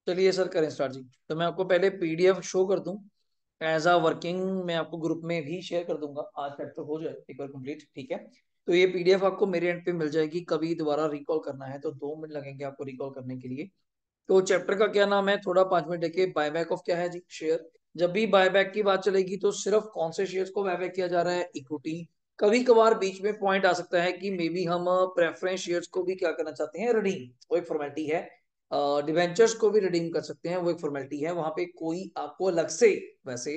चलिए सर करें स्टार्ट जी। तो मैं आपको पहले पीडीएफ शो कर दूं एज अ वर्किंग, मैं आपको ग्रुप में भी शेयर कर दूंगा। आज चैप्टर हो जाए एक बार कंप्लीट, ठीक है। तो ये पीडीएफ आपको मेरे एंड पे मिल जाएगी, कभी दोबारा रिकॉल करना है तो 2 मिनट लगेंगे आपको रिकॉल करने के लिए। तो चैप्टर का क्या नाम है, थोड़ा 5 मिनट देखिए। बायबैक ऑफ क्या है जी, शेयर। जब भी बायबैक की बात चलेगी तो सिर्फ कौन से शेयर्स को बायबैक किया जा रहा है, इक्विटी। कभी कभार बीच में पॉइंट आ सकता है कि मे बी हम प्रेफरेंस शेयर्स को भी क्या करना चाहते हैं, रिडीम, वो एक फॉर्मेलिटी है। डिवेंचर्स को भी रिडीम कर सकते हैं, वो एक फॉर्मेलिटी है। वहां पे कोई आपको अलग से, वैसे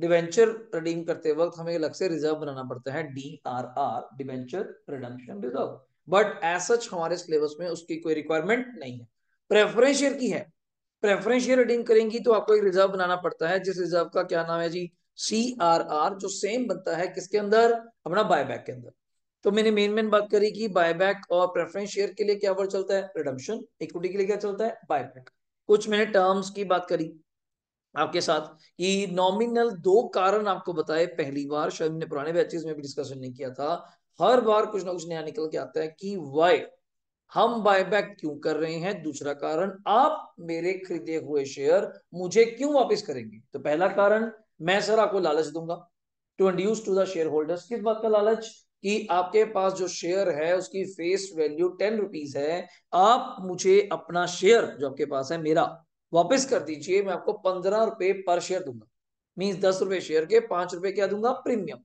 डिवेंचर रिडीम करते वक्त हमें अलग से रिजर्व बनाना पड़ता है, DRR, debenture redemption reserve. But as such हमारे सिलेबस में उसकी कोई रिक्वायरमेंट नहीं है, प्रेफरेंस शेयर की है। प्रेफरेंस शेयर रिडीम करेंगी तो आपको एक रिजर्व बनाना पड़ता है, जिस रिजर्व का क्या नाम है जी, CRR, जो सेम बनता है किसके अंदर, अपना बायबैक के अंदर। तो मैंने मेन बात करी कि बायबैक और प्रेफरेंस शेयर के लिए क्या वर्ड चलता है, रिडम्पशन। इक्विटी के लिए क्या चलता है, बायबैक। कुछ मैंने टर्म्स की बात करी आपके साथ कि नॉमिनल, 2 कारण आपको बताए पहली बार, शायद मैंने पुराने बैचेस में भी डिस्कशन नहीं किया था। हर बार कुछ ना कुछ नया निकल के आता है कि वाई हम बायबैक क्यों कर रहे हैं, दूसरा कारण आप मेरे खरीदे हुए शेयर मुझे क्यों वापस करेंगे। तो पहला कारण, मैं सर आपको लालच दूंगा, to induce to the share holders. किस बात का लालच, कि आपके पास जो शेयर है उसकी फेस वैल्यू 10 रुपीज है, आप मुझे अपना शेयर जो आपके पास है मेरा वापस कर दीजिए, मैं आपको 15 रुपए पर शेयर दूंगा। मीन्स 10 रुपए शेयर के 5 रुपए क्या दूंगा, प्रीमियम।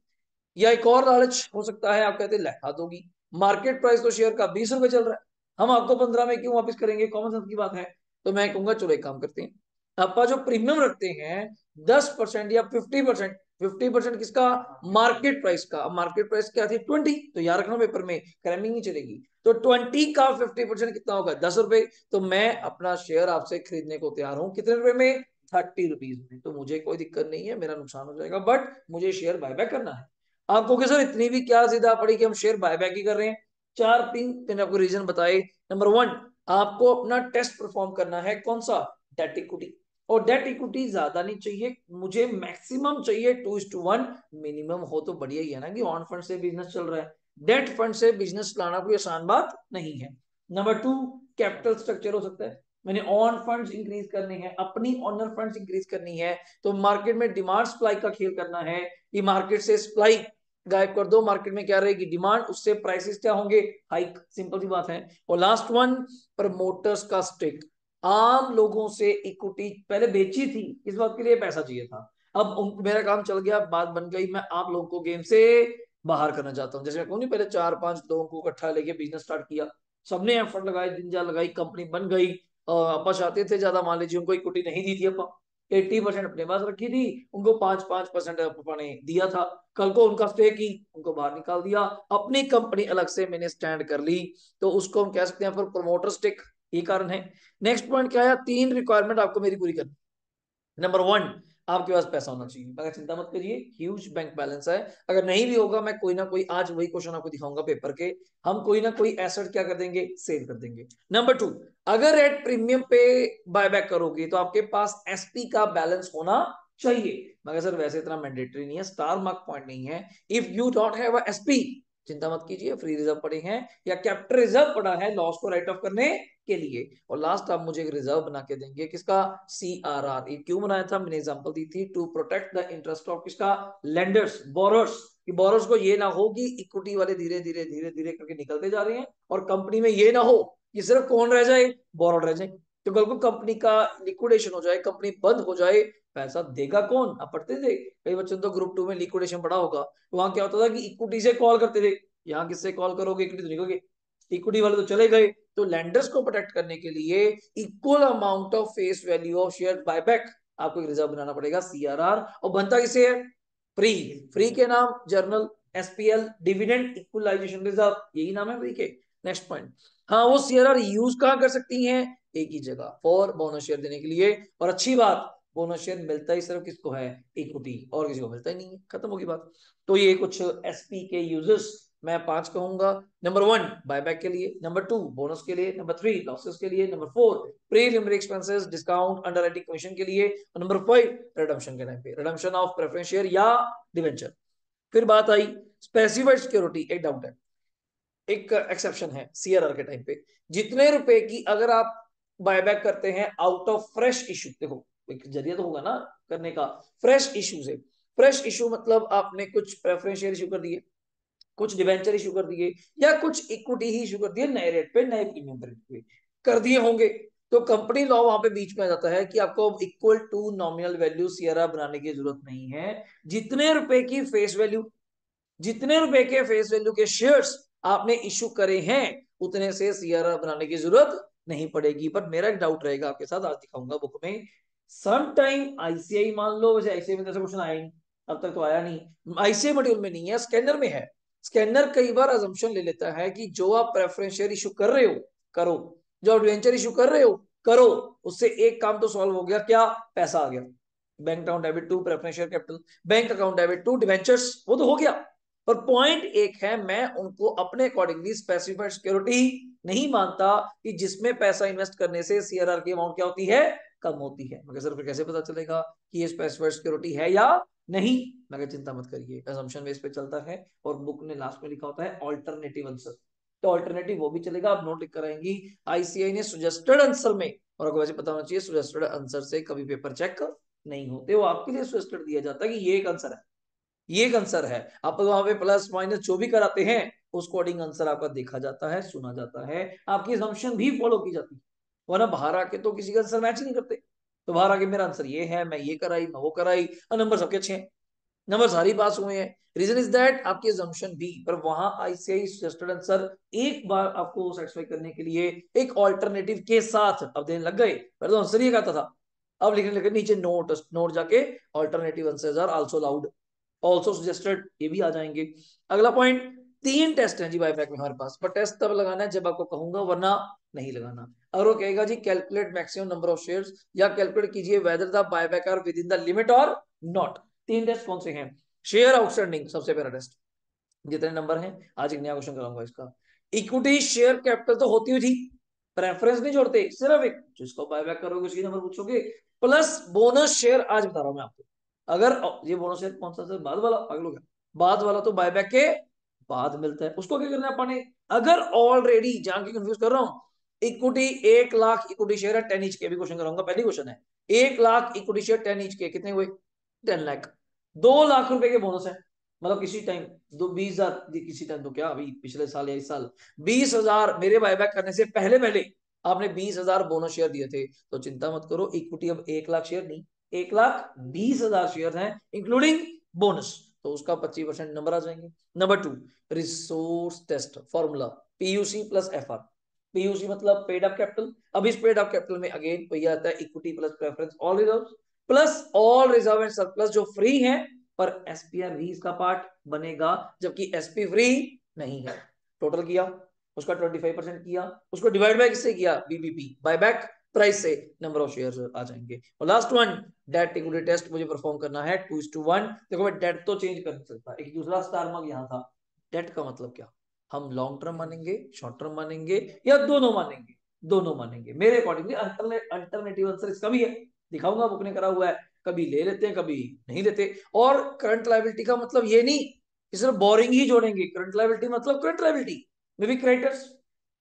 या एक और लालच हो सकता है, आप कहते हैं लहरा दोगी, मार्केट प्राइस तो शेयर का 20 रुपए चल रहा है, हम आपको 15 में क्यों वापस करेंगे, कॉमन सेंस की बात है। तो मैं कहूंगा चलो एक काम करते हैं, आपका जो प्रीमियम रखते हैं 10% या 50%, 50% किसका, मार्केट प्राइस का। मार्केट प्राइस क्या थी, 20, तो याद रखना पेपर में क्रैमिंग नहीं चलेगी। तो 20 का 50% कितना होगा, 10 रुपए। तो मैं अपना शेयर आपसे खरीदने को तैयार हूं, कितने रुपए में, 30 रुपीज में। तो मुझे कोई दिक्कत नहीं है, मेरा नुकसान हो जाएगा, बट मुझे शेयर बायबैक करना है। आप कहोगे सर इतनी भी क्या जिदा पड़ी कि हम शेयर बायबैक ही कर रहे हैं। चार तीन मैंने आपको रीजन बताए। नंबर 1, आपको अपना टेस्ट परफॉर्म करना है, कौन सा, डेट इक्विटी। और डेट इक्विटी ज्यादा नहीं चाहिए, मुझे मैक्सिमम चाहिए 2:1। मिनिमम हो तो बढ़िया ही है ना, कि ऑन फंड से बिजनेस चल रहा है। डेट फंड से बिजनेस चलाना कोई आसान बात नहीं है। नंबर 2, कैपिटल स्ट्रक्चर हो सकता है, मैंने ऑन फंड्स इंक्रीज करने हैं, अपनी ऑनर फंड्स इंक्रीज करनी है। तो मार्केट में डिमांड सप्लाई का खेल करना है, कि मार्केट से सप्लाई गायब कर दो, मार्केट में क्या रहेगी, डिमांड, उससे प्राइसेस क्या होंगे, हाइक। सिंपल सी बात है। और लास्ट वन, प्रमोटर्स का स्टेक। आम लोगों से इक्विटी पहले बेची थी, इस बात के लिए पैसा चाहिए था। अब मेरा काम चल गया, बात बन गई, मैं आप लोगों को गेम से बाहर करना चाहता हूँ। जैसे मैं कहूँ नहीं, पहले 4-5 लोगों को इकट्ठा लेके बिजनेस स्टार्ट किया, सबने एफर्ट लगाए, दिन जान लगाई, कंपनी बन गई। अपा चाहते थे ज्यादा, मान लीजिए उनको इक्विटी नहीं दी थी, अपा 80% अपने पास रखी थी, उनको 5-5% पापा ने दिया था। कल को उनका स्टे की, उनको बाहर निकाल दिया, अपनी कंपनी अलग से मैंने स्टैंड कर ली। तो उसको हम कह सकते हैं फिर प्रमोटर स्टेक, ये कारण है। नेक्स्ट पॉइंट क्या है, 3 रिक्वायरमेंट आपको मेरी पूरी करनी। नंबर 1, आपके पास पैसा होना चाहिए, मगर चिंता मत करिए, ह्यूज बैंक बैलेंस है। अगर नहीं भी होगा, मैं कोई ना कोई, आज वही क्वेश्चन आपको दिखाऊंगा पेपर के, हम कोई ना कोई एसेट क्या कर देंगे, सेल कर देंगे। नंबर 2, अगर एट प्रीमियम पे बायबैक करोगे तो आपके पास एसपी का बैलेंस होना चाहिए, मगर सर वैसे इतना मैंडेटरी नहीं है, स्टार मार्क पॉइंट नहीं है। If you don't have SP, चिंता मत कीजिए, फ्री रिजर्व पड़े हैं या कैपिटल रिजर्व पड़ा है लॉस को राइट ऑफ करने के लिए। और लास्ट आप मुझे एक रिजर्व बना के देंगे, किसका, CRR। ये क्यों बनाया था, मैंने एग्जांपल दी थी, to protect the interest of किसका, लेंडर्स, बोरर्स। कि बोरर्स को ये ना हो कि इक्विटी वाले धीरे धीरे धीरे धीरे करके निकलते जा रहे हैं, और कंपनी में ये ना हो कि सिर्फ कौन रह जाए, बोरर रह जाए। तो कल को कंपनी का लिक्विडेशन हो जाए, कंपनी बंद हो जाए, पैसा देगा कौन। आप पढ़ते थे कई बच्चों तो ग्रुप 2 में लिक्विडेशन पढ़ा होगा, तो वहां क्या होता था कि इक्विटी से कॉल करते थे, यहाँ किससे कॉल करोगे, इक्विटी तो निकल गई, इक्विटी वाले तो चले गए। तो लैंडर्स को प्रोटेक्ट करने के लिए equal amount of face value of share buyback आपको एक रिजर्व बनाना पड़ेगा, CRR। और बनता किसे है, फ्री। फ्री के नाम journal, SPL, dividend equalisation reserve, यही नाम है फ्री के। नेक्स्ट पॉइंट, हाँ वो CRR यूज कहाँ कर सकती हैं, एक ही जगह, फॉर बोनस शेयर देने के लिए। और अच्छी बात, बोनस शेयर मिलता ही सिर्फ किसको है, इक्विटी, और किसी को मिलता ही नहीं है, खत्म होगी बात। तो ये कुछ एसपी के यूजेस मैं 5 कहूंगा। नंबर 1, बायबैक के लिए। नंबर 2, बोनस के लिए। नंबर 3, लॉसेस के लिए। Number 4, preliminary expenses, discount, underwriting commission के लिए। और नंबर 5, रिडम्पशन के टाइम पे, रिडम्पशन ऑफ प्रेफरेंस शेयर या डिवेंचर। फिर बात आई स्पेसिफाइड सिक्योरिटी, एक डाउट है, एक एक्सेप्शन है CRR के टाइम पे, जितने रुपए की अगर आप बायबैक करते हैं आउट ऑफ फ्रेश इशू। देखो एक जरिया तो होगा ना करने का, फ्रेश इशू से। फ्रेश इशू मतलब आपने कुछ प्रेफरेंस शेयर इशू कर दिए, कुछ डिवेंचर इशू कर दिए, या कुछ इक्विटी ही इशू कर दिए नए रेट पे, नए प्रीमियम रेट पे कर दिए होंगे। तो कंपनी लॉ वहां पे बीच में आ जाता है कि आपको equal to nominal value CRR बनाने की जरूरत नहीं है। जितने रुपए की फेस वैल्यू, जितने रुपए के फेस वैल्यू के शेयर्स आपने इशू करे हैं, उतने से सीआरआर बनाने की जरूरत नहीं पड़ेगी। पर मेरा एक डाउट रहेगा आपके साथ, आज दिखाऊंगा बुक में। सम टाइम आईसीआई, मान लो, वैसे आईसीआई में तो ऐसा क्वेश्चन आया नहीं, अब तक तो आया नहीं, आईसीआई मॉड्यूल में नहीं है, स्कैनर में है। स्कैनर कई बार अजम्पशन ले लेता है कि जो आप प्रेफरेंस शेयर इशू कर रहे हो करो, जो आप डिवेंचर इशू कर रहे हो करो, उससे एक काम तो सॉल्व हो गया, क्या? पैसा आ गया, bank account debit to preference share capital, bank account debit to debentures, वो तो हो गया। पर पॉइंट एक है, मैं उनको अपने अकॉर्डिंगली स्पेसिफाइड सिक्योरिटी नहीं मानता कि जिसमें पैसा इन्वेस्ट करने से सीआरआर की अमाउंट क्या होती है, कम होती है। मगर सर फिर कैसे पता चलेगा कि ये स्पेसिफाइड सिक्योरिटी है या नहीं? मगर चिंता मत करिए, असम्पशन बेस पे चलता है, और बुक ने लास्ट में लिखा होता है ऑल्टरनेटिव आंसर। तो ऑल्टरनेटिव वो भी चलेगा, आप नोट लिख कर आएंगी। आईसीआई ने सुजेस्टेड आंसर में, और आपको वैसे पता होना चाहिए सुजेस्टेड आंसर से कभी पेपर चेक नहीं होते, वो आपके लिए सुजेस्टेड दिया जाता है कि ये एक आंसर है, ये एक आंसर है। आप वहां पे प्लस माइनस जो भी कराते हैं, उस कोडिंग आंसर आपका देखा जाता है, सुना जाता है, आपकी असम्पशन भी फॉलो की जाती है। वरना बाहर आके तो किसी का आंसर मैच नहीं करते। तो बाहर आके मेरा आंसर ये है, मैं ये कराई, मैं वो कराई, और नंबर सबके अच्छे हैं, नंबर सारी पास हुए हैं। रीजन इज दैट आपकी assumption भी, पर वहां आईसीआई सजेस्टेड आंसर एक बार आपको सेटिस्फाई करने के लिए एक ऑल्टरनेटिव के साथ अब देने लग गए। पहले तो आंसर ये कहता था, अब लिखने लगे नीचे नोट, नोट जाके alternative answers are also allowed, also suggested, ये भी आ जाएंगे। अगला पॉइंट, तीन टेस्ट हैं जी बायबैक में हमारे पास, पर टेस्ट तब लगाना है जब आपको कहूंगा, वरना नहीं लगाना। और वो कहेगा जी calculate maximum number of shares, या कैलकुलेट कीजिए whether the buyback are with in the limit और नॉट। तीन टेस्ट कौन से हैं? शेयर आउटस्टैंडिंग सबसे पहला टेस्ट, जितने नंबर हैं, आज एक नया क्वेश्चन कराऊंगा इसका। इक्विटी शेयर कैपिटल तो होती हुई थी, प्रेफरेंस नहीं जोड़ते, सिर्फ एक जिसको बायबैक करोगे उसकी नंबर पूछोगे, प्लस बोनस शेयर। आज बता रहा हूं मैं आपको, अगर ये बोनस शेयर कौन सा सर, बाद वाला, पागल हो गया, बाद वाला तो बायबैक के बाद मिलता है, उसको क्या करना है अपने। अगर ऑलरेडी, जान के कंफ्यूज कर रहा हूं, इक्विटी 1 लाख इक्विटी शेयर है 10 इंच के, भी क्वेश्चन कराऊंगा, पहली क्वेश्चन है, 1 लाख इक्विटी शेयर 10 इंच के कितने हुए, 10 लाख। 2 लाख रुपए के बोनस है, मतलब किसी टाइम दो 20,000, किसी टाइम तो क्या अभी पिछले साल या इस साल 20,000 मेरे बायबैक करने से पहले पहले आपने 20,000 बोनस शेयर दिए थे, तो चिंता मत करो, इक्विटी अब 1 लाख शेयर नहीं, 1,20,000 शेयर हैं इंक्लूडिंग बोनस, तो उसका 25% नंबर आ जाएंगे। Number 2, resource test formula, PUC plus FR. PUC मतलब पेड अप कैपिटल, अब इस पेड अप कैपिटल में अगेन वही आता है, equity plus preference all reserve, plus all reserve and surplus जो फ्री है, पर एसपीआर भी इसका पार्ट बनेगा, जबकि एसपी फ्री नहीं है। टोटल किया, उसका 25% किया, उसको डिवाइड बाय किससे किया, बीबीपी, बायबैक प्राइस से, नंबर ऑफ शेयर्स आ जाएंगे। और last one, debt equity test मुझे परफॉर्म करना है 2:1। देखो मैं डेट तो चेंज कर सकता, एक दूसरा स्टार मार्क यहाँ था। डेट का मतलब क्या, हम लॉन्ग टर्म मानेंगे, शॉर्ट टर्म मानेंगे, या दोनों मानेंगे? दोनों मानेंगे मेरे अकॉर्डिंगली। अल्टरनेटिव आंसर इसका भी है, दिखाऊंगा, बुक ने करा हुआ है, कभी ले लेते हैं कभी नहीं लेते। और करंट लायबिलिटी का मतलब ये नहीं कि सिर्फ बोरिंग ही जोड़ेंगे, करंट लायबिलिटी मतलब current liability may be creditors,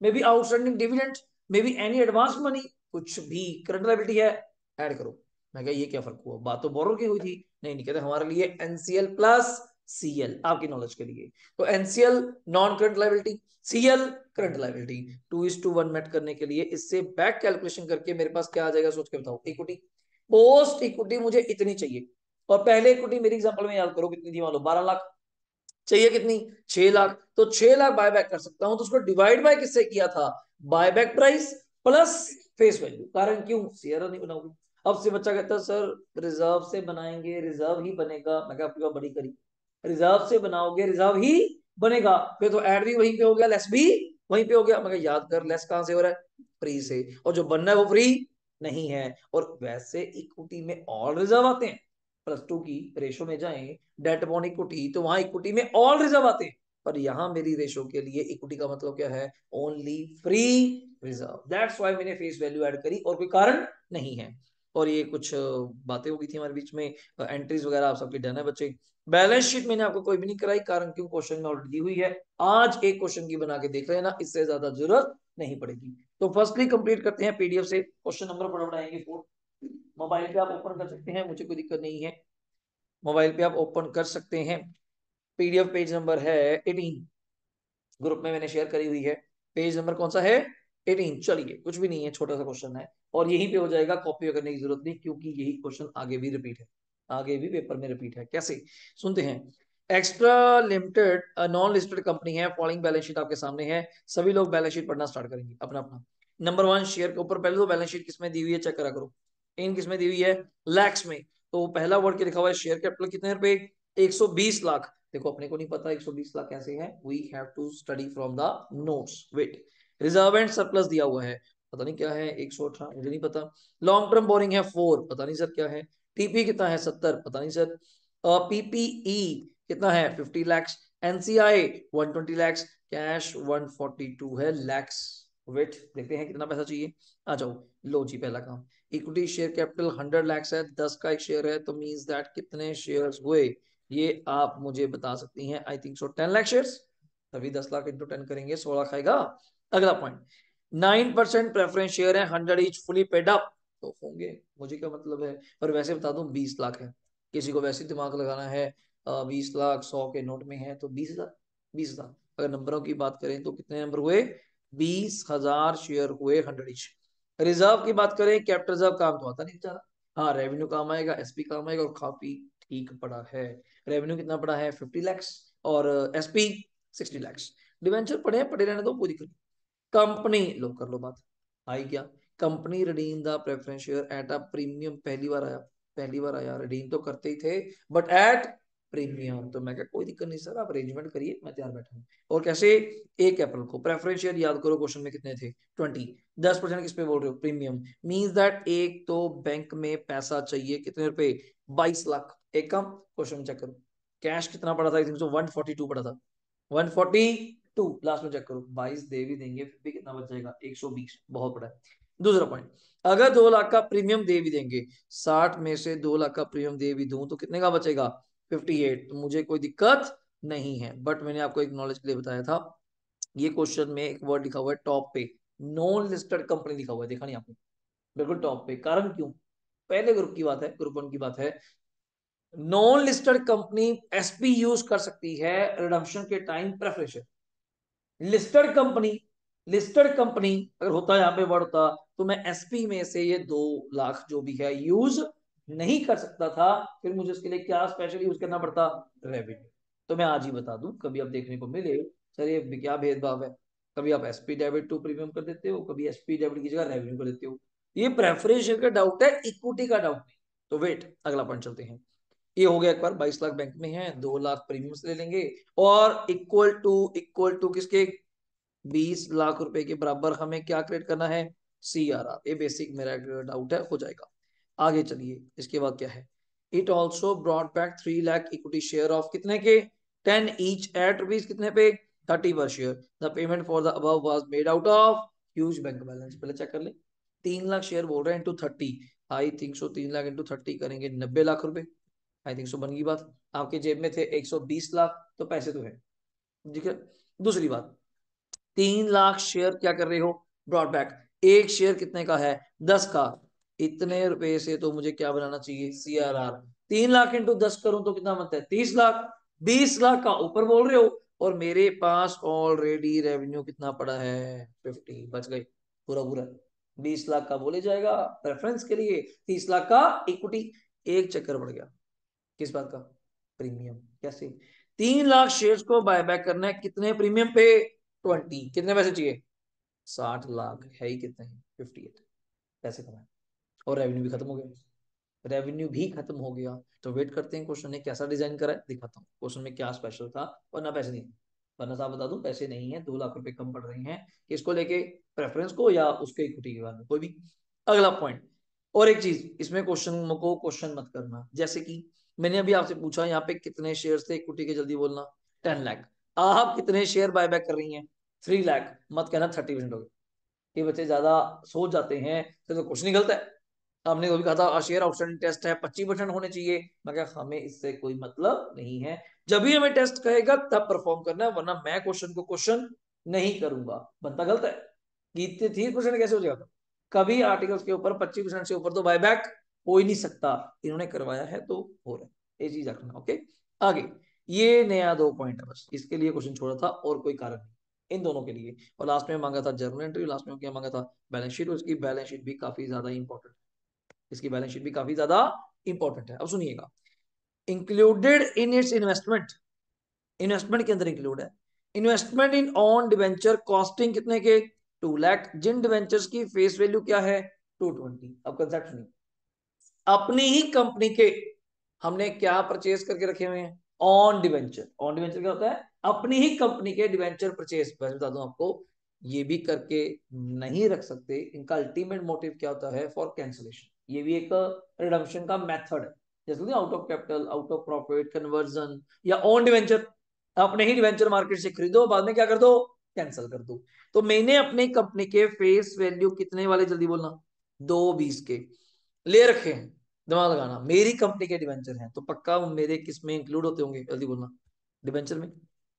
may be outstanding dividend, may be any advance money, कुछ भी करंट लायबिलिटी है, ऐड करो। मैं कहा ये क्या फर्क हुआ, बात तो बोरो की हुई थी। नहीं नहीं, कहते हमारे लिए एनसीएल प्लस सीएल, आपकी नॉलेज के लिए। तो NCL non current liability, CL current liability, 2:1 met करने के लिए इससे बैक कैलकुलेशन करके मेरे पास क्या आ जाएगा, सोच के बताओ। इक्विटी, पोस्ट इक्विटी मुझे इतनी चाहिए, और पहले इक्विटी मेरी एग्जांपल में याद करो कितनी थी, मान लो 12 लाख, चाहिए कितनी, 6 लाख, तो 6 लाख बायबैक कर सकता हूं, तो उसको डिवाइड बाय किससे किया था, buyback price plus face value. कारण क्यों, शेयर नहीं बनाओगे। अब से बच्चा कहता है सर रिजर्व से बनाएंगे, रिजर्व ही बनेगा, मैं आपकी बात बड़ी करी, रिजर्व से बनाओगे रिजर्व ही बनेगा, फिर तो ऐड भी वहीं पे हो गया, लेस भी वहीं पे हो गया। मैं याद कर, लेस कहां से हो रहा है, फ्री से, और जो बनना है वो फ्री नहीं है। और वैसे इक्विटी में ऑल रिजर्व आते हैं, +2 की रेशो में जाएं, डेट अपॉन इक्विटी, तो वहां इक्विटी में ऑल रिजर्व आते हैं, पर यहां मेरी रेशो के लिए इक्विटी का मतलब क्या है, only free reserve. That's why मैंने फेस वैल्यू ऐड करी, और कोई कारण नहीं है। और ये कुछ बातें हो गई थी हमारे बीच में, एंट्रीज वगैरह आप सबके डन है बच्चे। बैलेंस शीट मैंने आपको कोई भी नहीं कराई, कारण क्यों, क्वेश्चन में ऑलरेडी दी हुई है। आज एक क्वेश्चन की बना के देख लेना, इससे ज्यादा जरूरत नहीं पड़ेगी। तो फर्स्टली कंप्लीट करते हैं पीडीएफ से। क्वेश्चन नंबर फटाफट आएंगे 4। मोबाइल पे आप ओपन कर सकते हैं, मुझे कोई दिक्कत नहीं है, मोबाइल पे आप ओपन कर सकते हैं। पीडीएफ पेज नंबर है 18, ग्रुप में मैंने शेयर करी हुई है। पेज नंबर कौन सा है? 18। चलिए, कुछ भी नहीं है, छोटा सा क्वेश्चन है और यहीं पे हो जाएगा, कॉपी करने की जरूरत नहीं, क्योंकि यही क्वेश्चन आगे भी रिपीट है, आगे भी पेपर में रिपीट है। कैसे? सुनते हैं। Extra limited non listed company है, फॉलोइंग बैलेंस शीट आपके सामने है, सभी लोग बैलेंस शीट पढ़ना स्टार्ट करेंगे अपना अपना। नंबर 1 शेयर के ऊपर पहले तो बैलेंस शीट किसमें दी हुई है चेक करा करो। इन किसमें दी हुई है? लैक्स में। तो पहला वर्ड क्या लिखा हुआ है? शेयर कैपिटल कितने रुपए? 120 लाख। देखो अपने को नहीं पता 120 लाख कैसे है, we have to study from the notes. Wait, reserve and surplus दिया हुआ है, पता नहीं क्या है, 118 मुझे नहीं पता। लॉन्ग टर्म बोरिंग है 4, पता नहीं सर क्या है। टीपी कितना है? 70, पता नहीं सर। पीपीई कितना है? 50 लैक्स। एनसीआई 120 लैक्स। कैश 142 है लैक्स। वेट, देखते हैं कितना पैसा चाहिए। आ जाओ, लो जी पहला काम। इक्विटी शेयर कैपिटल 100 लैक्स है, 10 का एक शेयर है, तो मींस दैट कितने शेयर्स हुए ये आप मुझे बता सकती हैं। आई थिंक सो 10 लाख शेयर्स, तभी 10 लाख इंटू 10 करेंगे 16 लाख आएगा। अगला पॉइंट, 9% प्रेफरेंस शेयर है, 100 ईच फुली पेड अप, तो होंगे, मुझे क्या मतलब है। पर वैसे बता दूं 20 लाख है, किसी को वैसे दिमाग लगाना है 20 लाख 100 के नोट में है तो 20,000, 20,000। अगर नंबरों की बात करें तो कितने नंबर हुए? 20,000 शेयर हुए 100 ईच। रिजर्व की बात करें, कैपिटल रिजर्व काम तो आता नहीं बेचारा, हाँ रेवेन्यू काम आएगा, एसपी काम आएगा, और काफी ठीक पड़ा है। रेवेन्यू कितना पड़ा है? 50 लैक्स, और एसपी 60 लैक्स। डिवेंचर पड़े हैं, पड़े रहने दो, कोई दिक्कत। कंपनी, लो कर लो बात, आई क्या? Company redeem the preference share at a premium, पहली बार आया, पहली बार आया, रिडीम तो करते ही थे बट एट प्रीमियम। तो मैं क्या, कोई दिक्कत नहीं सर, आप अरेंजमेंट करिए, मैं तैयार बैठा हूँ। और कैसे? 1 अप्रैल को प्रेफरेंस शेयर, याद करो क्वेश्चन में कितने थे? 20। 10% किस पे बोल रहे हो? प्रीमियम। मींस दैट एक तो बैंक में पैसा चाहिए, कितने रुपए? 22 लाख। एक काम, क्वेश्चन चेक करो, कैश कितना पड़ा था? 142 पड़ा था, 142। लास्ट में चेक करो, 22 दे भी देंगे फिर भी कितना बच जाएगा? 120, बहुत बड़ा है। दूसरा पॉइंट, अगर 2 लाख का प्रीमियम दे भी देंगे, 60 में से 2 लाख का प्रीमियम दे भी दूं तो कितने का बचेगा? 58। तो मुझे कोई दिक्कत नहीं है, बट मैंने आपको एक नॉलेज के लिए बताया था, ये क्वेश्चन में एक वर्ड लिखा हुआ है टॉप पे, नॉन लिस्टेड कंपनी लिखा हुआ है, देखा नहीं आपने? बिल्कुल टॉप पे, कारण क्यों? पहले ग्रुप की बात है, ग्रुप 1 की बात है। Non listed company SP use कर सकती है रिडम्पशन के time preference. Listed company, listed company अगर होता यहाँ पे वर्ड होता तो मैं एसपी में से ये 2 लाख जो भी है यूज नहीं कर सकता था, फिर मुझे उसके लिए क्या स्पेशल यूज करना पड़ता? रेवेन्यू। तो मैं आज ही बता दूं, कभी आप देखने को मिले सर ये क्या भेदभाव है, कभी आप एसपी डेबिट टू प्रीमियम कर देते हो, कभी एसपी डेबिट की जगह रेवेन्यू कर देते हो। ये प्रेफरेंस का डाउट है, इक्विटी का डाउट नहीं। तो वेट, अगला पॉइंट चलते हैं। ये हो गया, एक बार 22 लाख बैंक में है, 2 लाख प्रीमियम से ले लेंगे, और इक्वल टू किसके? 20 लाख रुपए के बराबर हमें क्या क्रिएट करना है? सीआरआर। ये बेसिक मेरा डाउट है, हो जाएगा। आगे चलिए, इसके बाद क्या है? It also brought back 3 lakh equity share of कितने के? 10 ईच एट रुपीज कितने पे? 30 पर share. The payment for the above was made out of huge bank balance. पहले चेक कर ले, 3 लाख शेयर बोल रहे हैं इंटू 30, आई थिंक सो 3 लाख इंटू 30 करेंगे 90 लाख रुपए, आई थिंक सो बन गई बात। आपके जेब में थे 120 लाख, तो पैसे तो है, ठीक है। दूसरी बात, 3 लाख शेयर क्या कर रहे हो? Broad back. एक शेयर कितने का है? 10 का। इतने रुपए से तो मुझे क्या बनाना चाहिए? सीआरआर। 3 लाख इंटू 10 करूं तो कितना बनता है? 30 लाख। 20 लाख का ऊपर बोल रहे हो, और मेरे पास ऑलरेडी रेवेन्यू कितना पड़ा है? 50, बच गए पूरा पूरा। 20 लाख का बोले जाएगा रेफरेंस के लिए, 30 लाख का इक्विटी। एक चक्कर बढ़ गया, किस बात का? प्रीमियम। कैसे? 3 लाख शेयर्स को बायबैक करना है, कितने प्रीमियम पे? 20। कितने पैसे चाहिए? 60 लाख, है ही कितने? 58 पैसे कमाए, और रेवेन्यू भी खत्म हो गया, रेवेन्यू भी खत्म हो गया। तो वेट करते हैं क्वेश्चन ने कैसा डिजाइन करा है, दिखाता हूँ क्वेश्चन में क्या स्पेशल था। वरना पैसे नहीं, वरना साहब बता दूं पैसे नहीं है, 2 लाख रुपए कम पड़ रहे हैं, किसको लेके? प्रेफरेंस को या उसके इक्विटी के बारे में, कोई भी। अगला पॉइंट, और एक चीज इसमें क्वेश्चन को क्वेश्चन मत करना, जैसे कि मैंने अभी आपसे पूछा यहाँ पे कितने शेयर थे इक्विटी के, जल्दी बोलना। 10 लाख। आप कितने शेयर बायबैक कर रही हैं? 3 लाख। मत कहना 30% हो गए, ये बच्चे ज्यादा सोच जाते हैं, तो कुछ नहीं गलत है। हमने कभी कहा था शेयर आउटस्टैंडिंग टेस्ट है 25% होने चाहिए, मगर हमें इससे कोई मतलब नहीं है, जब भी हमें टेस्ट कहेगा तब परफॉर्म करना है, वरना मैं क्वेश्चन को क्वेश्चन नहीं करूंगा, बनता गलत है। कि 30% कैसे हो जाएगा? कभी आर्टिकल्स के ऊपर 25% से ऊपर तो बायबैक हो ही नहीं सकता, इन्होंने करवाया है तो हो रहा है, ये चीज रखना। ओके, आगे ये नया 2 पॉइंट है, बस इसके लिए क्वेश्चन छोड़ा था और कोई कारण नहीं इन दोनों के लिए। और लास्ट में मांगा था जर्नल एंट्री, लास्ट में क्या मांगा था? Balance sheet. उसकी बैलेंस शीट भी काफी ज्यादा इंपॉर्टेंट है, इसकी बैलेंस शीट भी काफी ज्यादा इंपॉर्टेंट है। अब सुनिएगा, included in its investment, investment के अंदर इंक्लूड है investment in on debenture costing कितने के? 2 लाख। जिन डिवेंचर्स की फेस वैल्यू क्या है? 220। अब कंसेप्ट नहीं, अपनी ही कंपनी के हमने क्या परचेज करके रखे हुए हैं? On debenture. ऑन डिवेंचर क्या होता है? अपनी ही कंपनी के डिवेंचर परचेज। मैं बता दूं आपको, ये भी करके नहीं रख सकते, इनका अल्टीमेट मोटिव क्या होता है? For cancellation. ये भी एक रिडम्पशन का मेथड है, जैसे out of capital, out of profit, conversion, या ऑन डिवेंचर। अपने ही डिवेंचर मार्केट से खरीदो, बाद में क्या कर दो? कैंसिल कर दो। तो मैंने अपनी कंपनी के फेस वैल्यू कितने वाले, जल्दी बोलना, 220 के ले रखे हैं। दिमाग लगाना, मेरी कंपनी के डिवेंचर हैं तो पक्का मेरे किस में इंक्लूड होते होंगे? जल्दी बोलना। डिवेंचर में,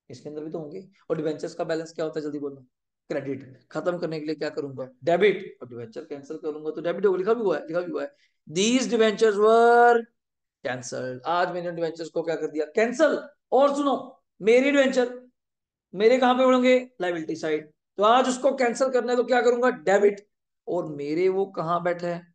इसके अंदर भी तो होंगे। और डिवेंचर्स का बैलेंस क्या होता है? जल्दी बोलना। क्रेडिट। खत्म करने के लिए क्या करूंगा? डेबिट। और डिवेंचर कैंसिल करूंगा तो डेबिट होगा, लिखा भी हुआ है, लिखा भी हुआ है। These debentures were cancel. आज मैंने डिवेंचर्स को क्या कर दिया? कैंसल। और सुनो, मेरी डिवेंचर मेरे कहां पे बढ़ोगे? Liability side. तो आज उसको कैंसिल करना है तो क्या करूंगा? डेबिट। और मेरे वो कहां बैठे हैं?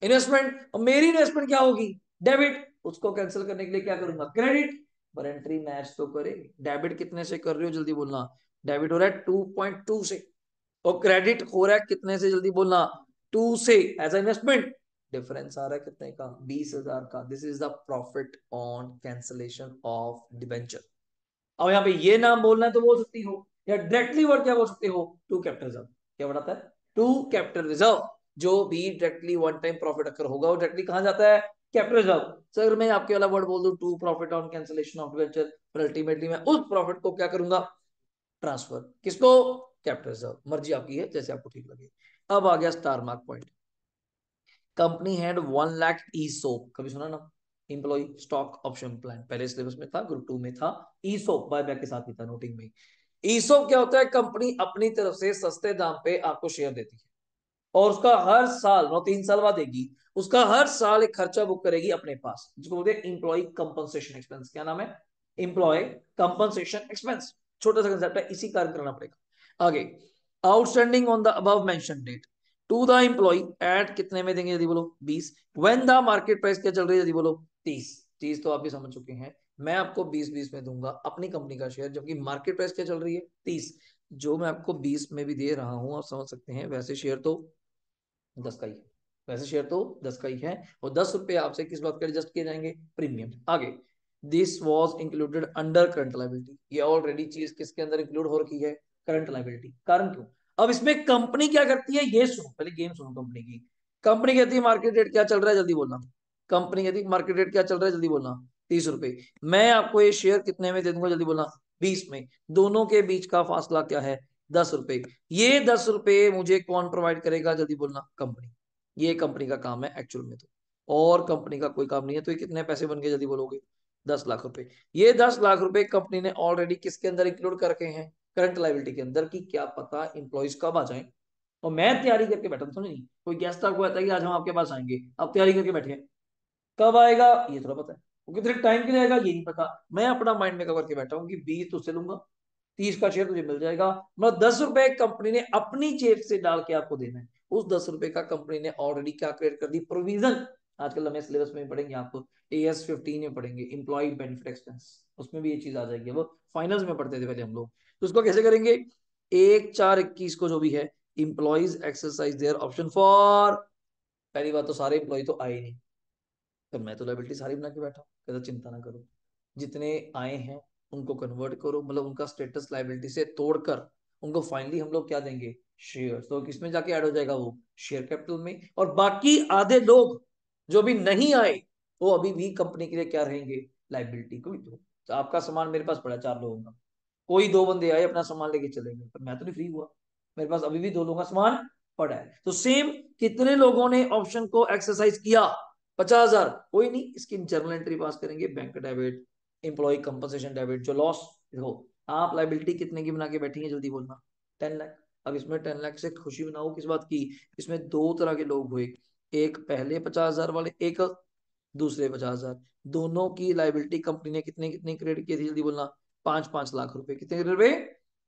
इन्वेस्टमेंट। और मेरी इन्वेस्टमेंट क्या होगी? डेबिट। उसको कैंसिल करने के लिए क्या करूंगा? क्रेडिट। पर एंट्री मैच तो करे। डेबिट कितने से कर रहे हो? जल्दी बोलना। डेबिट हो रहा है 2.2 से, और क्रेडिट हो रहा है कितने से? जल्दी बोलना। 2 से, एज इन्वेस्टमेंट। डिफरेंस आ रहा है कितने का? 20,000 का। This is the profit on cancellation of debenture. अब यहाँ पे ये नाम बोलना है तो बोल सकती हो, या डायरेक्टली वर्ड क्या बोल सकते हो? To capital reserve. क्या बताता है? To capital reserve. जो भी directly one time profit occur होगा वो डायरेक्टली कहां जाता है? Capital reserve. सर मैं आपके वाला वर्ड बोल दूं, to profit on cancellation of debenture, पर अल्टीमेटली मैं उस प्रॉफिट को क्या करूंगा? ट्रांसफर। किसको? Capital reserve. मर्जी आपकी है, जैसे आपको ठीक लगे। अब आ गया star mark point. Company had 1 lakh ESOP, कभी सुना ना? इंप्लॉय स्टॉक ऑप्शन प्लान, पहले सिलेबस में था, ग्रुप 2 में था। ईसोप बायबैक के साथ ही था, नोटिंग में। ईसोप क्या होता है? कंपनी अपनी तरफ से सस्ते दाम पे आपको शेयर देती है, और उसका हर साल, 3 साल बाद देगी, उसका हर साल एक खर्चा बुक करेगी अपने पास, जिसको बोलते हैं इंप्लॉय कंपनसेशन एक्सपेंस। क्या नाम है? Employee compensation expense. छोटा सा कंसेप्ट है, इसी कारण करना पड़ेगा आगे। Outstanding on the above mention date to the employee at कितने में देंगे? यदि बोलो 20। व्हेन द मार्केट प्राइस क्या चल रही है? यदि बोलो 30। 30 तो आप भी समझ चुके हैं, मैं आपको 20-20 में दूंगा अपनी कंपनी का शेयर, जबकि मार्केट प्राइस क्या चल रही है? 30। जो मैं आपको 20 में भी दे रहा हूं, आप समझ सकते हैं, वैसे शेयर तो 10 का ही है। वैसे शेयर तो 10 का ही है, और 10 रुपए आपसे किस बात के एडजस्ट किए जाएंगे? प्रीमियम। आगे, this was included under current liability. ये ऑलरेडी चीज किसके अंदर इंक्लूड हो रखी है? Current liability. कारण क्यों? अब इसमें कंपनी क्या करती है ये सुनो, पहले गेम सुनो कंपनी की। कंपनी कहती है मार्केट रेट क्या चल रहा है? जल्दी बोलना। कंपनी कहती है मार्केट रेट क्या चल रहा है? जल्दी बोलना। 30 रुपए। मैं आपको ये शेयर कितने में दे दूंगा? जल्दी बोलना। 20 में। दोनों के बीच का फासला क्या है? 10 रुपए। ये 10 रुपए मुझे कौन प्रोवाइड करेगा? जल्दी बोलना। कंपनी। ये कंपनी का काम है एक्चुअल में तो, और कंपनी का कोई काम नहीं है। तो ये कितने पैसे बन गए? जल्दी बोलोगे। 10 लाख रुपए। ये 10 लाख रुपए कंपनी ने ऑलरेडी किसके अंदर इंक्लूड कर रखे हैं? करंट लाइबिलिटी के अंदर, की क्या पता इंप्लॉइज कब आ जाए। और मैं तैयारी करके बैठा, समझ नहीं, कोई गेस्ट आपको कहता है कि आज हम आपके पास आएंगे, आप तैयारी करके बैठे हैं, कब आएगा ये थोड़ा पता है, वो कितने टाइम के लिए आएगा ये नहीं पता। मैं अपना माइंड मेकअप करके बैठा हूँ कि 20 तुझसे लूंगा, 30 का शेयर तुझे मिल जाएगा। मतलब 10 रुपए कंपनी ने अपनी जेब से डाल के आपको देना है। उस 10 रुपए का कंपनी ने ऑलरेडी क्या क्रिएट कर दी? प्रोविजन। आजकल हमें सिलेबस में पढ़ेंगे, आपको AS 15 में पढ़ेंगे, इंप्लॉय बेनिफिट एक्सपेंस, उसमें भी ये चीज आ जाएगी। वो फाइनल्स में पढ़ते थे पहले हम लोग। तो उसको कैसे करेंगे? 1/4/21 को जो भी है, employees exercise their option for. पहली बात तो सारे इंप्लॉय तो आए नहीं, तो मैं तो लाइबिलिटी सारी बना के बैठा हूँ, कहता चिंता ना करो, जितने आए हैं उनको कन्वर्ट करो, मतलब उनका स्टेटस लाइबिलिटी से तोड़कर उनको फाइनली हम लोग क्या देंगे? शेयर। तो किसमें जाके ऐड हो जाएगा? वो शेयर कैपिटल में। और बाकी आधे लोग जो भी नहीं आए, वो अभी भी कंपनी के लिए क्या रहेंगे? लाइबिलिटी। कोई तो आपका सामान मेरे पास पड़ा 4 लोगों का, कोई 2 बंदे आए अपना सामान लेके चले गए, पर मैं तो नहीं फ्री हुआ, मेरे पास अभी भी 2 लोगों का सामान पड़ा है। तो सेम, कितने लोगों ने ऑप्शन को एक्सरसाइज किया? 50,000। कोई नहीं, इसकी जर्नल एंट्री पास करेंगे, bank debit, employee compensation debit, जो लॉस। देखो, आप लाइबिलिटी कितने की बना के बैठी है? जल्दी बोलना। 10 लाख। अब इसमें 10 लाख से खुशी मनाओ किस बात की, इसमें दो तरह के लोग हुए, एक पहले 50,000 वाले, एक दूसरे 50,000। दोनों की लाइबिलिटी कंपनी ने कितने कितने क्रेडिट की थी, जल्दी बोलना। 5-5 लाख रुपए। कितने रुपए?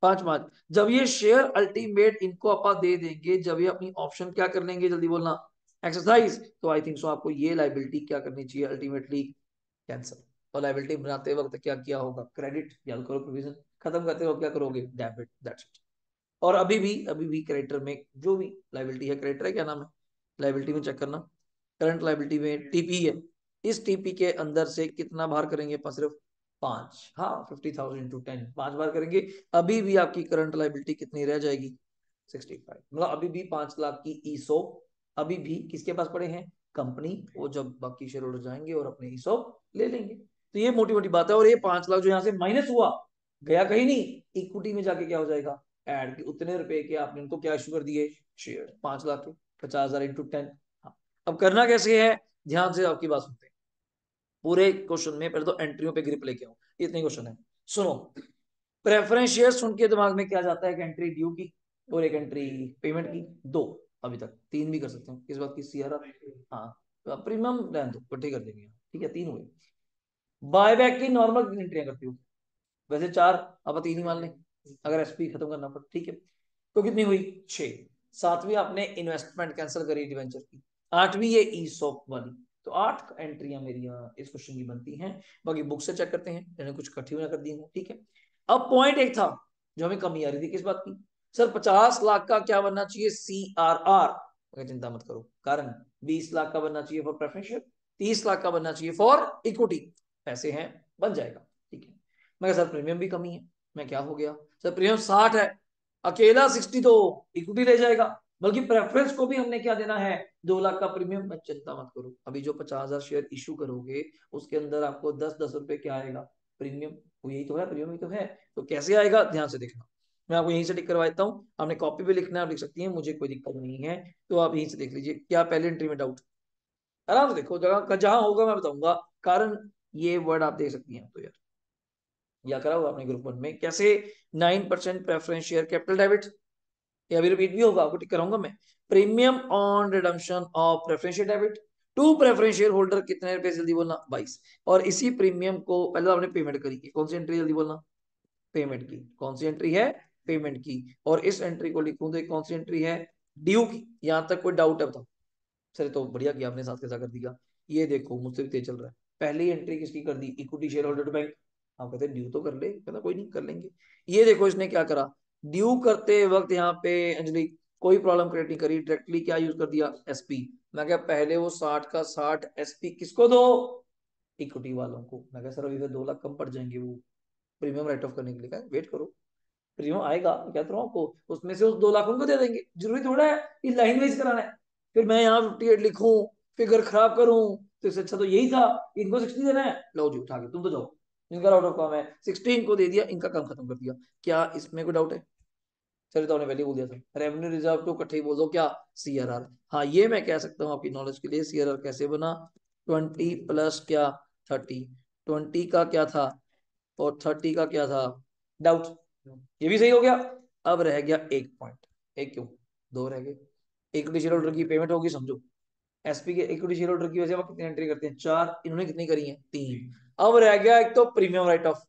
5-5। जब ये शेयर अल्टीमेट इनको आप दे देंगे, जब ये अपनी ऑप्शन क्या कर लेंगे, जल्दी बोलना, एक्सरसाइज, तो आई थिंक सो आपको ये लाइबिलिटी क्या करनी चाहिए, अल्टीमेटली कैंसिल। और लाइबिलिटी बनाते वक्त क्या किया होगा, क्रेडिट, याद करो प्रोविजन, खत्म करते वक्त क्या करोगे, डेबिट, दैट्स इट। और अभी भी क्रेडिटर में जो भी लाइबिलिटी है, क्रेडिटर है, क्या नाम है, लाइबिलिटी में चेक करना, करंट लाइबिलिटी में टीपी है, इस टीपी के अंदर से कितना बाहर करेंगे अपन, सिर्फ 5। हाँ, 50,000 इंटू 10, 5 बार करेंगे। अभी भी आपकी करंट लाइबिलिटी कितनी रह जाएगी, 65। मतलब अभी भी 5 लाख की ईसो अभी भी किसके पास पड़े हैं, कंपनी। वो जब बाकी शेयर होल्डर जाएंगे और अपने ईसो ले लेंगे। तो ये मोटी मोटी बात है। और ये 5 लाख जो यहाँ से माइनस हुआ, गया कहीं नहीं, इक्विटी में जाके क्या हो जाएगा, ऐड, उतने रुपए के आपने इनको क्या इशू कर दिए, शेयर, 5 लाख के, 50,000 इंटू 10। हाँ, अब करना कैसे है, ध्यान से आपकी बात सुनते हैं। पूरे क्वेश्चन में पहले तो एंट्रियों पे ग्रिप लेके आओ, इतने क्वेश्चन है, सुनो। प्रेफरेंस शेयर सुन के दिमाग में क्या जाता है, एक एंट्री ड्यू की और एक एंट्री पेमेंट की, दो, अभी तक तीन भी कर सकते हैं, किस बात की, सीआरआर, हाँ, तो प्रीमियम रहने दो, इकट्ठे कर देंगे, ठीक है, तीन हुए। बायबैक की नॉर्मल कितनी एंट्रियां करती हो, वैसे चार, अब तीन ही मान लें, अगर एसपी खत्म करना पड़े, ठीक है, तो कितनी हुई, 6। सातवीं आपने इन्वेस्टमेंट कैंसिल करी डिवेंचर की, आठवीं ये ई सॉप वाली। तो 8 एंट्रियां मेरी यहाँ इस क्वेश्चन की बनती हैं। बाकी बुक से चेक करते हैं, मैंने कुछ इकट्ठी ना कर दी हूँ, ठीक है। अब पॉइंट एक था जो हमें कमी आ रही थी, किस बात की, सर 50 लाख का क्या बनना चाहिए, CRR, मगर चिंता मत करो, कारण 20 लाख का बनना चाहिए फॉर प्रेफरेंशियल, 30 लाख का बनना चाहिए फॉर इक्विटी, पैसे हैं, बन जाएगा, ठीक है। मैं सर प्रीमियम भी कमी है, मैं क्या हो गया, सर प्रीमियम 60 है, अकेला 60 तो इक्विटी ले जाएगा, बल्कि प्रेफरेंस को भी हमने क्या देना है, 2 लाख का प्रीमियम। मैं चिंता मत करो, अभी जो 50,000 शेयर इशू करोगे उसके अंदर आपको 10-10 रुपए क्या आएगा, प्रीमियम। वो यही तो है, प्रीमियम ही तो है। तो कैसे आएगा, ध्यान से देखना, मैं आपको यहीं से टिक करवा देता हूँ, आपने कॉपी पे लिखना है, आप लिख सकती हैं, मुझे कोई दिक्कत नहीं है। तो आप यहीं से देख लीजिए, क्या पहले एंट्री में डाउट, आराम से देखो, जगह जहां होगा मैं बताऊंगा, कारण ये वर्ड आप देख सकती हैं, तो यार या करा हुआ अपने ग्रुप 1 में, कैसे 9% प्रेफरेंस शेयर कैपिटल डेबिट, ये अभी रिपीट भी होगा, आपको टिक कराऊंगा मैं। Premium on redemption of preference share debit to preference share holder, कितने रुपए, जल्दी बोलना, 22। और इसी प्रीमियम को पहले तो आपने पेमेंट करी, कौन सी एंट्री, जल्दी बोलना, पेमेंट की, कौन सी एंट्री है, पेमेंट की। और इस एंट्री को लिखूं तो कौन सी एंट्री है, ड्यू की। यहां तक कोई डाउट है, बताओ। सर तो बढ़िया किया आपने, साथ के साथ कर दिया। ये देखो मुझसे भी तेज चल रहा है, पहली एंट्री किसकी कर दी, equity share holder to bank. आप कहते ड्यू तो कर ले, कहता कोई नहीं कर लेंगे। ये देखो इसने क्या करा, ड्यू करते वक्त यहाँ पे अंजलि कोई प्रॉब्लम क्रिएट नहीं करी, डायरेक्टली क्या यूज कर दिया, एसपी। मैं क्या पहले वो 60 का 60 एसपी किसको दो, इक्विटी वालों को। मैं क्या सर अभी फिर 2 लाख कम पड़ जाएंगे वो प्रीमियम राइट ऑफ करने के लिए, क्या वेट करो, प्रीमियम आएगा, मैं कहता हूँ आपको, उसमें से उस 2 लाख उनको दे देंगे, जरूरी थोड़ा है कि लाइन वाइज कराना है। फिर मैं यहाँ 58 लिखूं, फिगर खराब करूं, तो इससे अच्छा तो यही था, इनको 60 देना है, लो जी उठा के तुम तो जाओ, इनका आउट ऑफ काम है, 16 को दे दिया, इनका काम खत्म कर दिया। क्या इसमें कोई डाउट है, चलिए तो आपने पहले बोल दिया था, रेवेन्यू रिजर्व तो इकट्ठे ही बोल दो, क्या, सीआरआर। हाँ ये मैं कह सकता हूँ आपकी नॉलेज के लिए, सीआरआर कैसे बना, 20 प्लस क्या, 30, 20 का क्या था और 30 का क्या था, डाउट, ये भी सही हो गया। अब रह गया एक पॉइंट, एक क्यों, दो रह गए। इक्विटी शेयर होल्डर की पेमेंट होगी, समझो, एसपी के इक्विटी शेयर होल्डर की वजह से कितनी एंट्री करते हैं, 4, इन्होंने कितनी करी है, 3। अब रह गया एक तो प्रीमियम राइट ऑफ,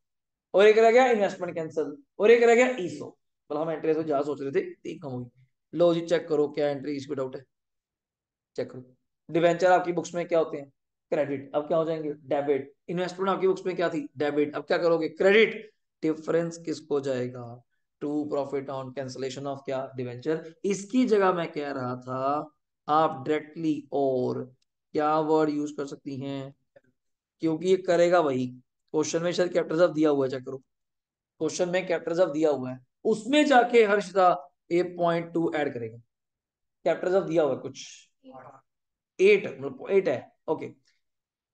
और एक रह गया इन्वेस्टमेंट कैंसिल, और एक रह गया ईसो। मतलब हम एंट्री तो ज्यादा सोच रहे थे, 3 कम होगी। लो जी चेक करो क्या एंट्री, इसमें डाउट है, चेक करो। डिवेंचर आपकी बुक्स में क्या होते हैं, क्रेडिट, अब क्या हो जाएंगे, डेबिट। इन्वेस्टमेंट आपकी बुक्स में क्या थी, डेबिट, अब क्या करोगे, क्रेडिट। डिफरेंस किसको जाएगा, to profit on cancellation of क्या, डिवेंचर। इसकी जगह मैं कह रहा था आप डायरेक्टली और क्या वर्ड यूज कर सकती हैं, क्योंकि ये करेगा वही, क्वेश्चन में शायद कैपिटल रिजर्व दिया हुआ है, चेक करो, क्वेश्चन में कैपिटल रिजर्व दिया हुआ है, उसमें जाके हर्षदा 8.2 ऐड करेगा, कैपिटल रिजर्व दिया हुआ है कुछ, 8, मतलब 8 है, ओके।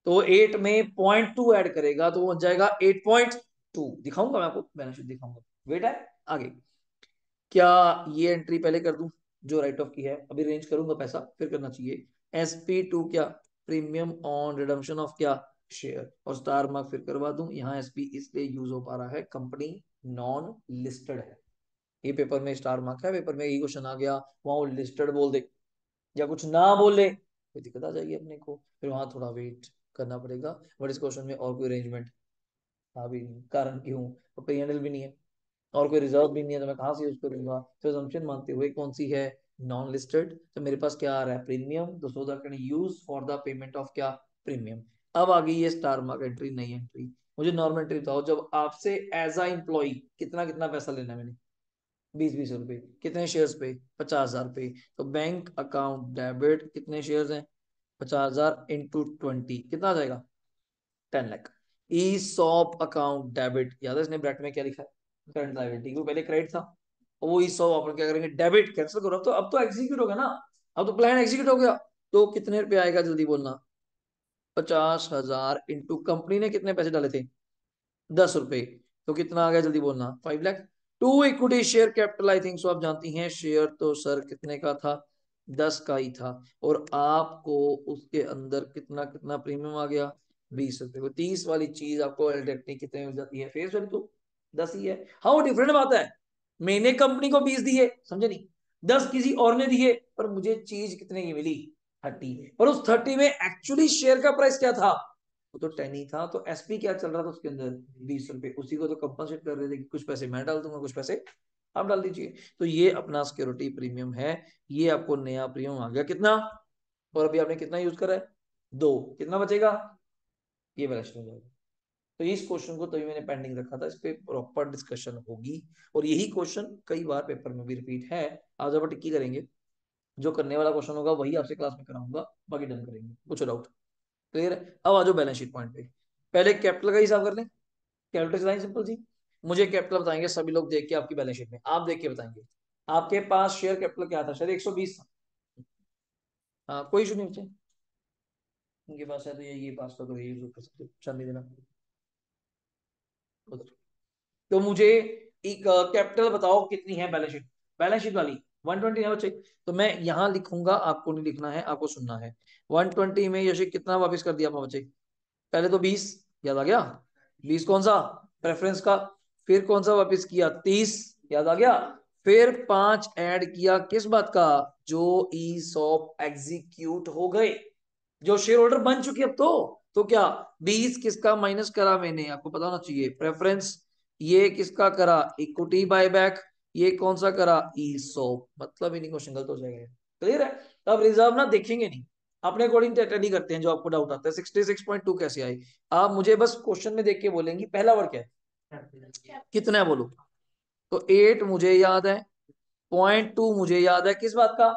तो 8 में 0.2 ऐड करेगा तो वो बन जाएगा 8.2, दिखाऊंगा मैं आपको, मैंने शुद्ध दिखाऊंगा, वेट है आगे। क्या ये एंट्री पहले कर दूं, जो राइट ऑफ की है, अभी रेंज करूंगा पैसा, फिर करना चाहिए। SP2 क्या, प्रीमियम ऑन रिडम्पशन ऑफ क्या, शेयर, और स्टार मार्क फिर करवा दूं। यहाँ एसपी इसलिए यूज हो पा रहा है, कंपनी नॉन लिस्टेड है, ये पेपर में स्टार मार्क है, पेपर में ये क्वेश्चन आ गया, वहां लिस्टेड बोल दे या कुछ ना बोले कोई दिक्कत आ जाएगी अपने को, फिर वहां थोड़ा वेट करना पड़ेगा। बट इस क्वेश्चन में और कोई अरेंजमेंट था भी नहीं, कारण क्यों, तो पे हैंडल भी नहीं है और कोई रिजर्व भी नहीं है, तो मैं कहाँ से यूज करूंगा। तो assumption मानते हुए कौन सी है, नॉन लिस्टेड, तो मेरे पास क्या आ रहा है, प्रीमियम, तो so that can use for the payment of क्या, प्रीमियम। अब आ गई ये स्टार मार्क एंट्री, नई एंट्री। मुझे नॉर्मल एंट्री बताओ, जब आपसे एज अ एम्प्लॉय कितना कितना पैसा लेना है मैंने, 20-20 रुपए, कितने शेयर्स पे, 50,000 पे। तो बैंक अकाउंट डेबिट, कितने शेयर्स हैं, 50,000 इंटू 20, कितना आ जाएगा, 10 लाख। ई सॉप अकाउंट डेबिट, याद है इसने ब्रैकेट में क्या लिखा है, करंट लायबिलिटी, क्योंकि पहले क्रेडिट था, और वो ई सॉप अपन क्या करेंगे, डेबिट कैंसिल करो, अब तो एग्जीक्यूट होगा ना, अब तो प्लान एग्जीक्यूट हो गया। तो कितने रुपए आएगा जल्दी बोलना, 50,000 इंटू कंपनी ने कितने पैसे डाले थे, 10 रुपए, तो कितना आ गया जल्दी बोलना, 5 lakh. To equity share capital, I think so आप जानती हैं, शेयर तो सर कितने का था, 10 का ही था, और आपको उसके अंदर कितना कितना प्रीमियम आ गया, 20 रुपए को, 30 वाली चीज आपको डायरेक्टली कितने मिल जाती है, फेस वैल्यू तो 10 ही है। हाँ वो डिफरेंट बात है, मैंने कंपनी को 20 दिए, समझे नहीं, 10 किसी और ने दिए, पर मुझे चीज कितने की मिली, 30, पर उस 30 में एक्चुअली शेयर का प्राइस क्या था, वो तो 10 ही था, तो एसपी क्या चल रहा था उसके अंदर, 20 रुपए, उसी को तो कंपनसेट कर रहे थे कि कुछ पैसे मैं डाल दूंगा, कुछ पैसे आप डाल दीजिए। तो ये अपना सिक्योरिटी प्रीमियम है, ये आपको नया प्रीमियम आ गया कितना, और अभी आपने कितना यूज करा है, 2, कितना बचेगा, ये बैलेंस हो जाएगा। तो इस क्वेश्चन को तभी मैंने पेंडिंग रखा था, इस पे प्रॉपर डिस्कशन होगी, और यही क्वेश्चन कई बार पेपर में भी रिपीट है। आज आप टिक्की करेंगे, जो करने वाला क्वेश्चन होगा वही आपसे क्लास में कराऊंगा, बाकी डन करेंगे, कुछ डाउट, क्लियर है। अब आ जाओ बैलेंस शीट पॉइंट पे, पहले कैपिटल का हिसाब कर लें, कैपिटल डिजाइन सिंपल जी, मुझे कैपिटल बताएंगे सभी लोग देख के, आपकी बैलेंस शीट में आप देख के बताएंगे, आपके पास शेयर कैपिटल क्या था, शायद 120 था, हाँ कोई इशू नहीं बच्चे, उनके पास है तो ये पास था तो ये यूज कर सकते, चल देना उधर। तो मुझे एक कैपिटल बताओ कितनी है, बैलेंस शीट वाली 120 है बच्चे, तो मैं यहाँ लिखूंगा, आपको नहीं लिखना है, आपको सुनना है। 120 में यश कितना वापस कर दिया आपने बच्चे, पहले तो 20, याद आ गया, 20 कौन सा, प्रेफरेंस का, फिर कौन सा वापस किया, 30, याद आ गया, फिर 5 ऐड किया किस बात का, जो ई सॉप एग्जीक्यूट हो गए, जो शेयर होल्डर बन चुकी अब तो क्या, 20 किसका माइनस करा मैंने, आपको पता होना चाहिए, प्रेफरेंस, ये किसका करा, इक्विटी बायबैक, ये कौन सा करा, ई सॉप, मतलब इन्हीं क्वेश्चन गलत हो जाएगा, क्लियर है। तो अब रिजर्व ना देखेंगे नहीं, अपने अकॉर्डिंग टेटली करते हैं, जो आपको डाउट आता है 66.2 कैसे आई, आप मुझे बस क्वेश्चन में देख के बोलेंगी पहला वर्ड क्या है, कितना है बोलो, तो 8 मुझे याद है, 0.2 मुझे याद है, किस बात का,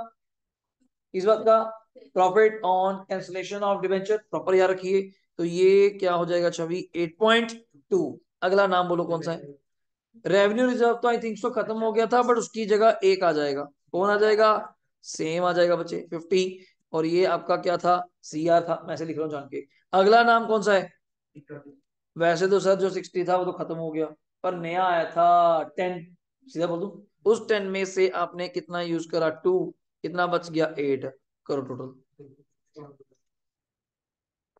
किस बात का, profit on cancellation of debenture, proper याद रखिए। तो ये क्या हो जाएगा छवि, 8.2, अगला नाम बोलो कौन सा है, रेवेन्यू रिजर्व तो आई थिंक सो खत्म हो गया था, बट उसकी जगह एक आ जाएगा, कौन आ जाएगा, सेम आ जाएगा बच्चे 50, और ये आपका क्या था, सीआर था, मैं ऐसे लिख रहा हूँ जान के। अगला नाम कौन सा है, वैसे तो सर जो 60 था वो तो खत्म हो गया, पर नया आया था 10, सीधा बोल दूं, उस 10 में से आपने कितना यूज करा, 2, कितना बच गया, 8, करो टोटल,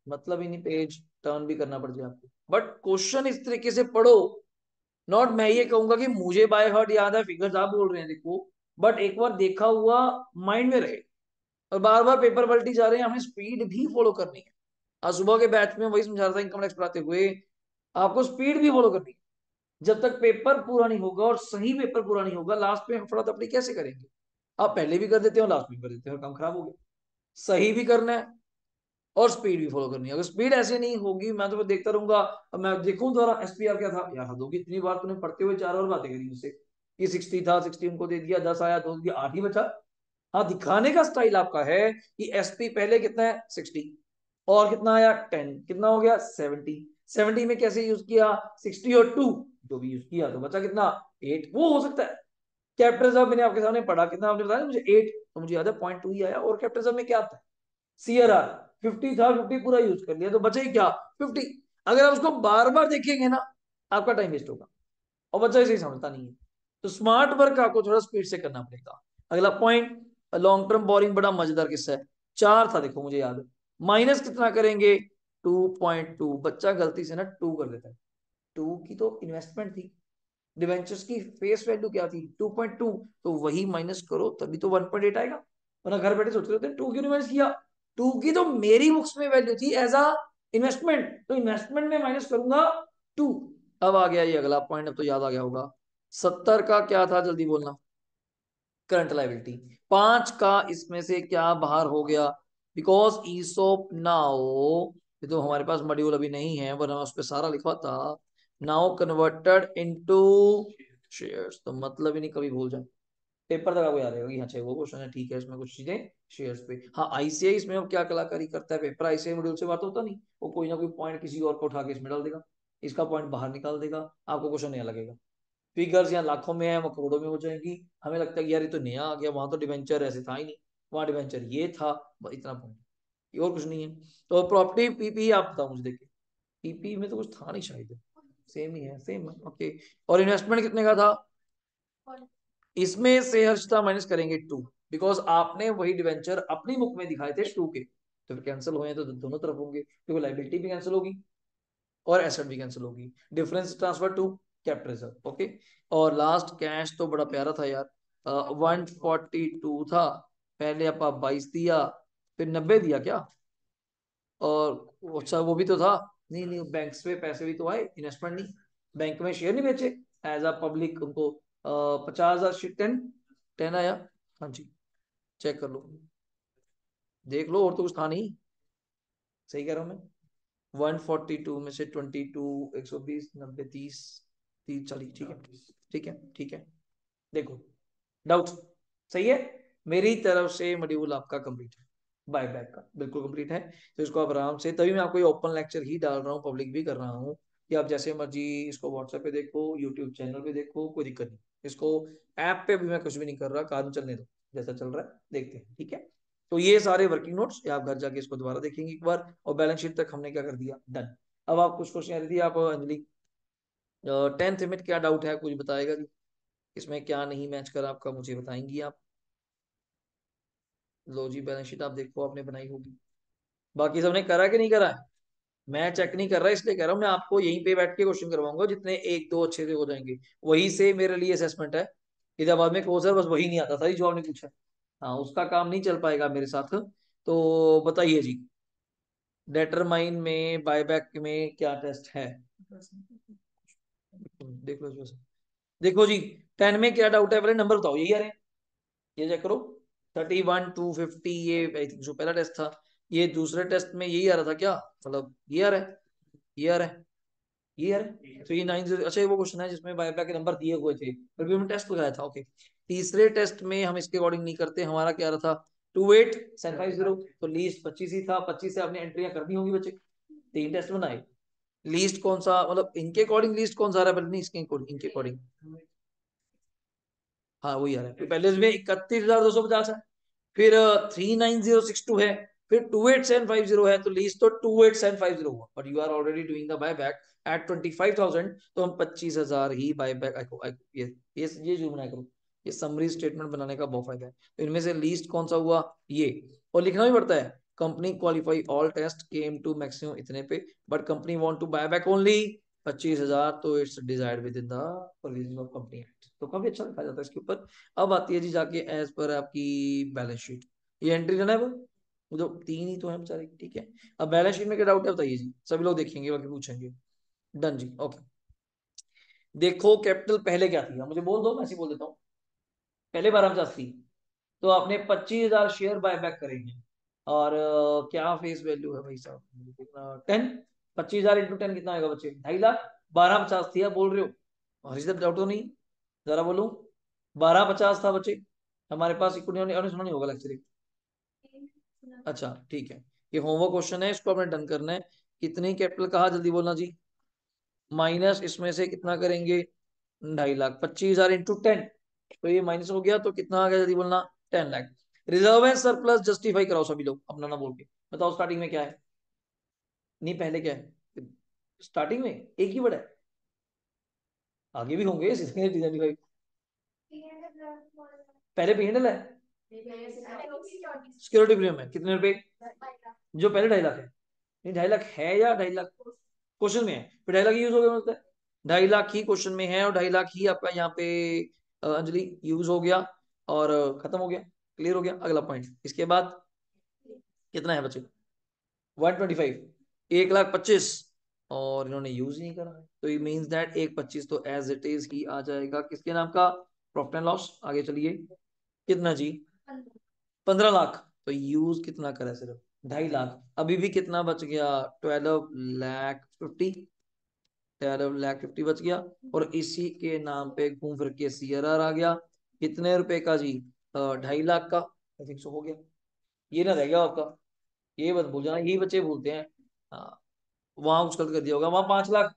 मतलब ही नहीं, पेज टर्न भी करना पड़ जाए आपको, बट क्वेश्चन इस तरीके से पढ़ो, नॉट मैं ये कहूंगा कि मुझे बाय हार्ट याद है, फिगर्स आप बोल रहे हैं देखो, बट एक बार देखा हुआ माइंड में रहे, और बार बार पेपर पलटी जा रहे हैं, हमें स्पीड भी फॉलो करनी है। आज सुबह के बैच में वही समझा रहा था इनकम टैक्स पढ़ाते हुए, आपको स्पीड भी फॉलो करनी है, जब तक पेपर पूरा नहीं होगा और सही पेपर पूरा नहीं होगा, लास्ट में फटाफट अपनी कैसे करेंगे, आप पहले भी कर देते हो लास्ट में कर देते हो, काम खराब हो गया, सही भी करना है और स्पीड भी फॉलो करनी है, अगर स्पीड ऐसे नहीं होगी मैं तो देखता रहूंगा, अब मैं देखूं दोबारा एसपीआर क्या था, यार हद होगी, इतनी बार तूने पढ़ते हुए 4 और बातें करी मुझसे, ये 60 था, 60 उनको दे दिया, 10 आया, 2 दिया, 8 ही बचा। हाँ दिखाने का स्टाइल आपका है कि एसपी पहले कितना है, 60, और कितना आया, 10, कितना हो गया, 70, 70 में कैसे यूज किया, 60 और 2, जो भी यूज किया तो बचा कितना, 8, वो हो सकता है। कैपिटल रिजर्व मैंने आपके सामने पढ़ा, कितना आपने बताया मुझे, 8, तो मुझे याद है 0.2 ही आया, और कैपिटल रिजर्व में क्या था, सीआरआर 50 था, 50 पूरा यूज कर लिया, तो बचे ही क्या, 50। अगर आप उसको बार बार देखेंगे ना, आपका टाइम वेस्ट होगा, और बच्चा इसे समझता नहीं है, तो स्मार्ट वर्क आपको थोड़ा स्पीड से करना पड़ेगा। अगला पॉइंट, लॉन्ग टर्म बोरिंग, बड़ा मजेदार किस्सा है, 4 था देखो मुझे याद है, माइनस कितना करेंगे, 2.2, बच्चा गलती से ना 2 कर देता है, 2 की तो इन्वेस्टमेंट थी, डिवेंचर्स की फेस वैल्यू क्या थी 2.2, तो वही माइनस करो तभी तो 1.8 आएगा। वरना घर बैठे सोच रहे थे 2 क्यों नहीं माइनस किया, 2 की तो मेरी बुक्स में वैल्यू थी एज अ इन्वेस्टमेंट, तो इन्वेस्टमेंट में माइनस करूंगा 2। अब आ गया ये अगला पॉइंट, अब तो याद आ गया होगा। 70 का क्या था जल्दी बोलना, करंट लाइबिलिटी। 5 का इसमें से क्या बाहर हो गया, बिकॉज ईसोप नाउ, ये तो हमारे पास मॉड्यूल अभी नहीं है वरना उस पर सारा लिखा था। नाउ कन्वर्टेड इनटू शेयर्स, तो मतलब ही नहीं कभी भूल जाए, पेपर तक आपको याद रहेगा कि अच्छा वो क्वेश्चन है, ठीक है इसमें कुछ चीजें शेयर्स पे। हाँ आईसीआई इसमें अब क्या कलाकारी करता है, पेपर आईसीआई मॉड्यूल से बात होता नहीं, वो कोई ना कोई पॉइंट किसी और को उठा के इसमें डाल देगा, इसका पॉइंट बाहर निकाल देगा, आपको क्वेश्चन नया लगेगा। फिगर्स यहाँ लाखों में है वो करोड़ों में हो जाएंगी, हमें लगता है कि यार ये तो नया आ गया, वहां तो डिवेंचर ऐसे था ही नहीं, वहां डिवेंचर ये था, बस इतना पॉइंट, ये और कुछ नहीं है। तो प्रॉपर्टी पीपी आप बताओ मुझे, देखिए पीपी में तो कुछ था नहीं शायद, सेम ही है, सेम है ओके। और इन्वेस्टमेंट कितने का था, इसमें से हर्षता माइनस करेंगे 2, बिकॉज आपने वही डिवेंचर अपनी बुक में दिखाए थे 2 के, तो फिर कैंसिल हुए हैं तो दोनों तरफ होंगे, क्योंकि लाइबिलिटी भी कैंसिल होगी और एसेट भी कैंसिल होगी, difference transfer to capital reserve okay. और लास्ट कैश तो बड़ा प्यारा था यार, 142 था, पहले आप 22 दिया, फिर 90 दिया क्या, और अच्छा वो भी तो था, नहीं नहीं बैंक पे पैसे भी तो आए, इन्वेस्टमेंट नहीं, बैंक में शेयर नहीं बेचे एज अ पब्लिक उनको, 50,000 10 10 आया, हाँ जी चेक कर लो, देख लो, और तो कुछ था नहीं, सही कह रहा हूँ मैं। 142 में से 22, 120, 90, 30, 30, 40, ठीक है ठीक है ठीक है। देखो डाउट सही है, मेरी तरफ से मॉड्यूल आपका कंप्लीट है, बाय बैक का बिल्कुल कंप्लीट है। तो इसको आप आराम से, तभी मैं आपको ये ओपन लेक्चर ही डाल रहा हूँ, पब्लिक भी कर रहा हूँ, कि आप जैसे मर्जी इसको व्हाट्सएप पे देखो, यूट्यूब चैनल पे देखो, कोई दिक्कत नहीं, इसको ऐप पे भी मैं कुछ भी नहीं कर रहा, काम चलने दो, जैसा चल रहा है देखते हैं, ठीक है। तो ये सारे वर्किंग नोट्स आप घर जाके इसको दोबारा देखेंगे एक बार, और बैलेंस शीट तक हमने क्या कर दिया, डन। अब आप कुछ क्वेश्चन आ रही थी, आप अंजलि 10th में क्या डाउट है, कुछ बताएगा जी, इसमें क्या नहीं मैच कर आपका, मुझे बताएंगी आप। लो जी बैलेंस शीट आप देखो, आपने बनाई होगी, बाकी सबने करा कि नहीं करा है, मैं चेक नहीं कर रहा इसलिए कह रहा हूँ, मैं आपको यहीं पे बैठ के क्वेश्चन करवाऊंगा, जितने एक दो अच्छे से हो जाएंगे वही से मेरे लिए असेसमेंट है। इलाहाबाद में क्लोजर बस वही नहीं आता था जो आपने पूछा, हाँ उसका काम नहीं चल पाएगा मेरे साथ। तो बताइए जी, डेटरमाइन में बायबैक में क्या टेस्ट है, देख लो इसमें से। देखो जी 10 में क्या डाउट है, पहले नंबर बताओ, यही आ रहे हैं, ये चेक करो, 31 250, ये आई थिंक जो पहला टेस्ट था, ये दूसरे टेस्ट में यही आ रहा था क्या, मतलब ये आ रहा है, ये आ रहा है, ये यार, तो ये 90, अच्छा ये वो क्वेश्चन है जिसमें बायोपैक के नंबर दिए हुए थे, फिर भी हमने टेस्ट लगाया था ओके। तीसरे टेस्ट में हम इसके अकॉर्डिंग नहीं करते, हमारा क्या रहा था 28 750, तो लीस्ट 25 ही था, 25 से आपने एंट्रियां करनी होगी बच्चे, 3 टेस्ट बनाए, लीस्ट कौन सा, मतलब इनके अकॉर्डिंग लीस्ट कौन सा आ रहा है, बल्कि नहीं इसके अकॉर्डिंग, इनके अकॉर्डिंग, हाँ वही आ रहा है, फिर पहले इसमें 31,250 है, फिर 39062 है, फिर 28750 है, तो लीज तो 28750 हुआ, but you are already doing the buy back at 25,000, तो हम 25,000 ही बाय बैक, ये जो बनाया करो, ये समरी स्टेटमेंट बनाने का बहुत फायदा है। तो इनमें से लीस्ट कौन सा हुआ ये, और लिखना भी पड़ता है, company qualify all test came to maximum इतने पे, but company want to buy back only 25,000, तो it's desired with in the provision of company act, तो काफी अच्छा लिखा जाता है इसके ऊपर। अब आती है जी जाके एज पर आपकी बैलेंस शीट, ये एंट्री रहना है वो जो 3 ही तो है बेचारे, ठीक है। अब बैलेंस शीट में क्या डाउट है बताइए जी, सभी लोग देखेंगे बाकी पूछेंगे, डन जी ओके। देखो कैपिटल पहले क्या थी, मुझे बोल दो मैं ऐसे बोल देता हूँ, पहले 1250 थी, तो आपने 25,000 शेयर बाय बैक करेंगे, और क्या फेस वैल्यू है भाई साहब, 10, 25,000 इंटू 10 कितना आएगा बच्चे, 2.5 लाख, 1250 थी, आप बोल रहे हो हरी साहब, डाउट तो नहीं, जरा बोलो, 1250 था बच्चे हमारे पास, इक्विटी सुना नहीं होगा लेक्चर, अच्छा ठीक है, ये होमवर्क क्वेश्चन है, इसको आपने डन करना है। कितनी कैपिटल कहा जल्दी बोलना जी, माइनस इसमें से कितना करेंगे, 2.5 लाख, 25,000 इंटू 10, तो ये माइनस हो गया, तो कितना आ गया जल्दी बोलना, 10 lakh. Reserve and surplus justify कराओ सभी लोग अपना ना बोल के, बताओ स्टार्टिंग में क्या है, नहीं पहले क्या है, स्टार्टिंग में एक ही वर्ड है, आगे भी होंगे डिजाइन, पहले पे हैंडल है, सिक्योरिटी प्रीमियम है कितने रुपए, जो पहले 2.5 लाख है, नहीं 2.5 लाख है या 2.5 लाख क्वेश्चन में है, फिर 2.5 लाख यूज हो गया मतलब, 2.5 लाख ही क्वेश्चन में है और 2.5 लाख ही आपका यहाँ पे अंजलि यूज हो गया और खत्म हो गया, क्लियर हो गया। अगला पॉइंट इसके बाद कितना है बच्चे? 125, 1,25,000 और इन्होंने यूज नहीं करा है, तो ये मीन्स दैट 1,25,000 तो एज इट इज ही आ जाएगा किसके नाम का? Profit and loss. आगे चलिए, कितना जी? 15 लाख। तो यूज कितना करा? सिर्फ 2.5 लाख। अभी भी कितना बच गया? 12,50,000, 12,50,000 बच गया। और इसी के नाम पे घूम फिर के CRR आ गया। कितने रुपए का जी? 2.5 लाख का। आई थिंक सो हो गया। ये ना रह गया आपका, ये मत भूल जाना, यही बच्चे भूलते हैं। हाँ, वहां कुछ गलत कर दिया होगा, वहां 5 लाख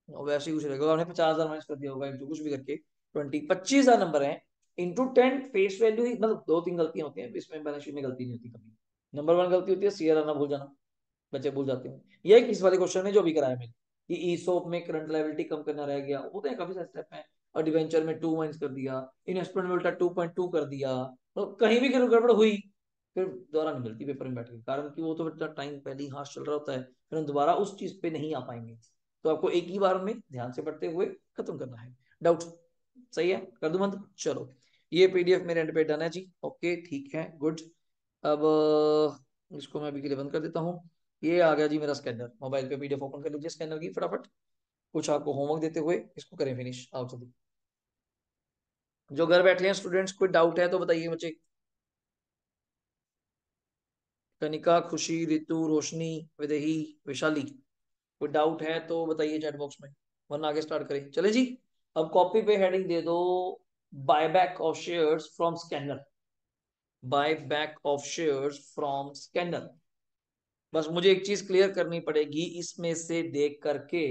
और वैसे ही कुछ रहेगा, आपने 50,000 माइनस कर दिया होगा, जो कुछ भी करके 25,000 नंबर है इंटू 10 फेस वैल्यू ही, मतलब 2-3 गलतियां होती हैं इसमें, बैलेंस शीट में गलती नहीं होती कभी। नंबर 1 गलती होती है CRR ना भूल जाना, बच्चे भूल जाते हैं। ये इस वाले क्वेश्चन में जो भी कराया मैंने, कि ईसोप में करंट लायबिलिटी कम करना रह गया, होते हैं काफी सारे स्टेप हैं। और डिवेंचर में 2 माइनस कर दिया, इन्वेस्टमेंट में उल्टा 2.2 कर दिया, तो कहीं भी गड़बड़ हुई फिर दोबारा नहीं मिलती पेपर में बैठ के, कारण कि वो तो बच्चा टाइम पहले ही हाथ चल रहा होता है, फिर हम दोबारा उस चीज पे नहीं आ पाएंगे। तो आपको एक ही बार में ध्यान से पढ़ते हुए खत्म करना है। डाउट सही है? कर दूं बंद? चलो, ये PDF मेरे एंड पे डन है जी। ओके ठीक है, गुड। अब इसको मैं अभी के लिए बंद कर देता हूँ। ये आ गया जी मेरा स्कैनर, मोबाइल पे PDF ओपन कर लीजिए स्कैनर की फटाफट। कुछ आपको होमवर्क देते हुए इसको करें फिनिश, आओ जल्दी। जो घर बैठे हैं स्टूडेंट्स, कोई डाउट है तो बताइए बच्चे। कनिका, खुशी, रितु, रोशनी, विदेही, विशाली, कोई डाउट है तो बताइए चैट बॉक्स में, वरना आगे स्टार्ट करें। चले जी। अब कॉपी पे हेडिंग दे दो, buyback of shares from scanner. Buyback of shares from scanner. बस मुझे एक चीज क्लियर करनी पड़ेगी इसमें से देख करके,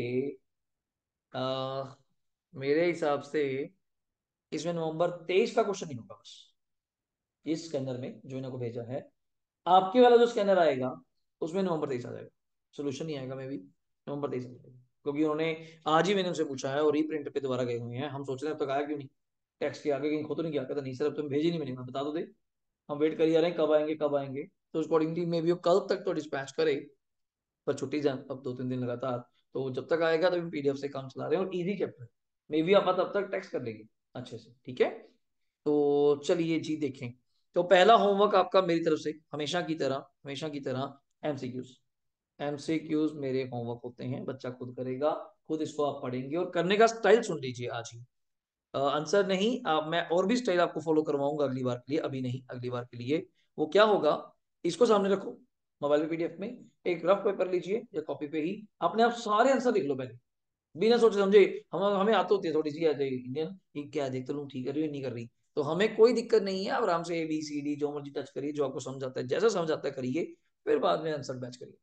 आ, मेरे हिसाब से इसमें नवंबर 23 का क्वेश्चन नहीं होगा बस। इस स्कैनर में जो इन्होंने को भेजा है, आपके वाला जो स्कैनर आएगा उसमें नवंबर 23 आ जाएगा, सोल्यूशन नहीं आएगा, मे भी नवंबर 23 आ जाएगा। क्योंकि उन्होंने आज ही मैंने उनसे पूछा है और रीप्रिंट पे दोबारा गए हुए हैं, हम सोच रहे हैं अब तक आया क्यों नहीं, टैक्स के आगे कहीं खो तो नहीं गया? कहता नहीं सर अब तुम भेजी नहीं, मैंने कहा बता दो दे, हम वेट कर जा रहे हैं कब आएंगे कब आएंगे। तो अकॉर्डिंगली मे भी वो कल तक तो डिस्पैच करे, पर छुट्टी जान अब 2-3 दिन लगातार, तो जब तक आएगा तो PDF से काम चला रहे हैं और इजी चैप्टर, मे भी आप तब तक टेक्स्ट कर लेंगे अच्छे से, ठीक है। तो चलिए जी देखें। तो पहला होमवर्क आपका मेरी तरफ से हमेशा की तरह MCQs मेरे होमवर्क होते हैं, बच्चा खुद करेगा, खुद इसको आप पढ़ेंगे और करने का स्टाइल सुन लीजिए आज ही। आंसर नहीं, मैं और भी स्टाइल आपको फॉलो करवाऊंगा अगली बार के लिए, अभी नहीं अगली बार के लिए। वो क्या होगा, इसको सामने रखो, मोबाइल पे PDF में एक रफ पेपर लीजिए या कॉपी पे ही, अपने आप सारे आंसर लिख लो पहले, बिना सोचे समझे। हम हमें आते होती है थोड़ी सी ऐसे इंडियन, ये क्या है देखते लो, ठीक कर रही है नहीं कर रही, तो हमें कोई दिक्कत नहीं है, आप आराम से ABCD जो मर्जी टच करिए, जो आपको समझ आता है, जैसा समझ आता है करिए, फिर बाद में आंसर मैच करिए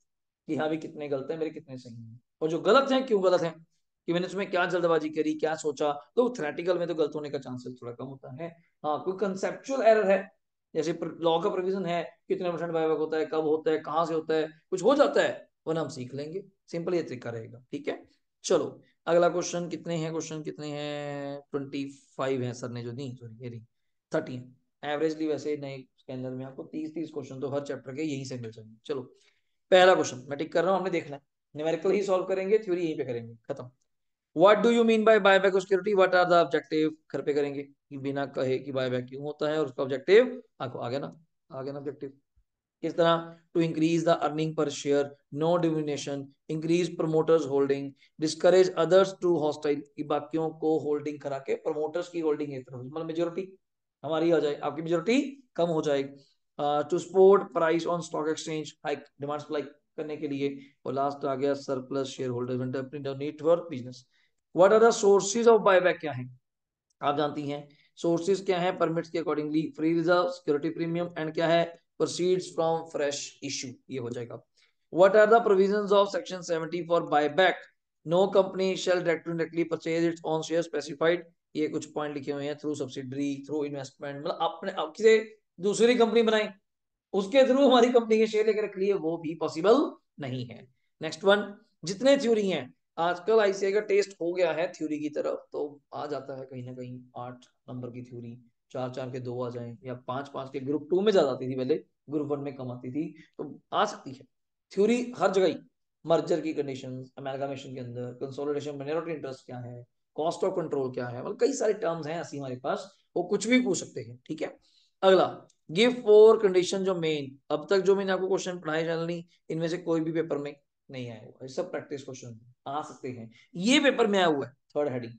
कि हाँ भी कितने गलत है मेरे कितने सही हैं, और जो गलत है क्यों गलत है, कि मैंने उसमें क्या जल्दबाजी करी क्या सोचा, तो थ्योरेटिकल में तो गलत होने का चांसेस थोड़ा कम होता है। हाँ, कोई कंसेप्चुअल एरर है, जैसे लॉ का प्रोविजन है, कितने परसेंट बायबैक होता है, कब होता है, कहाँ से होता है, कुछ हो जाता है, वरना हम सीख लेंगे, सिंपल ये तरीका रहेगा, ठीक है। चलो अगला क्वेश्चन, क्वेश्चन कितने हैं? 25 है सर ने जो दी, सॉरी ये 30 है। एवरेजली वैसे नए के अंदर में आपको 30-30 क्वेश्चन तो हर चैप्टर के यहीं से मिल जाएंगे। चलो पहला क्वेश्चन मैं टिक कर रहा हूँ, हमने देखना है, न्यूमेरिकल ही सॉल्व करेंगे, थ्योरी यहीं पे करेंगे, खत्म। What do you mean by buyback of security, what are the objective, घर पे करेंगे कि बिना कहे कि बायबैक क्यों होता है और उसका ऑब्जेक्टिव आपको आ गया ना ऑब्जेक्टिव, किस तरह? To increase the earning per share, no diminution, increase promoters holding, discourage others to hostile, कि बाकियों को होल्डिंग करा के प्रमोटर्स की होल्डिंग एक तरफ, मतलब मेजोरिटी हमारी आ जाए, आपकी मेजोरिटी कम हो जाएगी। To support price on stock exchange, hike demand supply करने के लिए। और लास्ट आ गया surplus share holder need for business. What are the sources of buyback, क्या है आप जानती हैं? सोर्सेज क्या है परमिट्स के accordingly? Free reserve, security premium, and क्या है? प्रोसीड्स फ्रॉम फ्रेश इशू, ये हो जाएगा। What are the provisions of section 70 for buyback? No company shall directly purchase its own share specified, ये कुछ पॉइंट लिखे हुए हैं, थ्रू सब्सिडरी, थ्रू इन्वेस्टमेंट, मतलब अपने आप किसी दूसरी कंपनी बनाई उसके थ्रू हमारी कंपनी के शेयर लेकर रख लिए, वो भी पॉसिबल नहीं है। नेक्स्ट वन, जितने थ्योरी हैं, आजकल ICAI का टेस्ट हो गया है थ्योरी की तरफ, तो आ जाता है कहीं ना कहीं 8 नंबर की थ्योरी, 4-4 के 2 आ जाए, या 5-5 के ग्रुप 2 में ज्यादा आती थी पहले, ग्रुप 1 में कम आती थी, तो आ सकती है थ्योरी हर जगह ही, मर्जर की कंडीशन, अमेलगामेशन के अंदर कंसोलिडेशन, माइनॉरिटी इंटरेस्ट क्या है, कॉस्ट ऑफ कंट्रोल क्या है, मतलब कई सारे टर्म्स हैं ऐसी हमारे पास, वो कुछ भी पूछ सकते हैं। ठीक है, अगला, गिव फोर कंडीशन जो मेन, अब तक जो मैंने आपको क्वेश्चन पढ़ाए जनरली इनमें से कोई भी पेपर में नहीं आया हुआ, सब प्रैक्टिस क्वेश्चन आ सकते हैं। ये पेपर में आया हुआ है थर्ड हेडिंग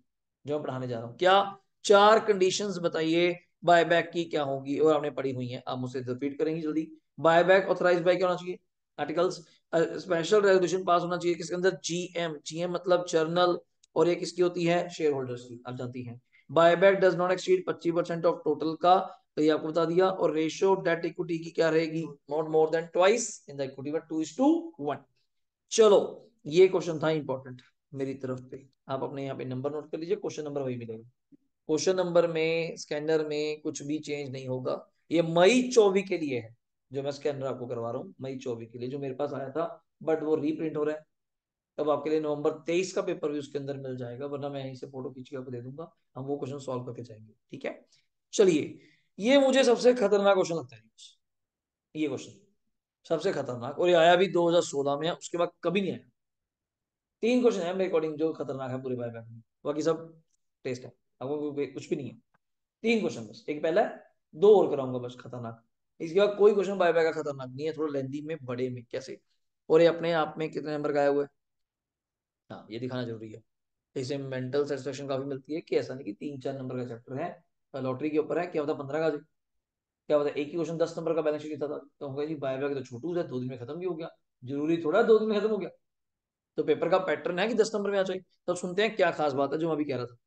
जो मैं पढ़ाने जा रहा हूँ, क्या, चार कंडीशंस बताइए बायबैक की क्या होगी, और आपने पढ़ी हुई है, आप मुझसे रिपीट करेंगे जल्दी। बायबैक ऑथराइज बाय क्या होना चाहिए, आर्टिकल्स, स्पेशल रेजोल्यूशन पास होना चाहिए किसके अंदर, जीएम, जीएम मतलब जर्नल, और ये किसकी होती है, शेयर होल्डर्स की, आप जानती हैं। Buyback does not exceed 25% of total का, तो ये आपको बता दिया, और रेशियो डेट इक्विटी की क्या रहेगी, not more than twice in the equity but 2:1। चलो, ये क्वेश्चन था इंपॉर्टेंट मेरी तरफ पे, आप अपने यहाँ पे नंबर नोट कर लीजिए, क्वेश्चन नंबर वही मिलेगा। क्वेश्चन नंबर में स्कैनर में कुछ भी चेंज नहीं होगा, ये मई 24 के लिए है जो मैं स्कैनर आपको करवा रहा हूँ, मई 24 के लिए जो मेरे पास आया था, बट वो रीप्रिंट हो रहा है। तब आपके लिए नवंबर 23 का पेपर भी उसके अंदर मिल जाएगा, वरना मैं यहीं से फोटो खींच के आपको दे दूंगा, हम वो क्वेश्चन सॉल्व करके जाएंगे। ठीक है, चलिए, ये मुझे सबसे खतरनाक क्वेश्चन लगता है, ये क्वेश्चन सबसे खतरनाक, और ये आया भी 2016 में, उसके बाद कभी नहीं आया। तीन क्वेश्चन है मेरे अकॉर्डिंग जो खतरनाक है पूरे बायोलॉजी में, बाकी सब टेस्ट है, आपको कुछ भी नहीं है। तीन क्वेश्चन बस, एक पहला है, दो और कराऊंगा बस खतरनाक, इसके बाद कोई क्वेश्चन बायोलॉजी का खतरनाक नहीं है, थोड़ा लेंदी में बड़े में कैसे, और ये अपने आप में कितने नंबर का आया हुआ है, हाँ ये दिखाना जरूरी है। इससे मेंटल सेटिस्फेक्शन काफी मिलती है कि ऐसा नहीं कि 3-4 नंबर का चैप्टर है, लॉटरी के ऊपर है, क्या होता 15 का, क्या होता है एक ही क्वेश्चन 10 नंबर का बैलेंस शीट था, तो हम जी बायोलॉजी तो छोटू है, 2 दिन में खत्म भी हो गया, जरूरी थोड़ा 2 दिन में खत्म हो गया, तो पेपर का पैटर्न है कि 10 नंबर में आ जाए। तो सुनते हैं क्या खास बात है जो मैं अभी कह रहा था।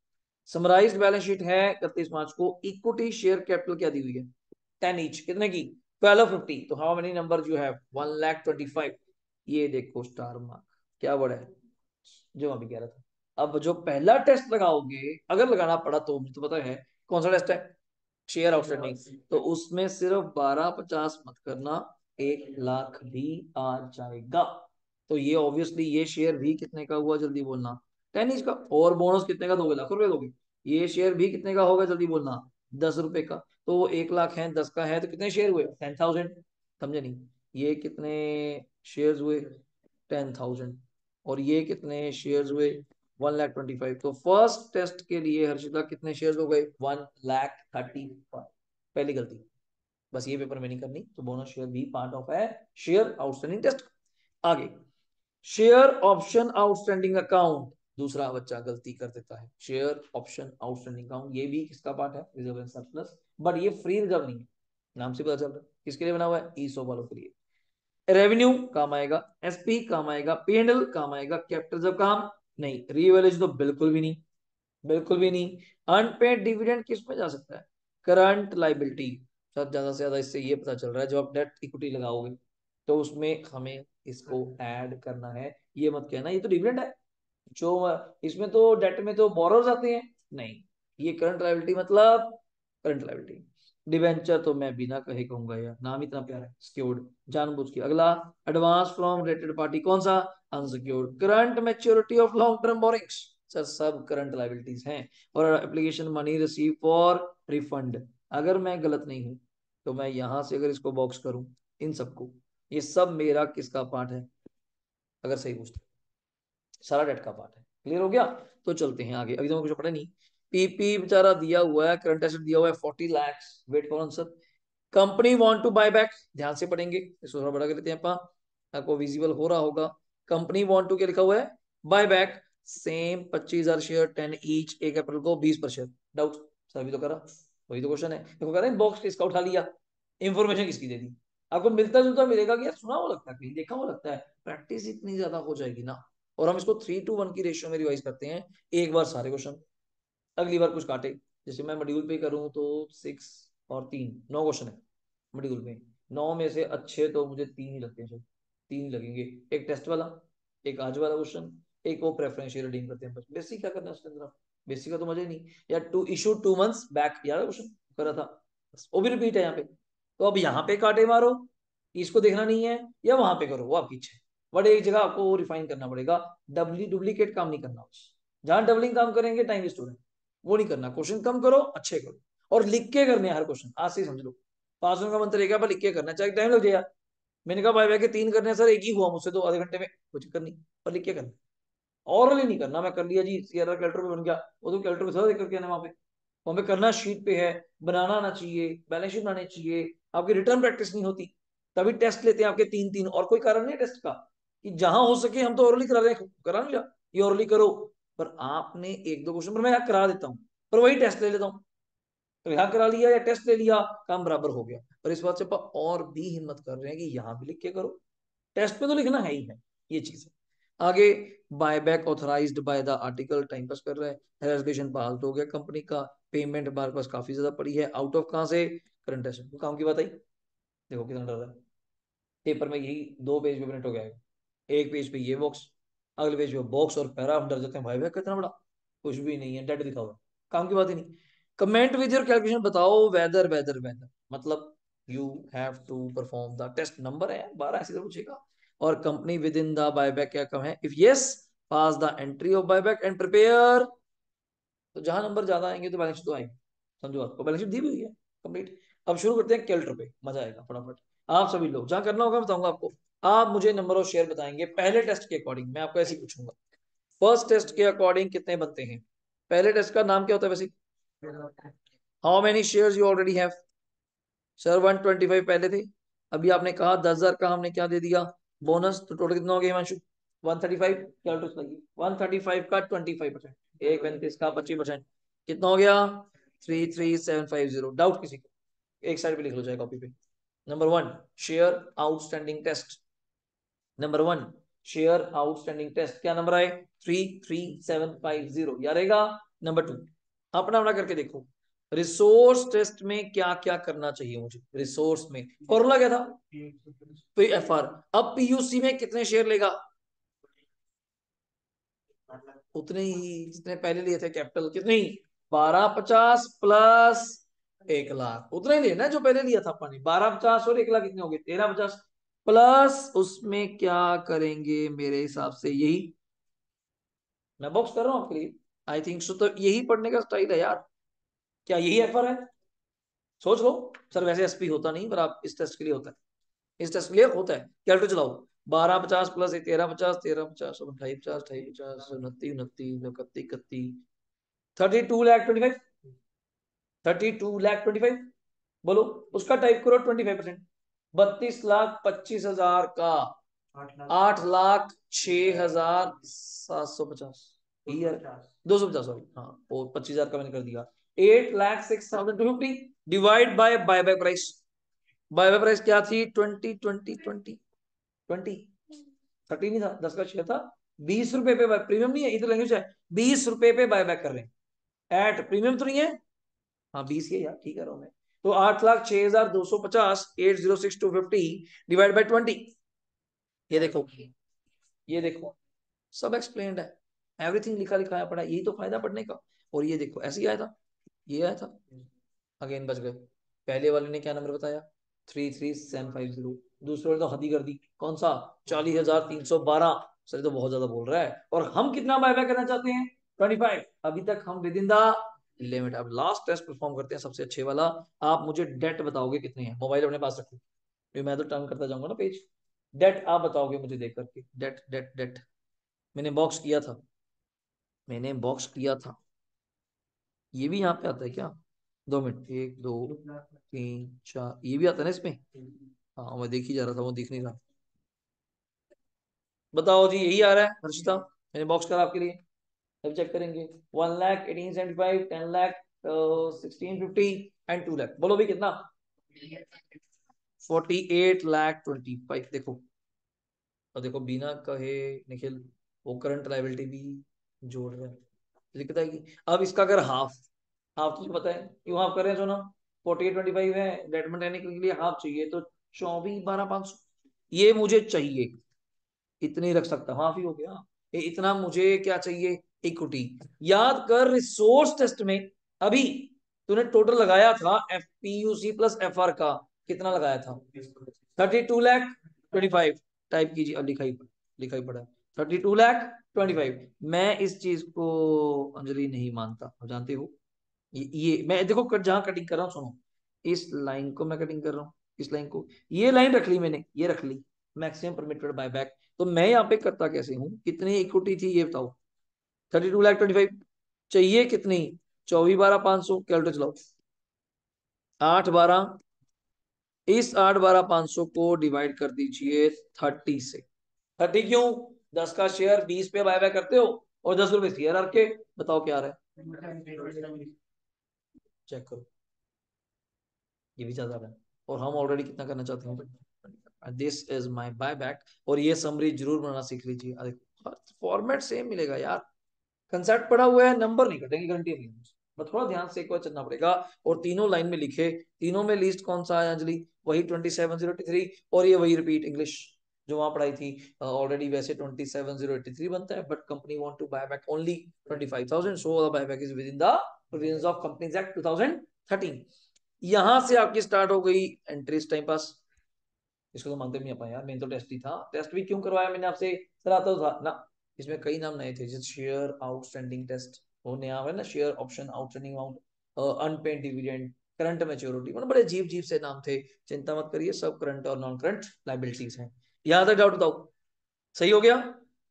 समराइज्ड बैलेंस शीट है 31 मार्च को, इक्विटी शेयर कैपिटल क्या दी हुई है, 10 ईच, कितने की, 1250, तो how many number you have, 1,25,000, ये देखो स्टार मार्क, क्या वर्ड है जो मैं अभी कह रहा था। अब जो पहला टेस्ट लगाओगे, अगर लगाना पड़ा तो मुझे तो पता है कौन सा टेस्ट है, शेयर आउटस्टैंडिंग, तो उसमें सिर्फ 1250 मत करना, 1 लाख भी आ जाएगा। तो ये ऑब्वियसली ये शेयर भी कितने का हुआ, जल्दी बोलना, 10 का, और बोनस कितने का दोगे, लाख रुपए दोगे, ये शेयर भी कितने का होगा, जल्दी बोलना, 10 रुपए का, तो वो 1 लाख है, 10 का है, तो कितने शेयर हुए, 10,000, समझे नहीं, ये कितने शेयर हुए, 10,000, और ये कितने शेयर हुए, 1,25,000, तो फर्स्ट टेस्ट के लिए हर्षिता कितने शेयर हो गए, 1,35,000, पहली गलती, बस ये पेपर में नहीं करनी, तो बोनस शेयर भी पार्ट ऑफ है शेयर आउटस्टैंडिंग टेस्ट। आगे, शेयर ऑप्शन आउटस्टैंडिंग अकाउंट, दूसरा बच्चा गलती कर देता है, शेयर ऑप्शन आउटस्टैंडिंग अकाउंट, ये भी किसका पार्ट है, रिजर्व एंड सरप्लस, बट ये फ्री रिजर्व नहीं है, नाम से पता चल रहा है किसके लिए बना हुआ है, ईसो वालों के लिए। रेवेन्यू काम आएगा, एसपी काम आएगा, पीएनएल काम आएगा, कैपिटल जब काम नहीं, रीवैल्यूज तो बिल्कुल भी नहीं, बिल्कुल भी नहीं। अनपेड डिविडेंड किस में जा सकता है, करंट लाइबिलिटी, ज्यादा से ज्यादा इससे ये पता चल रहा है जब आप डेट इक्विटी लगाओगे तो उसमें हमें इसको ऐड करना है, ये मत कहना ये तो डिविडेंड है, जो इसमें तो डेट में तो बोरोज आते हैं, नहीं, ये करंट लायबिलिटी मतलब करंट लायबिलिटी। डिवेंचर तो मैं बिना कहे कहूंगा यार, नाम इतना प्यारा है, सिक्योर्ड, जानबूझ के। अगला, एडवांस फ्रॉम रिलेटेड पार्टी, कौन सा, unsecured. Current maturity of long term borrowings, sir सब करंट लायबिलिटीज हैं। और application money receive for refund, अगर मैं गलत नहीं हूं तो मैं यहां से अगर इसको बॉक्स करूं, इन सबको, ये सब मेरा किसका पार्ट है, अगर सही पूछते, सारा डेट का पार्ट है, क्लियर हो गया। तो चलते हैं आगे, अभी तो कुछ पढ़ा नहीं। पीपी बेचारा दिया हुआ है, करंट एसेट दिया हुआ है 40 lakh, wait for answer. Company want to buy back, ध्यान से पढ़ेंगे, इसको थोड़ा बड़ा कर लेते हैं आपको विजिबल हो रहा होगा। कंपनी वांट टू क्या लिखा हुआ है, buy back same 25,000 share 10 each, 1 अप्रैल को 20 पर शेयर, डाउट, सभी तो करा, वही तो क्वेश्चन है, देखो कह रहे हैं बॉक्स किसका उठा लिया, इंफॉर्मेशन किसकी दे दी, आपको मिलता जुलता मिलेगा कि यार सुना हुआ लगता है, कहीं देखा हुआ लगता है, प्रैक्टिस इतनी ज्यादा हो जाएगी ना। और हम इसको 3:1 की रेशियो में रिवाइज करते हैं, एक बार सारे क्वेश्चन, अगली बार कुछ काटे, जैसे मैं मॉड्यूल पे करूँ तो 6 और 3 9 क्वेश्चन है मॉड्यूल में, 9 में से अच्छे तो मुझे 3 ही लगते हैं, सर 3 ही लगेंगे, एक टेस्ट वाला, एक आज वाला क्वेश्चन, एक वो प्रेफरेंशियल रीडिंग करते हैं, बस बेसिक क्या करना है उसके अंदर, बेसिक का तो मजा ही नहीं, या टू इशू 2 मंथ्स बैक, यार क्वेश्चन करा था, बस वो भी रिपीट है यहाँ पे, तो अब यहाँ पे काटे मारो, इसको देखना नहीं है, या वहां पे करो, वो आपकी इच्छा है, बट एक जगह आपको रिफाइन करना पड़ेगा, डुप्लीकेट काम नहीं करना, जहां डबलिंग काम करेंगे टाइम वेस्ट हो रहा है, वो नहीं करना, क्वेश्चन कम करो अच्छे करो, और लिख के करने हर क्वेश्चन, आज से समझ लो, पास होने का मंत्र एक है, पर लिख के करना, चाहे टाइम लग जाए, मैंने कहा बाय के 3 करने हैं सर, एक ही हुआ मुझसे तो आधे घंटे में, कोई चक्कर नहीं, पर लिख के करना, ऑरली नहीं करना। मैं कर लिया जी, सीआरआर कैलकुलेटर पे बन गया, वो तो कैलकुलेटर पे था देख करके आना वहां पे करना शीट पे है, बनाना आना चाहिए, बैलेंस शीट बनानी चाहिए। आपकी रिटर्न प्रैक्टिस नहीं होती, तभी टेस्ट लेते हैं आपके 3-3, और कोई कारण नहीं है टेस्ट का, कि जहां हो सके हम तो ओरली करा रहे हैं, करा नहीं, ये ओरली करो, पर आपने एक दो क्वेश्चन पर मैं यहाँ करा देता हूँ, पर वही टेस्ट ले लेता हूँ, तो यहाँ करा लिया या टेस्ट ले लिया, काम बराबर हो गया। पर इस बात से अपन और भी हिम्मत कर रहे हैं कि यहाँ भी लिख के करो, टेस्ट में तो लिखना है ही है, ये चीज है। आगे, buyback authorised by the article, time pass कर रहा है, रेजोल्यूशन पास हो गया कंपनी का, पेमेंट हमारे पास काफी ज्यादा पड़ी है, आउट ऑफ कहां से, करंट एसेट, काम की बात आई, देखो कितना डर रहा है, पेपर में यही 2 पेज पे प्रिंट हो गया है, एक पेज पे ये बॉक्स, अगले पेज पे बॉक्स और पैरा, हम डर जाते हैं भाई भाई कितना बड़ा, कुछ भी नहीं है, डेट लिखा हुआ, काम की बात ही नहीं। कमेंट विद योर कैलकुलेशन, बताओ वेदर वेदर वेदर, मतलब you have to perform the test, number है 12, ऐसे तो पूछेगा, और company with in the buyback क्या कम है, if yes pass the entry of buyback and prepare, तो जहां नंबर ज्यादा आएंगे तो बैलेंस शीट तो आएगी, समझो, आपको बैलेंस शीट दी हुई है कंप्लीट। अब शुरू करते हैं कैल्टर पे, मजा आएगा फटाफट, आप सभी लोग जहां करना होगा बताऊंगा आपको, आप मुझे नंबर ऑफ शेयर बताएंगे पहले टेस्ट के अकॉर्डिंग, मैं आपको ऐसे ही पूछूंगा, फर्स्ट टेस्ट के अकॉर्डिंग कितने बनते हैं, पहले टेस्ट का नाम क्या होता है वैसे, how many shares you already have, sir 125 पहले थे, अभी आपने कहा 10,000 का हमने क्या दे दिया बोनस, तो टोटल कितना हो गया हिमांशु, 135, कैलकुलेट लगी, 135 का 25%, 135 का 25%, कितना हो गया, 33750, डाउट किसी को, एक साइड पे लिख लो, जाए कॉपी पे, number 1 share outstanding test, number 1 share outstanding test, क्या नंबर आए, 33750, याद रहेगा। नंबर 2, अपना अपना करके देखो, रिसोर्स टेस्ट में क्या क्या करना चाहिए मुझे, रिसोर्स में फॉर्मूला क्या था, पीएफआर, अब पीयूसी में कितने शेयर लेगा, उतने ही जितने पहले लिए थे, कैपिटल कितनी, 1250 प्लस 1 लाख, उतना ही लेना जो पहले लिया था अपन ने, 1250 और 1 लाख कितने हो गए, 1350, प्लस उसमें क्या करेंगे मेरे हिसाब से यही, मैं बॉक्स कर रहा हूँ आपके लिए, आई थिंक सो, तो यही पढ़ने का स्टाइल है यार, क्या यही एफर है, सोच लो। सर वैसे एसपी होता नहीं, पर आप इस टेस्ट के लिए होता है, इस टेस्ट के लिए होता है, कैलकुलेटर चलाओ, 1250 प्लस 1350, 1350, 2850, 2850, 29, 29, 31, 31, 32 लाख 25, 32 लाख 25, बोलो, उसका टाइप करो 25%, 32,25,000 का 8,06,750, 250, सॉरी, हाँ, वो 25,000 का मैंने कर दिया, 8,06,250 divide by by price, by price क्या थी, 20, 20, 20, 20, 30 नहीं था, 10 का शेयर था, 20 रुपए पे, प्रीमियम नहीं है, इधर लैंग्वेज है, 20 रुपए पे बाय बैक कर रहे हैं, एट प्रीमियम तो नहीं है, हाँ 20 ही है यार, ठीक है मैं, तो 8,06,250, 8,06,250 डिवाइड बाय 20, ये देखो, ये देखो, सब एक्सप्लेन्ड है, एवरीथिंग लिखा लिखा है पढ़ा, यही तो फायदा पढ़ने का। और ये देखो ऐसे ही आया था, ये आया था, अगेन बच गए, पहले वाले ने क्या नंबर बताया, 33,750, दूसरे वाले तो हद ही कर दी, कौन सा, 40,312, सर तो बहुत ज्यादा बोल रहा है, और हम कितना बाय बाय करना चाहते हैं, 25, अभी तक हम विद इन द लिमिट। अब लास्ट टेस्ट परफॉर्म करते हैं सबसे अच्छे वाला, आप मुझे डेट बताओगे कितने हैं, मोबाइल अपने पास रखो, मैं तो टर्न करता जाऊंगा ना पेज, डेट आप बताओगे मुझे देख करके, डेट डेट डेट, मैंने बॉक्स किया था, मैंने बॉक्स किया था, ये भी यहाँ पे आता है क्या, 2 मिनट, 1 2 3 4, ये भी आता है ना इसमें, हाँ मैं देख ही जा रहा था, वो दिख नहीं रहा, बताओ जी, यही आ रहा है हर्षिता, मैंने बॉक्स करा आपके लिए, अब चेक करेंगे, 1,18,75, 10,16,50 एंड 2 लाख, बोलो भी कितना, 48,25,000, देखो, और देखो बिना कहे निखिल, वो करंट लायबिलिटी भी जोड़ रहा है, दिक्कत आएगी। अब इसका अगर हाफ, हाफ तुझे पता है क्यों हाफ कर रहे हैं सोना, 48,25 है, डेटमेंट रहने के लिए हाफ चाहिए, तो 24,12,500, ये मुझे चाहिए, इतने रख सकता हूँ, हाफ ही हो गया, ये इतना मुझे क्या चाहिए, इक्विटी, याद कर रिसोर्स टेस्ट में, अभी तूने टोटल लगाया था F P U C plus F R का, कितना लगाया था, 32,25,000, टाइप कीजिए, अब लिखाई पड़ा, 32,25,000, मैं इस चीज को अंजलि नहीं मानता, आप जानते हो, ये मैं देखो जहां कटिंग कर रहा हूँ, सुनो, इस लाइन को मैं कटिंग कर रहा हूँ, इस लाइन को, ये लाइन रख ली मैंने, ये रख ली मैक्सिमम परमिटेड बायबैक। तो मैं यहाँ पे करता कैसे हूँ, कितनी इक्विटी थी ये बताओ, 32,25,000 चाहिए कितनी, 24/12/500 कैलकुलेटर चलाओ, 8/12, इस 8/12/500 को डिवाइड कर दीजिए 30 से। 30 क्यों, 10 का शेयर 20 पे बाय बाय करते हो और 10 रुपए शेयर रख के, बताओ क्या आ रहा है, चेक करो, ये भी ज्यादा है। और हम ऑलरेडी कितना करना चाहते हैं, this is my buy back. और ये समरी जरूर बनाना सीख लीजिए, देखो फॉर्मेट सेम मिलेगा यार, कंसेप्ट पढ़ा हुआ है, नंबर नहीं कटेंगे गारंटी नहीं, बस थोड़ा ध्यान से एक बार चलना पड़ेगा। और तीनों लाइन में लिखे, तीनों में लीस्ट कौन सा है अंजलि, वही 27,083, और ये वही रिपीट इंग्लिश जो वहां पढ़ाई थी ऑलरेडी। वैसे 27,083 बनता है, but company want to buy back only 25,000, so the buyback is with in the provisions of companies act 2013। यहां से आपकी स्टार्ट हो गई एंट्रीज टाइम पास। इसको तो मानते भी नहीं अपन यार, मेन तो टेस्ट ही था, टेस्ट भी क्यों करवाया मैंने आपसे, सर आता था ना, इसमें कई नाम नए थे, जैसे शेयर आउटस्टैंडिंग टेस्ट, वो नया है ना, share option outstanding amount, unpaid dividend, current maturity, मतलब बड़े अजीब अजीब से नाम थे। चिंता मत करिए, सब करंट और नॉन करंट लाइबिलिटीज हैं। यहां तक डाउट बताओ, सही हो गया,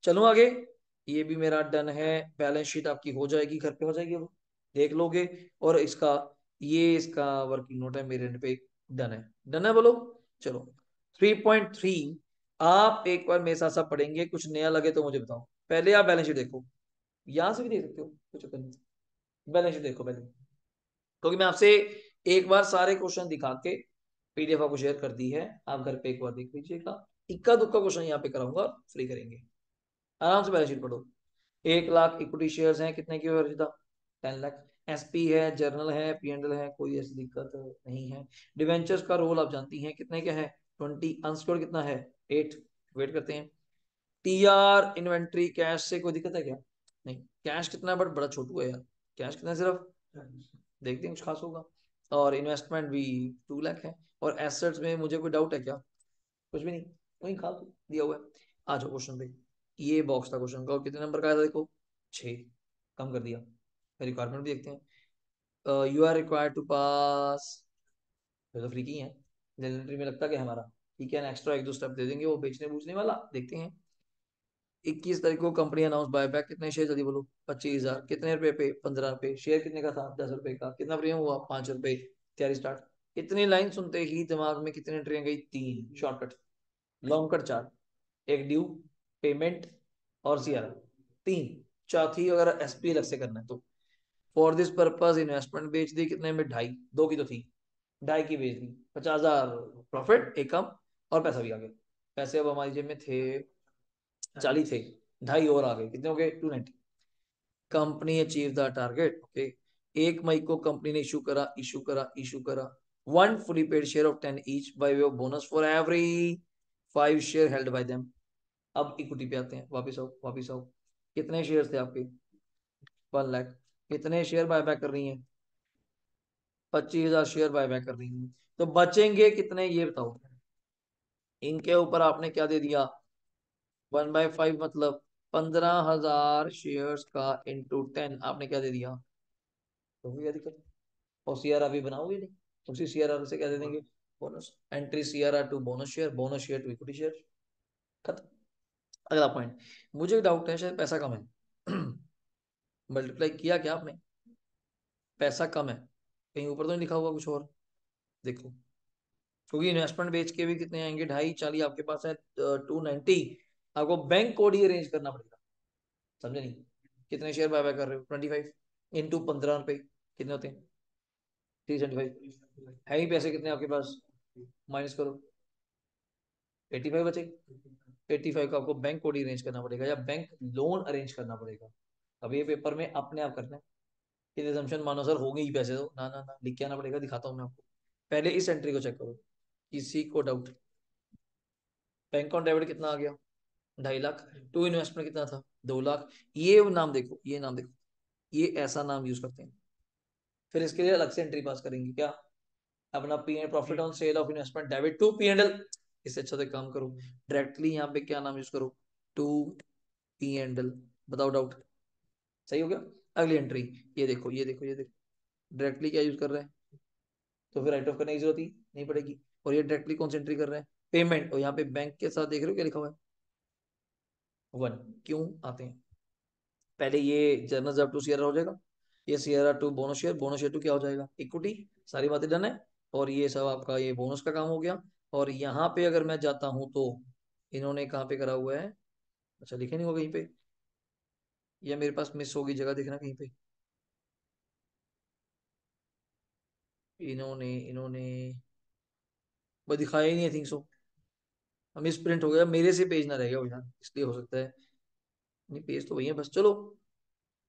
चलो आगे। ये भी मेरा डन है, बैलेंस शीट आपकी हो जाएगी, घर पे हो जाएगी, वो देख लोगे। और इसका, ये इसका वर्किंग नोट है मेरे एंड पे, डन है, डन है बोलो। चलो 3.3, आप एक बार मेरे साथ साथ पढ़ेंगे, कुछ नया लगे तो मुझे बताओ। पहले आप बैलेंस शीट देखो, यहां से भी देख सकते हो, कुछ चक्कर नहीं, बैलेंस शीट देखो पहले, क्योंकि मैं आपसे एक बार सारे क्वेश्चन दिखा के पीडीएफ आपको शेयर कर दी है, आप घर पे एक बार देख लीजिएगा। इक्का दुक्का क्वेश्चन यहाँ पे कराऊंगा, फ्री करेंगे, आराम से बैलेंस शीट पढ़ो। 1 लाख इक्विटी शेयर्स हैं, कितने की हुई अर्जिता, 10 लाख। एसपी है, जर्नल है, पीएनडल है, कोई ऐसी दिक्कत नहीं है। डिवेंचर्स का रोल आप जानती हैं कितने का है, 20, अनसिक्योर्ड कितना है, 8, वेट करते हैं। टीआर इन्वेंट्री कैश से कोई दिक्कत है क्या, नहीं, कैश कितना है बट बड़ा छोटू है यार, कैश कितना है सिर्फ, देखते हैं कुछ खास होगा। और इन्वेस्टमेंट भी 2 लाख है। और एसेट्स में मुझे कोई डाउट है क्या, कुछ भी नहीं, वही खास दिया हुआ है। आ जाओ क्वेश्चन पे, ये बॉक्स था क्वेश्चन का, और कितने नंबर का आया था देखो, 6, कम कर दिया। रिक्वायरमेंट भी देखते हैं, यू आर रिक्वायर्ड टू पास, तो फ्री की है, जनरेटरी में लगता क्या है हमारा, ठीक है ना, एक्स्ट्रा 1-2 स्टेप दे देंगे, वो बेचने बूचने वाला देखते हैं। 21 तारीख को कंपनी अनाउंस बायबैक, कितने शेयर जल्दी बोलो, 25,000, कितने रुपए पे, 15 रुपए, शेयर कितने का था, 10 रुपए का, कितना प्रीमियम हुआ, 5 रुपए, तैयारी स्टार्ट। इतनी लाइन सुनते ही दिमाग में कितनी एंट्रियां गई, 3 शॉर्टकट, लॉन्ग कट 4, एक ड्यू, पेमेंट और सीआर, 3, चौथी अगर एसपी अलग से करना है तो। फॉर दिस पर्पज इन्वेस्टमेंट बेच दी, कितने में, 2.5, 2 की तो थी, 2.5 की बेच दी, 50,000 प्रॉफिट, एक कम, और पैसा भी आ गया। पैसे अब हमारी जेब में थे 40 थे, 2.5 और आ गए, कितने हो गए, 290। Company achieve the target, okay. 1 मई को कंपनी ने इशू करा 1 fully paid share of 10 each by way of bonus for every 5 share held by them। अब इक्विटी पे आते हैं, वापिस आओ, कितने शेयर थे आपके, 1 लाख, कितने शेयर बायबैक कर रही हैं, 25,000 शेयर बायबैक कर रही हैं, तो बचेंगे कितने ये बताओ। इनके ऊपर आपने क्या दे दिया, 1/5, मतलब 15,000 शेयर्स का इंटू 10, आपने क्या दे दिया, तो क्या दिक्कत है? और सीआरआर भी बनाओगे नहीं, उसी सीआरआर से क्या दे देंगे, bonus, entry CRR to bonus share to equity share, खत्म। अगला पॉइंट, मुझे डाउट है शायद पैसा कम है, मल्टीप्लाई किया क्या आपने, पैसा कम है, कहीं ऊपर तो नहीं लिखा हुआ कुछ और, देखो, क्योंकि इन्वेस्टमेंट बेच के भी कितने आएंगे, 2.5, 40 आपके पास है, 290, आपको बैंक कोड ही अरेंज करना पड़ेगा, समझे नहीं, कितने शेयर बाय बाय कर रहे हो, 25 इंटू 15 रुपए, कितने होते हैं, 375, है ही पैसे कितने आपके पास, माइनस करो, 85 बचे, 85 का आपको बैंक कोड अरेंज करना पड़ेगा, या बैंक लोन अरेंज करना पड़ेगा। अब ये पेपर में अपने आप करना है, कि assumption मानो सर हो गए ही पैसे, तो ना ना ना, लिख के आना पड़ेगा, दिखाता हूँ मैं आपको। पहले इस एंट्री को चेक करो, किसी को डाउट, बैंक ऑन डेबिट कितना आ गया, 2.5 लाख, टू इन्वेस्टमेंट कितना था, 2 लाख। ये नाम देखो, ये नाम देखो, ये ऐसा नाम यूज करते हैं, फिर इसके लिए अलग से एंट्री पास करेंगे क्या, अपना P and profit on sale of investment debit to P and L. इससे अच्छा तो एक काम करो, डायरेक्टली यहाँ पे क्या नाम यूज करो, टू पी एंड एल, बताओ डाउट, सही हो गया। अगली एंट्री, ये देखो डायरेक्टली क्या यूज कर रहे हैं, तो फिर राइट ऑफ करने की जरूरत ही नहीं पड़ेगी। और ये डायरेक्टली कौन सी एंट्री कर रहे हैं, पेमेंट, और यहाँ पे बैंक के साथ देख रहे हो क्या लिखा हुआ है, 1। क्यों आते हैं, पहले ये जर्नल जब टू सीआरआर हो जाएगा, ये CRR to bonus share to क्या हो जाएगा, इक्विटी। सारी बातें डन है। और ये सब आपका ये बोनस का काम हो गया। और यहाँ पे अगर मैं जाता हूँ तो इन्होंने कहाँ पे करा हुआ है, अच्छा लिखे नहीं हो कहीं पे, या मेरे पास मिस होगी जगह, देखना कहीं पे, इन्होंने इन्होंने वो दिखाया ही नहीं, आई थिंक सो, मिस प्रिंट हो गया, मेरे से पेज ना रह गया वो यार, इसलिए हो सकता है। नहीं पेज तो वही है, बस चलो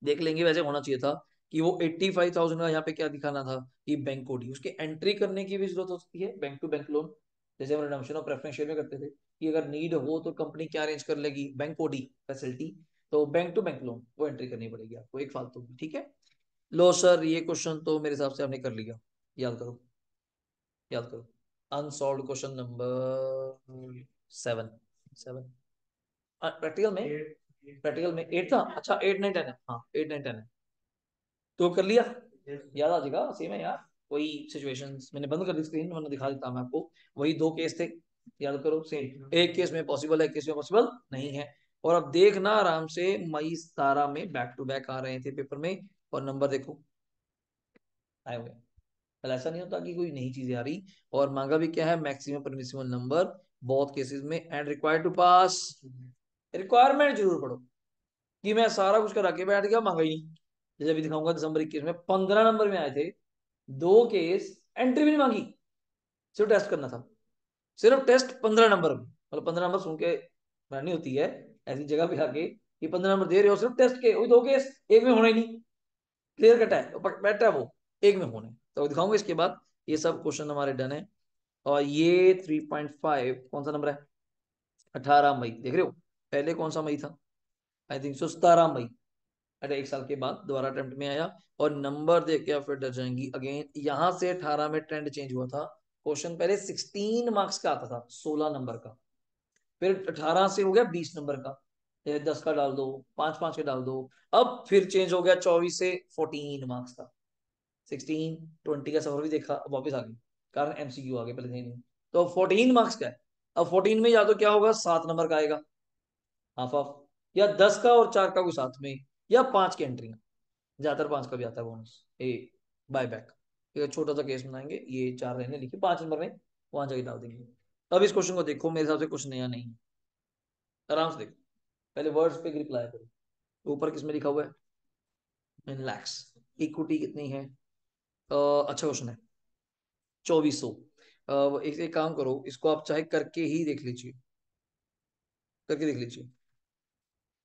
देख लेंगे। वैसे होना चाहिए था कि वो 85,000 का यहाँ पे क्या दिखाना था कि बैंक कोडी, उसके एंट्री करने की भी जरूरत हो सकती है, बैंक टू बैंक लोन, जैसे हम रिडम्पशन और प्रेफरेंस शेयर में करते थे कि अगर नीड हो तो कंपनी क्या अरेंज कर लेगी, बैंक कोडी फैसिलिटी, तो बैंक टू बैंक लोन वो एंट्री करनी पड़ेगी आपको एक फालतू की, ठीक है। लो सर, ये क्वेश्चन तो मेरे हिसाब से आपने कर लिया, याद करो, याद करो। Unsolved question number 7। प्रैक्टिकल में, प्रैक्टिकल में 8 था, अच्छा 8 9 10 है, हाँ 8 9 10 है, तो कर लिया, याद आ जाएगा, सेम है यार। वही सिचुएशंस, मैंने बंद कर दी स्क्रीन, मैंने दिखा देता मैं आपको, वही दो केस थे, याद करो सेम, एक केस में पॉसिबल है, एक केस में पॉसिबल नहीं है। और अब देखना आराम से, मई 17 में बैक टू बैक आ रहे थे पेपर में, और नंबर देखो आए हुए। कल ऐसा नहीं होता कि कोई नई चीजें आ रही, और मांगा भी क्या है, मैक्सिमम परमिसिबल नंबर बहुत केसेस में, and required to pass, requirement जरूर पढ़ो, कि मैं सारा कुछ करा के बैठ गया, मांगा ही नहीं। जैसे अभी दिखाऊंगा दिसंबर 21 में 15 नंबर में आए थे, दो केस, एंट्री भी नहीं मांगी, सिर्फ टेस्ट करना था, सिर्फ टेस्ट 15 नंबर में, मतलब 15 नंबर सुन के रहनी होती है ऐसी जगह पे आके, कि 15 नंबर दे रहे हो सिर्फ टेस्ट के, वही दो केस, एक में होना ही नहीं, क्लियर कट है, बैठा है वो, एक में होने, तो दिखाऊंगा इसके बाद। ये सब क्वेश्चन हमारे डन है। और ये 3.5 कौन सा नंबर है, 18 मई, देख रहे हो, पहले कौन सा मई था, आई थिंक सो 17 मई, अरे एक साल के बाद दोबारा अटेम्प्ट में आया, और नंबर देख के आप फिर डर जाएंगी अगेन, यहां से 18 में ट्रेंड चेंज हुआ था। क्वेश्चन पहले 16 मार्क्स का आता था, 16 नंबर का, फिर 18 से हो गया 20 नंबर का, 10 का डाल दो, 5 5 के डाल दो, अब फिर चेंज हो गया 24 से 14 मार्क्स का, 16 20 का सफर भी देखा, अब वापस आ गई, कारण एमसीक्यू आ गए, पहले थे नहीं, तो 14 मार्क्स का है। अब 14 में या तो क्या होगा, 7 नंबर का आएगा, हाफ हाफ, या 10 का और 4 का कोई साथ में, या 5 की एंट्री, ज्यादातर 5 का भी आता है बोनस, ए बाय बैक, एक छोटा सा केस बनाएंगे, ये 4 रहने लिखिए, 5 नंबर में वहां जाके डाल देंगे। अब इस क्वेश्चन को देखो, मेरे हिसाब से कुछ नया नहीं है, आराम से देखो, पहले वर्ड्स पे ग्रिप लाया करो, ऊपर किसमें लिखा हुआ है, इन लैक्स, इक्विटी कितनी है, अच्छा क्वेश्चन है, 2400। एक काम करो, इसको आप चाहे करके ही देख लीजिए, करके देख लीजिए,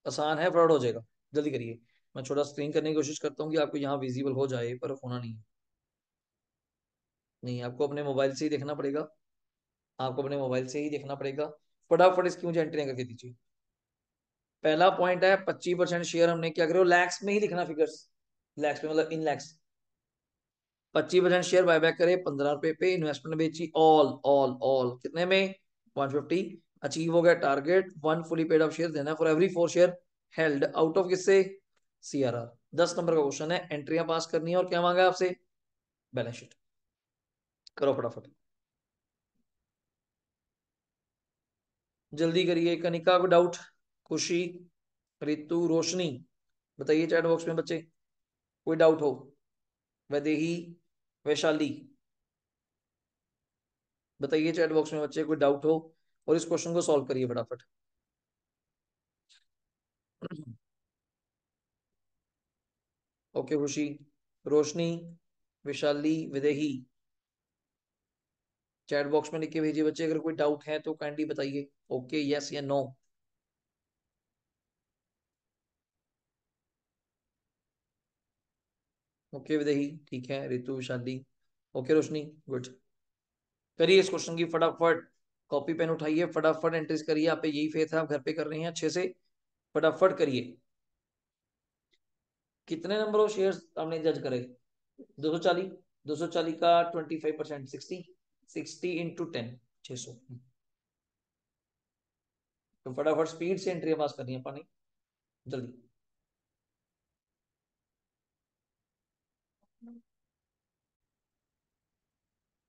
आसान है, फ्रॉड हो जाएगा, जल्दी करिए। मैं छोटा स्क्रीन करने की कोशिश करता हूँ कि आपको यहाँ विजिबल हो जाए, पर होना नहीं है, नहीं आपको अपने मोबाइल से ही देखना पड़ेगा, आपको अपने मोबाइल से ही देखना पड़ेगा। फटाफट इसकी मुझे एंट्री करके दीजिए। पहला पॉइंट है 25% शेयर हमने क्या करो, लैक्स में ही लिखना, फिगर्स लैक्स में, मतलब इन लैक्स, 25% शेयर बायबैक करे, 15 रुपए पे, इन्वेस्टमेंट बेची, ऑल ऑल ऑल कितने में, 150, अचीव हो गया target, one fully paid of share देना for every 4 share held, out of किससे, सीआरआर। 10 नंबर का क्वेश्चन है, एंट्रियां पास करनी है, और क्या मांगा है आपसे, बैलेंस शीट, करो फटाफट, जल्दी करिए। कनिका को डाउट, खुशी, रितु, रोशनी, बताइए चैट बॉक्स में बच्चे, कोई डाउट हो, वैदेही, वैशाली, बताइए चैट बॉक्स में बच्चे, कोई डाउट हो, और इस क्वेश्चन को सॉल्व करिए फटाफट। ओके खुशी, रोशनी, विशाली, विदेही, चैट बॉक्स में लिख के भेजिए बच्चे, अगर कोई डाउट है तो काइंडली बताइए, ओके यस या नो। ओके विदेही, ठीक है, रितु, विशाली, ओके रोशनी, गुड। करिए इस क्वेश्चन की फटाफट, कॉपी पेन उठाइए, फटाफट एंट्रीज करिए, आप पे यही फेथ है, आप घर पे कर रहे हैं अच्छे से, फटाफट करिए। कितने नंबर ऑफ शेयर्स आपने जज करे, 240, 240 का 25%, 60, 60 × 10, 600। तो फटाफट स्पीड से एंट्री पास करनी है पानी, जल्दी।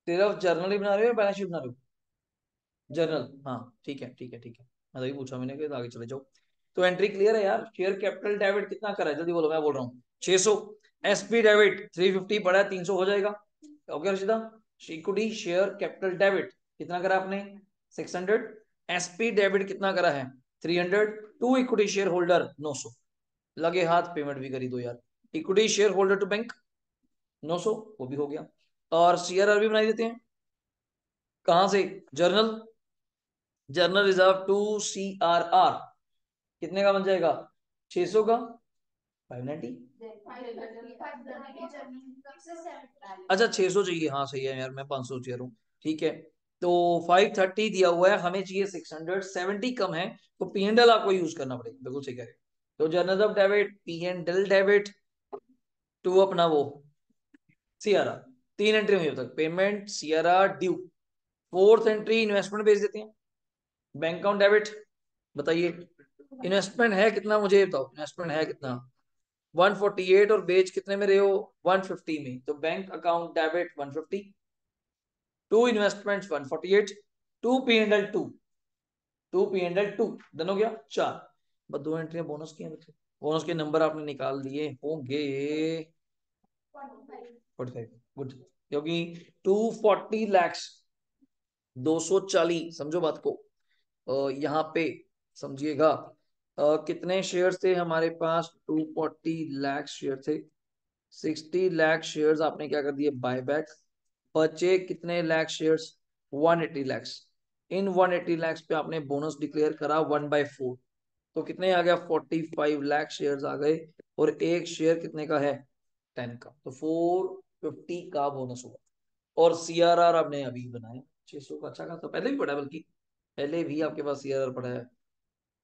सिर्फ जर्नल ही बना रहे हो या बैलेंस शीट बना रहे हो? जर्नल, हाँ ठीक है ठीक है ठीक है, मैं तभी पूछा मैंने कि आगे चले जाओ। तो एंट्री क्लियर है यार। शेयर कैपिटल डेबिट कितना करा है, जल्दी बोलो, मैं बोल रहा हूँ 600। एसपी डेबिट 350 पड़ा है, 300 हो जाएगा। Okay Rashida. Equity share capital debit कितना करा आपने? 600। एसपी डेबिट कितना करा है? 300। To equity share holder 900। लगे हाथ पेमेंट भी करी दो यार। Equity share holder to bank 900, वो भी हो गया। और सीआरआर भी बनाई देते हैं। कहां से? Journal. Journal reserve to CRR कितने का बन जाएगा? 600 का 590। अच्छा 600 चाहिए, हाँ सही है यार, मैं 500 चाह रहा हूँ। ठीक है। तो 530 दिया हुआ है, हमें चाहिए 670, कम है। तो पी एंड एल आपको यूज करना पड़ेगा, बिल्कुल सही कह रहे हो। तो journal of debit, P and L debit to अपना वो सीआरआर। तीन एंट्री हुई अब तक, payment, CRR, due. Fourth entry investment भेज देते हैं। बैंक अकाउंट डेबिट, बताइए इन्वेस्टमेंट है कितना, मुझे बताओ इन्वेस्टमेंट है कितना? 148, और बेच कितने में रहे हो? 150 में। तो bank account debit 150, to investment 148, to P and L to, to P and L to, done हो गया। चार, बस दो एंट्रियां बोनस की हैं। बोनस के नंबर आपने निकाल दिए होंगे 45, गुड। क्योंकि 240 लैक्स, 240, समझो बात को। यहाँ पे समझिएगा, कितने शेयर्स थे हमारे पास? 240 लाख शेयर थे। 60 लाख शेयर्स आपने क्या कर दिए? Buy back. बचे कितने लाख शेयर्स? 180 लैक्स। इन 180 लैक्स पे आपने बोनस डिक्लेयर करा 1/4। तो कितने आ गया? 45 लाख शेयर्स आ गए। और एक शेयर कितने का है? 10 का। तो 450 का बोनस हुआ। और सीआरआर आपने अभी बनाया 600 का, अच्छा खासा पहले भी पड़ा है, बल्कि पहले भी आपके पास सीआरआर पड़ा है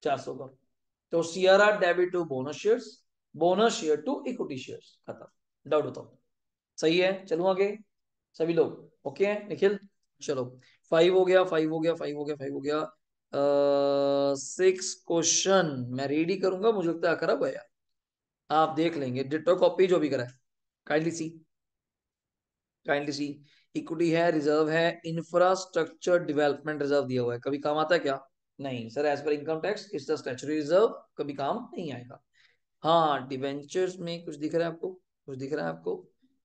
400 का। तो CRR debit to bonus shares, bonus share to equity shares, खत्म। डाउट बताओ? सही है, चलो आगे। सभी लोग ओके हैं? निखिल चलो। 5 हो गया, 5 हो गया, 5 हो गया, 5 हो गया। 6 क्वेश्चन मैं रेडी करूंगा, मुझे लगता है खराब है यार। आप देख लेंगे, डिटो कॉपी जो भी करा है। Kindly see, kindly see. Equity है, रिजर्व है, इंफ्रास्ट्रक्चर डेवलपमेंट रिजर्व दिया हुआ है, कभी काम आता है क्या? नहीं सर, एज पर income tax it's the statutory reserve, कभी काम नहीं आएगा। हाँ, डिवेंचर्स में कुछ दिख रहा है आपको? कुछ दिख रहा है आपको?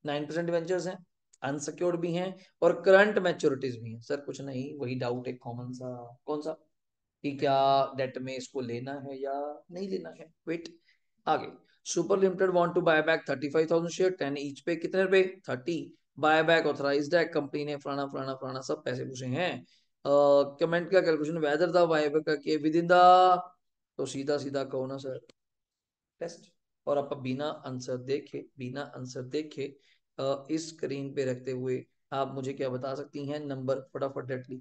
9% डिवेंचर्स हैं, अनसिक्योर्ड भी हैं, और करंट मैच्योरिटीज भी हैं। सर कुछ नहीं, वही डाउट है कॉमन सा। कौन सा? कि क्या डेट में इसको लेना है या नहीं लेना है। वेट, आगे। Super limited want to buy back 35,000 share, 10 each पे, कितने रुपए? 30। बाय बैक ऑथराइज्ड है, कंपनी ने फलाना फलाना फलाना सब पैसे पूछे हैं। कमेंट का calculation whether the buy back के विद इन द, तो सीधा सीधा कहो ना सर, टेस्ट। और आप बिना आंसर देखे, बिना आंसर देखे इस स्क्रीन पे रखते हुए आप मुझे क्या बता सकती हैं? नंबर फटाफट डेटली।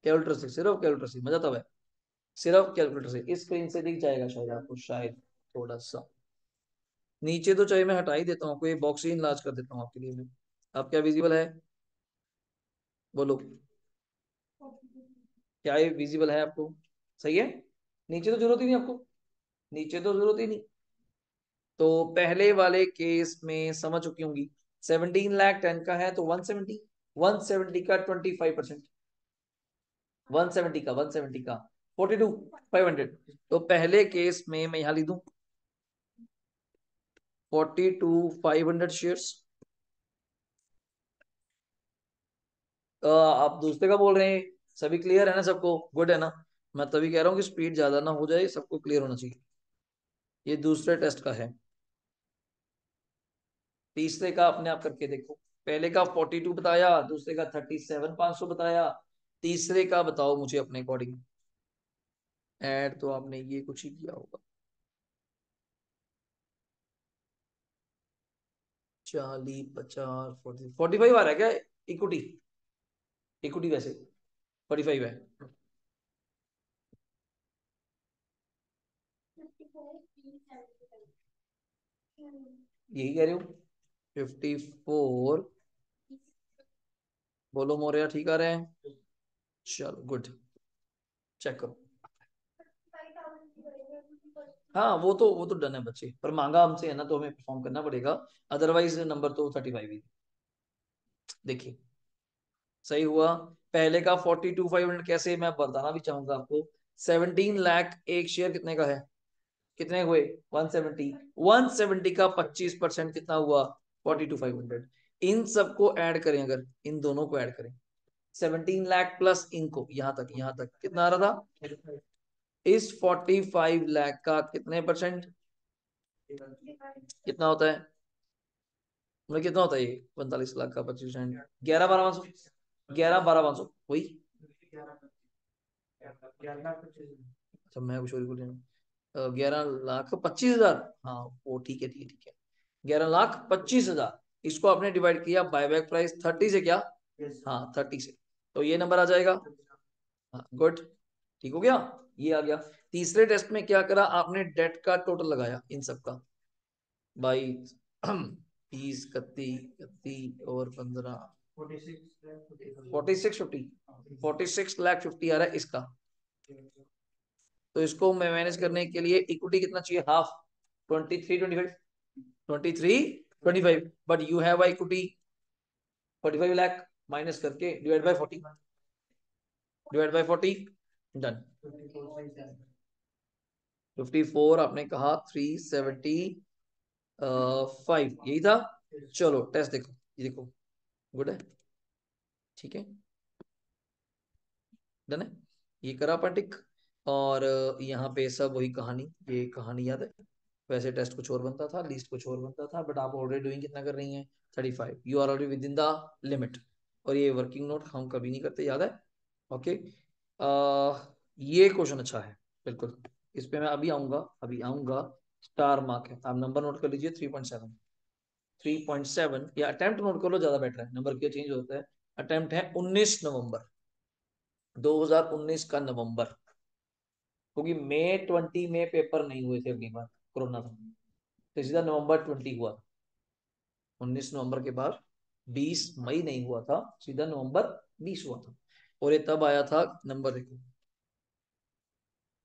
कैलकुलेटर से, सिर्फ कैलकुलेटर से, मजा तब है। सिर्फ कैलकुलेटर से, इस स्क्रीन से दिख जाएगा शायद आपको, शायद थोड़ा सा नीचे तो चाहिए, मैं हटा ही देता हूँ आपको, ये बॉक्स ही इनलार्ज कर देता हूँ आपके लिए मैं। आप क्या विजिबल है? बोलो, क्या ये विजिबल है आपको? सही है। नीचे तो जरूरत ही नहीं आपको, नीचे तो जरूरत ही नहीं। तो पहले वाले केस में समझ चुकी होंगी। 17 लाख 10 का है तो 170, 170 का 25%, 170 का, 170 का 42,500। तो पहले केस में मैं यहां लिख दूं 42,500 शेयर्स। आप दूसरे का बोल रहे हैं? सभी क्लियर है ना? सबको गुड है ना? मैं तभी कह रहा हूँ कि स्पीड ज्यादा ना हो जाए, सबको क्लियर होना चाहिए। ये दूसरे टेस्ट का है। तीसरे का अपने आप करके देखो। पहले का 42 बताया, दूसरे का 37,500 बताया। तीसरे का बताओ मुझे अपने अकॉर्डिंग। ऐड तो आपने ये कुछ ही किया होगा। 40, 50, 45 आ रहा है क्या? इक्विटी, इक्विटी वैसे 45 है। यही कह रही हूँ, 54। बोलो मोरिया, ठीक आ रहे हैं? चलो गुड, चेक करो। हाँ वो तो डन है बच्चे, पर मांगा हमसे है ना, तो हमें परफॉर्म करना पड़ेगा। अदरवाइज नंबर तो 35 ही। देखिए सही हुआ। पहले का 42,500 कैसे, मैं बताना भी चाहूंगा आपको। 17 लाख एक शेयर कितने का है, कितने हुए 170, 170 का 25% कितना हुआ 42,500। इन सबको ऐड करें, अगर इन दोनों को ऐड करें 17 लाख प्लस इनको, यहां तक कितना आ रहा था, इस 45 लाख का कितने परसेंट, कितना होता है, मतलब कितना होता है ये 45 लाख का 25%, 11,12,500, 11,12,500 वही। अच्छा मैं कुछ और बोल रहा हूँ, 11,25,000, हाँ वो ठीक है ठीक है ठीक है, 11,25,000। इसको आपने डिवाइड किया बायबैक प्राइस 30 से, क्या, हाँ 30 से, तो ये नंबर आ जाएगा। हाँ गुड, ठीक हो गया, ये आ गया। तीसरे टेस्ट में क्या करा आपने, डेट का टोटल लगाया इन सब का, 22, 20, 31 और 15, 46,50 आ रहा है इसका। तो इसको मैं मैनेज करने के लिए इक्विटी कितना चाहिए, half, 23, 25, 23, 25, but you have equity 45 lakh, minus करके divide by 40, divide by 40, done. 54 आपने कहा, 375 यही था। चलो टेस्ट देखो, ये देखो, गुड है, ठीक है, डन है, ये करा अपन टिक। और यहाँ पे सब वही कहानी, ये कहानी याद है, वैसे टेस्ट कुछ और बनता था, लिस्ट कुछ और बनता था, बट आप ऑलरेडी डूइंग कितना कर रही हैं 35, you are already with in the limit. और ये वर्किंग नोट हम कभी नहीं करते, याद है, ओके। ये क्वेश्चन अच्छा है, बिल्कुल, इस पे मैं अभी आऊंगा, अभी आऊंगा। स्टार मार्क है, आप नंबर नोट कर लीजिए 3.7, 3.7, या अटेम्प्ट नोट कर लो, ज्यादा बेटर है, नंबर क्या चेंज होता है। अटेम्प्ट है 19 नवंबर 2019 का नवंबर, क्योंकि मई 20 में पेपर नहीं हुए थे, अगली बार कोरोना था, तो सीधा नवंबर 20 हुआ, 19 नवंबर के बाद 20 मई नहीं हुआ था, सीधा नवंबर 20 हुआ था। और ये तब आया था, नंबर देखो,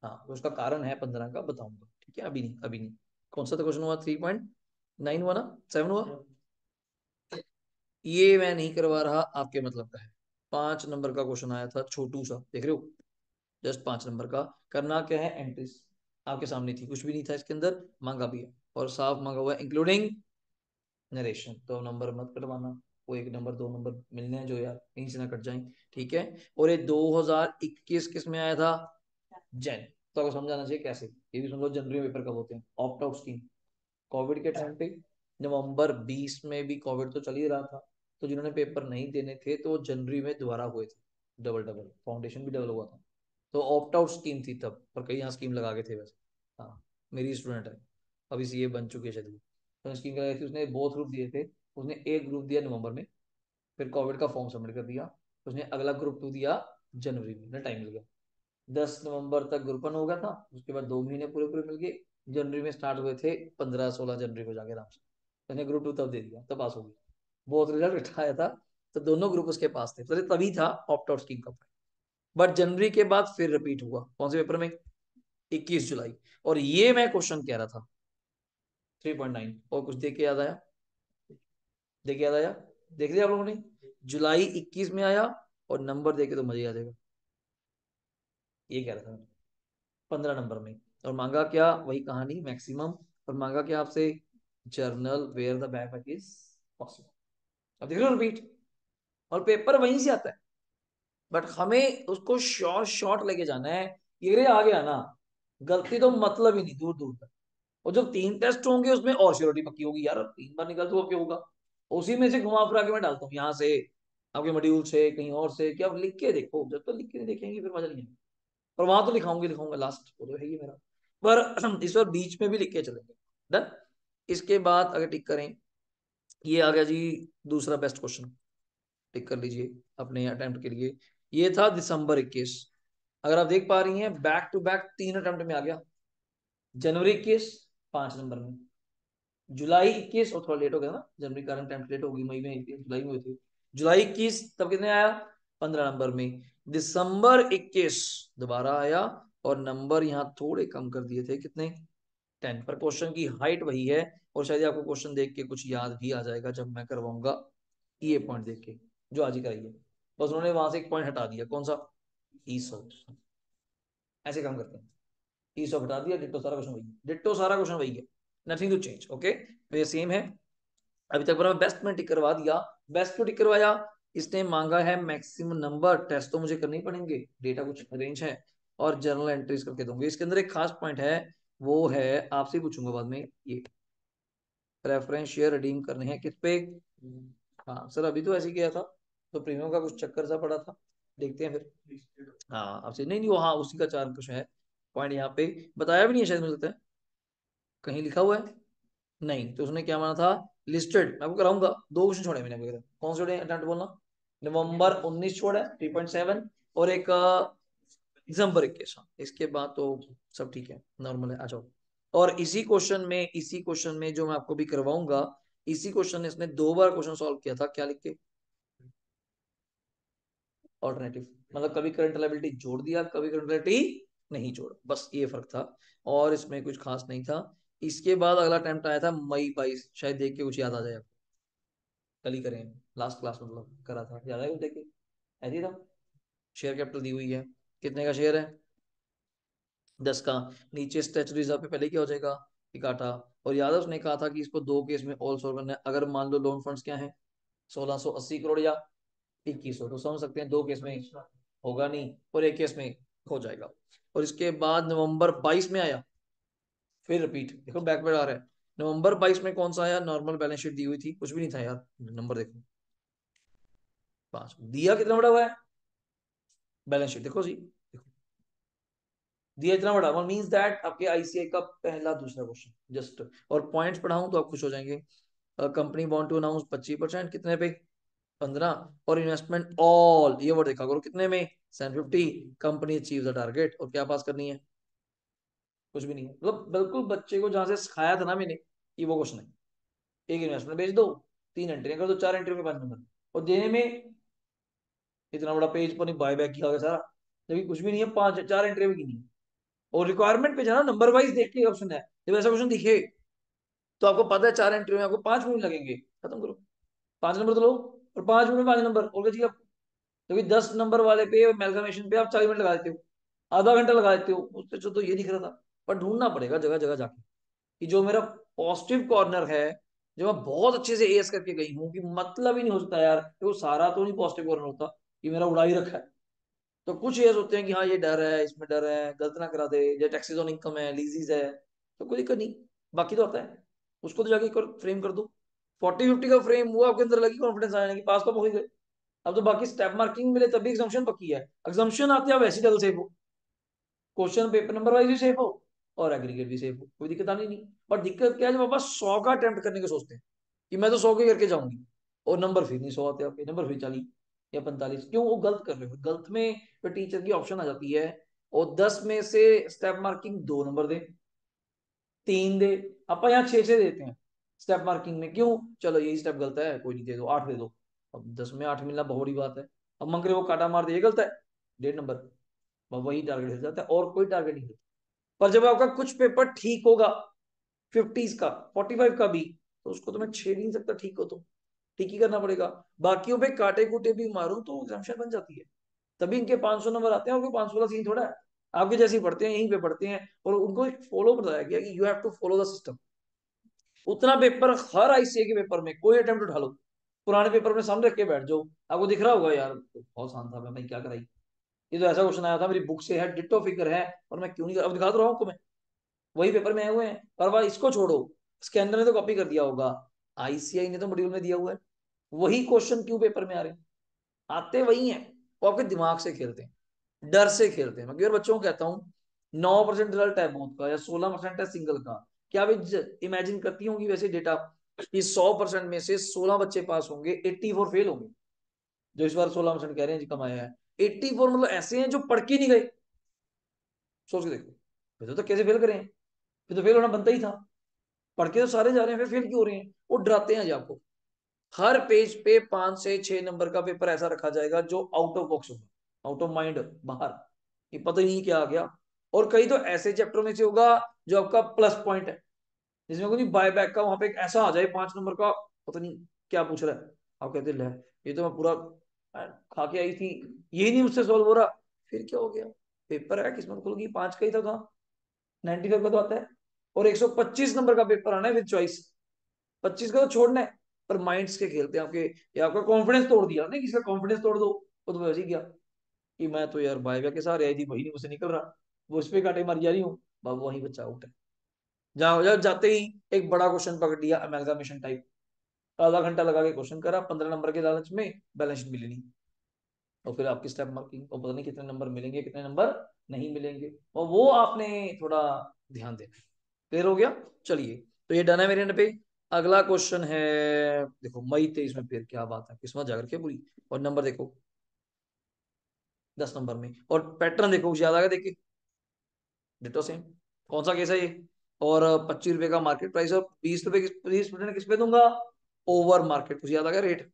हाँ तो उसका कारण है 15 का, बताऊंगा, ठीक है, अभी नहीं, अभी नहीं। कौन सा था क्वेश्चन हुआ, 3.9 हुआ ना, 7 हुआ, ये मैं नहीं करवा रहा, आपके मतलब का है। 5 नंबर का क्वेश्चन आया था, छोटू सा, देख रहे हो, जस्ट 5 नंबर का। करना क्या है, एंट्रीज आपके सामने थी, कुछ भी नहीं था इसके अंदर, मांगा भी है और साफ मांगा हुआ है, इंक्लूडिंग नरेशन, तो नंबर मत कटवाना, वो 1 नंबर 2 नंबर मिलने हैं जो यार, कहीं से ना कट जाए, ठीक है। और ये 2021 किस में आया था, जैन, तो आपको समझाना चाहिए कैसे, ये भी सुन लो, जनवरी में पेपर कब होते हैं, ऑप्ट आउट स्कीम, कोविड के टाइम पे, नवंबर 20 में भी कोविड तो चल ही रहा था, तो जिन्होंने पेपर नहीं देने थे तो जनवरी में दोबारा हुए थे, डबल डबल, फाउंडेशन भी डबल हुआ था, तो ऑप्ट आउट स्कीम थी तब, और कई यहाँ स्कीम लगा के थे वैसे, हाँ मेरी स्टूडेंट है, अभी सीए बन चुकी है शायद, तो स्कीम लगाई थी उसने, बहुत ग्रुप दिए थे, उसने एक ग्रुप दिया नवंबर में, फिर कोविड का फॉर्म सबमिट कर दिया, उसने अगला ग्रुप 2 दिया जनवरी में, टाइम मिल गया, 10 नवंबर तक ग्रुप 1 हो गया था, उसके बाद 2 महीने पूरे पूरे मिल गए, जनवरी में स्टार्ट हुए थे, 15-16 जनवरी को जाके आराम से मैंने ग्रुप 2 तब दे दिया, तब पास हो गई, बहुत रिजल्ट आया था, तो दोनों ग्रुप उसके पास थे, तो तभी था ऑप्ट आउट स्कीम का। बट जनवरी के बाद फिर रिपीट हुआ, कौन से पेपर में, 21 जुलाई, और ये मैं क्वेश्चन कह रहा था 3.9, और कुछ देख के याद आया, देख के याद आया, देख लिया आप लोगों ने, जुलाई 21 में आया, और नंबर देखे तो मजे आ जाएगा, ये कह रहा था, 15 नंबर में, और मांगा क्या, वही कहानी मैक्सिमम, और मांगा क्या आपसे, journal where the backpack is possible, अब देख लो रिपीट, और पेपर वहीं से आता है, बट हमें उसको शॉर्ट शॉर्ट लेके जाना है, ये आ गया ना, गलती तो मतलब ही नहीं दूर दूर तक। और जब 3 टेस्ट होंगे उसमें और श्योरिटी पक्की होगी यार, 3 बार निकल तो क्या होगा, उसी में से घुमा फिरा के मैं डालता हूँ, यहाँ से आपके मॉड्यूल से कहीं और से, क्या आप लिख के देखो, जब तक लिख के नहीं देखेंगे फिर मजा नहीं आएगा, और वहां तो लिखाऊंगी, लिखाऊंगा लास्ट, वो तो है ही मेरा, पर इस बार बीच में भी लिख के चलेंगे, डन। इसके बाद अगर टिक करें, ये आ गया जी दूसरा बेस्ट क्वेश्चन, टिक कर लीजिए अपने अटेम्प्ट के लिए, ये था दिसंबर 21, अगर आप देख पा रही हैं बैक टू बैक 3 अटेम्प्ट में आ गया, जनवरी 21 5 नंबर में, जुलाई 21, और थोड़ा लेट हो गया ना, जनवरी का अटेम्प्ट लेट होगी, मई में जुलाई में हुई थी, जुलाई 21 तब कितने आया 15 नंबर में, दिसंबर 21 दोबारा आया, और नंबर यहाँ थोड़े कम कर दिए थे, कितने 10, पर क्वेश्चन की हाइट वही है, और शायद आपको क्वेश्चन देख के कुछ याद भी आ जाएगा जब मैं करवाऊंगा ये पॉइंट देख के, जो आज ही कराइए, बस उन्होंने वहां से एक पॉइंट हटा दिया, कौन सा, ईसॉप। ऐसे काम करते हैं, ईसॉप हटा दिया, डिट्टो सारा क्वेश्चन वही है, डिट्टो सारा क्वेश्चन वही है, नथिंग टू चेंज। ओके, तो ये सेम है। अभी तक पर बेस्ट में टिक करवा दिया, बेस्ट क्यों टिक करवाया, इसने मांगा है मैक्सिमम नंबर, टेस्ट तो मुझे करने ही पड़ेंगे, डेटा कुछ रेंज है, और जर्नल एंट्रीज करके दूंगे। इसके अंदर एक खास पॉइंट है, वो है, आपसे पूछूंगा बाद में, ये प्रेफरेंस शेयर रिडीम करने हैं किस पे। हाँ सर, अभी तो ऐसे ही किया था, तो प्रीमियम का कुछ चक्कर सा पड़ा था, देखते हैं फिर। हाँ आपसे नहीं नहीं, वो हाँ उसी का चार कुछ है पॉइंट, यहाँ पे बताया भी नहीं है शायद, मुझे लगता है कहीं लिखा हुआ है, नहीं तो उसने क्या माना था, लिस्टेड। मैं आपको कराऊंगा, दो क्वेश्चन छोड़े मैंने आपको, कौन से छोड़े अटेम्प्ट बोलना, नवंबर 19 छोड़ा है 3.7, और एक दिसंबर 21। इसके बाद तो सब ठीक है, नॉर्मल है, आ जाओ। और इसी क्वेश्चन में जो मैं आपको भी करवाऊंगा, इसी क्वेश्चन ने इसने 2 बार क्वेश्चन सॉल्व किया था, क्या लिख के, ऑल्टरनेटिव, मतलब कभी करंट लायबिलिटी जोड़ दिया, कभी करंट लायबिलिटी नहीं जोड़ा, बस ये फर्क था, और इसमें कुछ खास नहीं था। इसके बाद अगला अटेम्प्ट आया था मई 22, शायद देख के कुछ याद आ जाए आपको, कल ही करें, लास्ट क्लास मतलब करा था, याद है कुछ देख के, ऐसे ही था। शेयर कैपिटल दी हुई है, कितने का शेयर है, 10 का। नीचे स्टैच्यूटरी रिजर्व पे पहले क्या हो जाएगा, इकाटा। और याद है उसने कहा था कि इसको दो केस में ऑल सॉल्व करना है, अगर मान लो लोन फंड्स क्या है, 1680 करोड़ या 2100, तो समझ सकते हैं दो केस में होगा नहीं, और एक केस में हो जाएगा। और इसके बाद नवंबर 22 में आया, फिर रिपीट, देखो बैक आ रहा है, नवंबर 22 में कौन सा आया, नॉर्मल बैलेंस शीट दी हुई थी, कुछ भी नहीं था यार, नंबर देखो, 5 दिया, कितना बड़ा हुआ है, बैलेंस शीट देखो जी, देखो दिया इतना बड़ा, वन मींस दैट आपके आईसीआई का पहला दूसरा क्वेश्चन जस्ट। और पॉइंट्स पढ़ाऊं तो आप खुश हो जाएंगे। कंपनी वांट टू अनाउंस 25%, कितने पे, 15, और इन्वेस्टमेंट ऑल, ये वर्ड देखा करो कितने में, 750, कंपनी अचीव द टारगेट, और क्या पास करनी है, कुछ भी नहीं है, मतलब बिल्कुल बच्चे को जहां से सिखाया था ना मैंने, ये वो क्वेश्चन है, एक इन्वेस्टमेंट बेच दो, 3 एंट्री कर दो, 4 एंट्री में 5 नंबर, और देने में इतना बड़ा पेज पर नहीं, बाय बैक किया होगा सारा, जबकि कुछ भी नहीं है, 4 एंट्री में की नहीं है। और रिक्वायरमेंट पे जाना, नंबर वाइज देख के ऑप्शन है, जब ऐसा क्वेश्चन दिखे तो आपको पता है 4 एंट्री में आपको 5 मिनट लगेंगे, खत्म करो, 5 नंबर तो लो, और 5 मिनट में 5 नंबर, और क्या चाहिए आपको, क्योंकि 10 नंबर वाले पे एमेलगमेशन पे आप 40 मिनट लगा देते हो, आधा घंटा लगा देते हो, उससे तो ये दिख रहा था। पर ढूंढना पड़ेगा जगह जगह जाके, कि जो मेरा पॉजिटिव कॉर्नर है, जो मैं बहुत अच्छे से एस करके गई हूँ, कि मतलब ही नहीं हो सकता यार, तो सारा तो नहीं पॉजिटिव कॉर्नर होता, कि मेरा उड़ा ही रखा है। तो कुछ एस होते हैं कि हाँ ये डर है, इसमें डर है, गलत ना करा दे, या टैक्सेस ऑन इनकम है, लीजीज है, तो कोई दिक्कत नहीं, बाकी तो आता है, उसको तो जाके फ्रेम कर दो। 40-50 का फ्रेम हुआ, आपके अंदर लगी कॉन्फिडेंस आने की, पास तो हो ही गए। अब तो बाकी स्टेप मार्किंग मिले तभी एग्जाम्पशन पक्की है, एग्जाम्पशन आते हैं वैसे डबल सेफ हो, क्वेश्चन पेपर नंबर वाइज भी सेफ हो, और एग्रीगेट भी सेफ हो, कोई दिक्कत आनी नहीं। पर दिक्कत क्या है, जब आप 100 का अटेम्प्ट करने के सोचते हैं, कि मैं तो 100 के करके जाऊंगी, और नंबर फिर नहीं 100 आते आपके, नंबर फिर 40 या 45, क्यों, वो गलत कर रहे हो, गलत में फिर टीचर की ऑप्शन आ जाती है, और 10 में से स्टेप मार्किंग 2 नंबर दे, 3 दे, आप यहाँ 6-6 देते हैं स्टेप मार्किंग में, क्यों, चलो यही स्टेप गलत है, कोई नहीं, दे दो 8 दे दो, अब 10 में 8 मिलना बहुत बड़ी बात है, अब मंगरे वो काटा मार दे, ये गलत है, 1.5 नंबर, वही टारगेट हिल जाता है, और कोई टारगेट नहीं। पर जब आपका कुछ पेपर ठीक होगा, 50s का, 45 का भी, तो उसको तो मैं छेड़ नहीं सकता, ठीक हो तो ठीक ही करना पड़ेगा। बाकियों पे काटे कूटे भी मारूं तो एग्जाम्शन बन जाती है, तभी इनके 500 नंबर आते हैं, और 500 का सीन थोड़ा है, आपके जैसे ही पढ़ते हैं, यहीं पे पढ़ते हैं, और उनको एक फॉलो बताया गया कि you have to follow the system. उतना पेपर हर आईसीए के पेपर में कोई अटेम्प्ट उठा लो, पुराने पेपर में सामने रख के बैठ जाओ, आपको दिख रहा होगा यार बहुत आसान था, मैं क्या कराई, ये तो ऐसा क्वेश्चन आया था, मेरी बुक से है, डिट्टो फिगर है, और मैं क्यों नहीं, अब दिखा तो रहा हूँ आपको मैं, वही पेपर में आए हुए हैं। पर वह इसको छोड़ो, स्कैनर ने तो कॉपी कर दिया होगा, आईसीआई ने तो मॉड्यूल में दिया हुआ है, वही क्वेश्चन क्यों पेपर में आ रहे हैं, आते वही हैं, वो आपके दिमाग से खेलते हैं, डर से खेलते हैं। मैं क्यों बच्चों को कहता हूँ, 9% रिजल्ट है बहुत का, या 16% है सिंगल का, क्या वे इमेजिन करती होंगी वैसे डेटा, कि 100% में से 16 बच्चे पास होंगे, 84 फेल होंगे, जो इस बार 16% कह रहे हैं जी कमाया है, 84 मतलब ऐसे हैं जो पढ़ के नहीं गए, सोच के देखो, फिर तो कैसे फेल करें, फिर तो फेल होना बनता ही था, पढ़ के तो सारे जा रहे हैं, फिर फेल क्यों हो रहे हैं, वो डराते हैं जी आपको। हर पेज पे 5 से 6 नंबर का पेपर ऐसा रखा जाएगा जो आउट ऑफ बॉक्स होगा, आउट ऑफ माइंड, बाहर, ये पता ही नहीं क्या आ गया। और कई तो ऐसे चैप्टरों में से होगा जो आपका प्लस पॉइंट है, जिसमें कोई बाय बैक का वहां पे एक ऐसा आ जाए 5 नंबर का, पता नहीं क्या पूछ रहा है, आप कहते ले, ये तो मैं पूरा खा के आई थी, ये नहीं उससे सॉल्व हो रहा, फिर क्या हो गया, पेपर है किस्मत खुल गई, 5 का ही था, 95 का तो आता है, और 125 नंबर का पेपर आना है विद चॉइस, 25 का तो छोड़ना है। पर माइंड्स के खेलते हैं आपके, ये आपका कॉन्फिडेंस तोड़ दिया, नहीं किसी का कॉन्फिडेंस तोड़ दो, वो तो वैसे ही गया कि मैं तो यार बाय के साथ आई थी, वही नहीं मुझसे निकल रहा, वो उस पे कांटे मारी जा रही हूँ, बाबू वही बच्चा आउट है। जहां जब जाते ही एक बड़ा क्वेश्चन पकड़ लिया, अमेलगामेशन टाइप, आधा घंटा लगा के क्वेश्चन करा, 15 नंबर के लालच में बैलेंस शीट मिली नहीं, और फिर आपकी स्टेप मार्किंग, और पता नहीं कितने नंबर मिलेंगे कितने नंबर नहीं मिलेंगे, और वो आपने थोड़ा ध्यान देना। क्लियर हो गया? चलिए, तो ये डन है मेरे एंड पे। अगला क्वेश्चन है, देखो मई 23 में, फिर क्या बात है, किस्मत जाकर के पूरी, और नंबर देखो 10 नंबर में, और पैटर्न देखो कुछ याद आ गया देख के, डिटो सेम। कौन सा केस है ये, और 25 रुपए का मार्केट प्राइस, और 20 रुपए 20% किस पे दूंगा, ओवर मार्केट, कुछ याद आ गया रेट,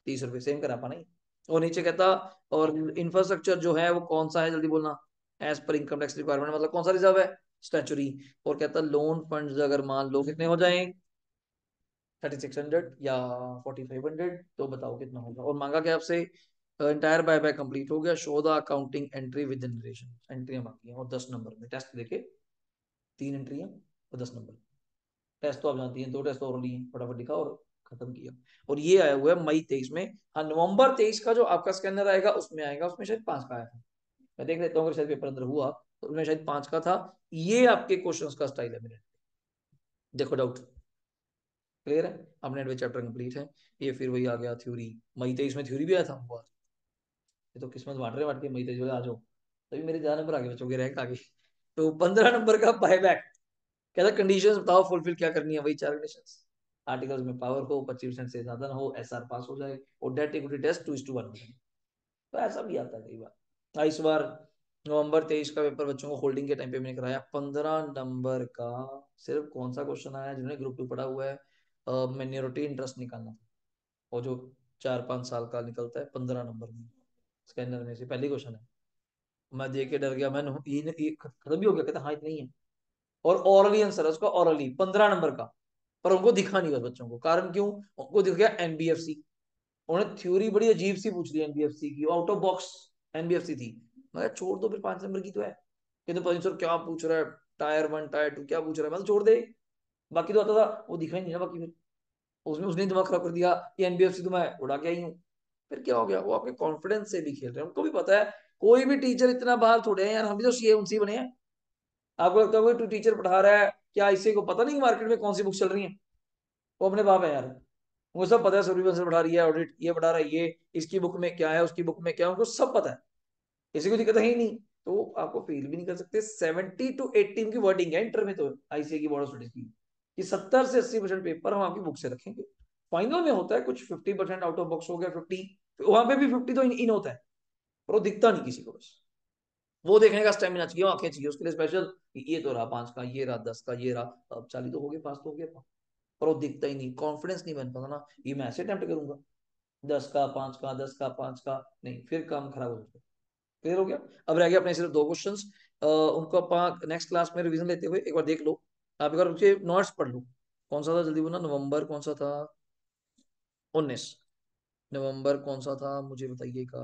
30 रुपए सेम करा पाना ही। और नीचे कहता, और इंफ्रास्ट्रक्चर जो है वो कौन सा है, जल्दी बोलना, एज पर इनकम टैक्स रिक्वायरमेंट, मतलब कौन सा रिजर्व है, स्टैचुरी। और कहता लोन फंड अगर मान लो कितने हो जाए, 3600 या 4500, तो बताओ कितना होगा, और मांगा क्या आपसे, इंटायर बाय बाय कंप्लीट हो गया, show the accounting entry within relation, एंट्रियां बाकी हैं, और 10 नंबर में टेस्ट देके, 3 एंट्रियां और 10 नंबर। टेस्ट तो आप जानती हैं, 2 टेस्ट और लिए, फटाफट लिखा और खत्म किया। और ये आया हुआ है मई 23 में, हाँ नवंबर 23 का जो आपका स्कैनर आएगा उसमें आएगा, उसमें शायद 5 का आया था, मैं देख लेता हूँ अगर शायद पेपर अंदर हुआ, तो उसमें शायद 5 का था। ये आपके क्वेश्चंस का स्टाइल है मेरे, देखो डाउट क्लियर है, अपने एडवे चैप्टर कंप्लीट है। ये फिर वही आ गया थ्योरी, मई 23 में थ्योरी भी आया था बहुत, ये तो किस्मत बांट रहे बांट के, मई 23 में आ जाओ, तभी मेरे 11 नंबर आगे बचोगे रैंक आगे। तो 15 नंबर का बायबैक, कहता कंडीशंस बताओ फुलफिल क्या करनी है, वही 4 कंडीशंस, आर्टिकल्स में पावर हो, 25% से ज्यादा ना हो, एसआर पास हो जाए, और डेट इक्विटी टेस्ट 2:1। तो ऐसा भी आता है कई बार। इस बार नवंबर 23 का पेपर बच्चों को होल्डिंग के टाइम पे मैंने कराया, 15 नंबर का सिर्फ कौन सा क्वेश्चन आया, जिन्होंने ग्रुप 2 पढ़ा हुआ है, मिनोरिटी इंटरेस्ट निकालना था, और जो 4-5 साल का निकलता है 15 नंबर में, स्कैनर में से पहली क्वेश्चन है। मैं देख के डर गया, मैंने ये खत्म भी हो गया, कहता हाँ इतना ही है, और ओरली आंसर है उसका, ओरली 15 नंबर का, पर उनको दिखा नहीं, बस बच्चों को, कारण क्यों, उनको दिख गया एनबीएफसी, उन्होंने थ्योरी बड़ी अजीब सी पूछ ली एनबीएफसी की, आउट ऑफ बॉक्स एनबीएफसी थी, मैं छोड़ दो फिर, 5 नंबर की तो है, ये तो पता सर क्या पूछ रहा है, टायर 1 टायर 2 क्या पूछ रहा है, मैं तो छोड़ दे, बाकी तो आता था, वो दिखा ही नहीं ना बाकी, फिर उसमें उसने दिमाग खराब कर दिया, ये एनबीएफसी तो मैं उड़ा के आई हूँ, फिर क्या हो गया, वो आपके कॉन्फिडेंस से भी खेल रहे हैं, उनको भी पता है, कोई भी टीचर इतना बाहर थोड़े हैं यार, हम भी तो सीए उनसे बने हैं। आपको लगता है कोई टीचर पढ़ा रहा है, क्या इसे को पता नहीं मार्केट में कौन सी बुक चल रही है, वो अपने बाप है यार, उनको सब पता है, सुपरवाइजर पढ़ा रही है, ऑडिट ये पढ़ा रहा है, ये इसकी बुक में क्या है, उसकी बुक में क्या है, उनको सब पता है, किसी को दिक्कत है ही नहीं, तो आपको फील भी नहीं कर सकते। 70 to 80 की वर्डिंग है इंटर में, तो आईसीए की बोर्ड ऑफ स्टडीज की, कि 70 से 80% पेपर हम आपकी बुक से रखेंगे, फाइनल में होता है कुछ 50% आउट ऑफ बॉक्स हो गया, 50 वहां पे भी 50 तो इन होता है, पर वो दिखता नहीं किसी को, बस वो देखने का स्टेमिना चाहिए, आंखें चाहिए उसके लिए स्पेशल, ये तो रहा 5 का, ये रहा 10 का, ये रहा, अब 40 तो हो गए, पास तो हो गया, पर वो दिखता ही नहीं, कॉन्फिडेंस नहीं बन पाता ना, ये मैं ऐसे अटेम्प्ट करूंगा, 10 का 5 का, 10 का 5 का, नहीं फिर काम खराब हो जाता है। क्लियर हो गया? अब रह गया अपने सिर्फ 2 क्वेश्चंस, उनको अपन नेक्स्ट क्लास में रिवीजन लेते हुए एक बार देख लो, आप एक बार उसके नोट्स पढ़ लो, कौन सा था जल्दी बोलना, नवंबर कौन सा था, 19 नवंबर कौन सा था मुझे बताइएगा,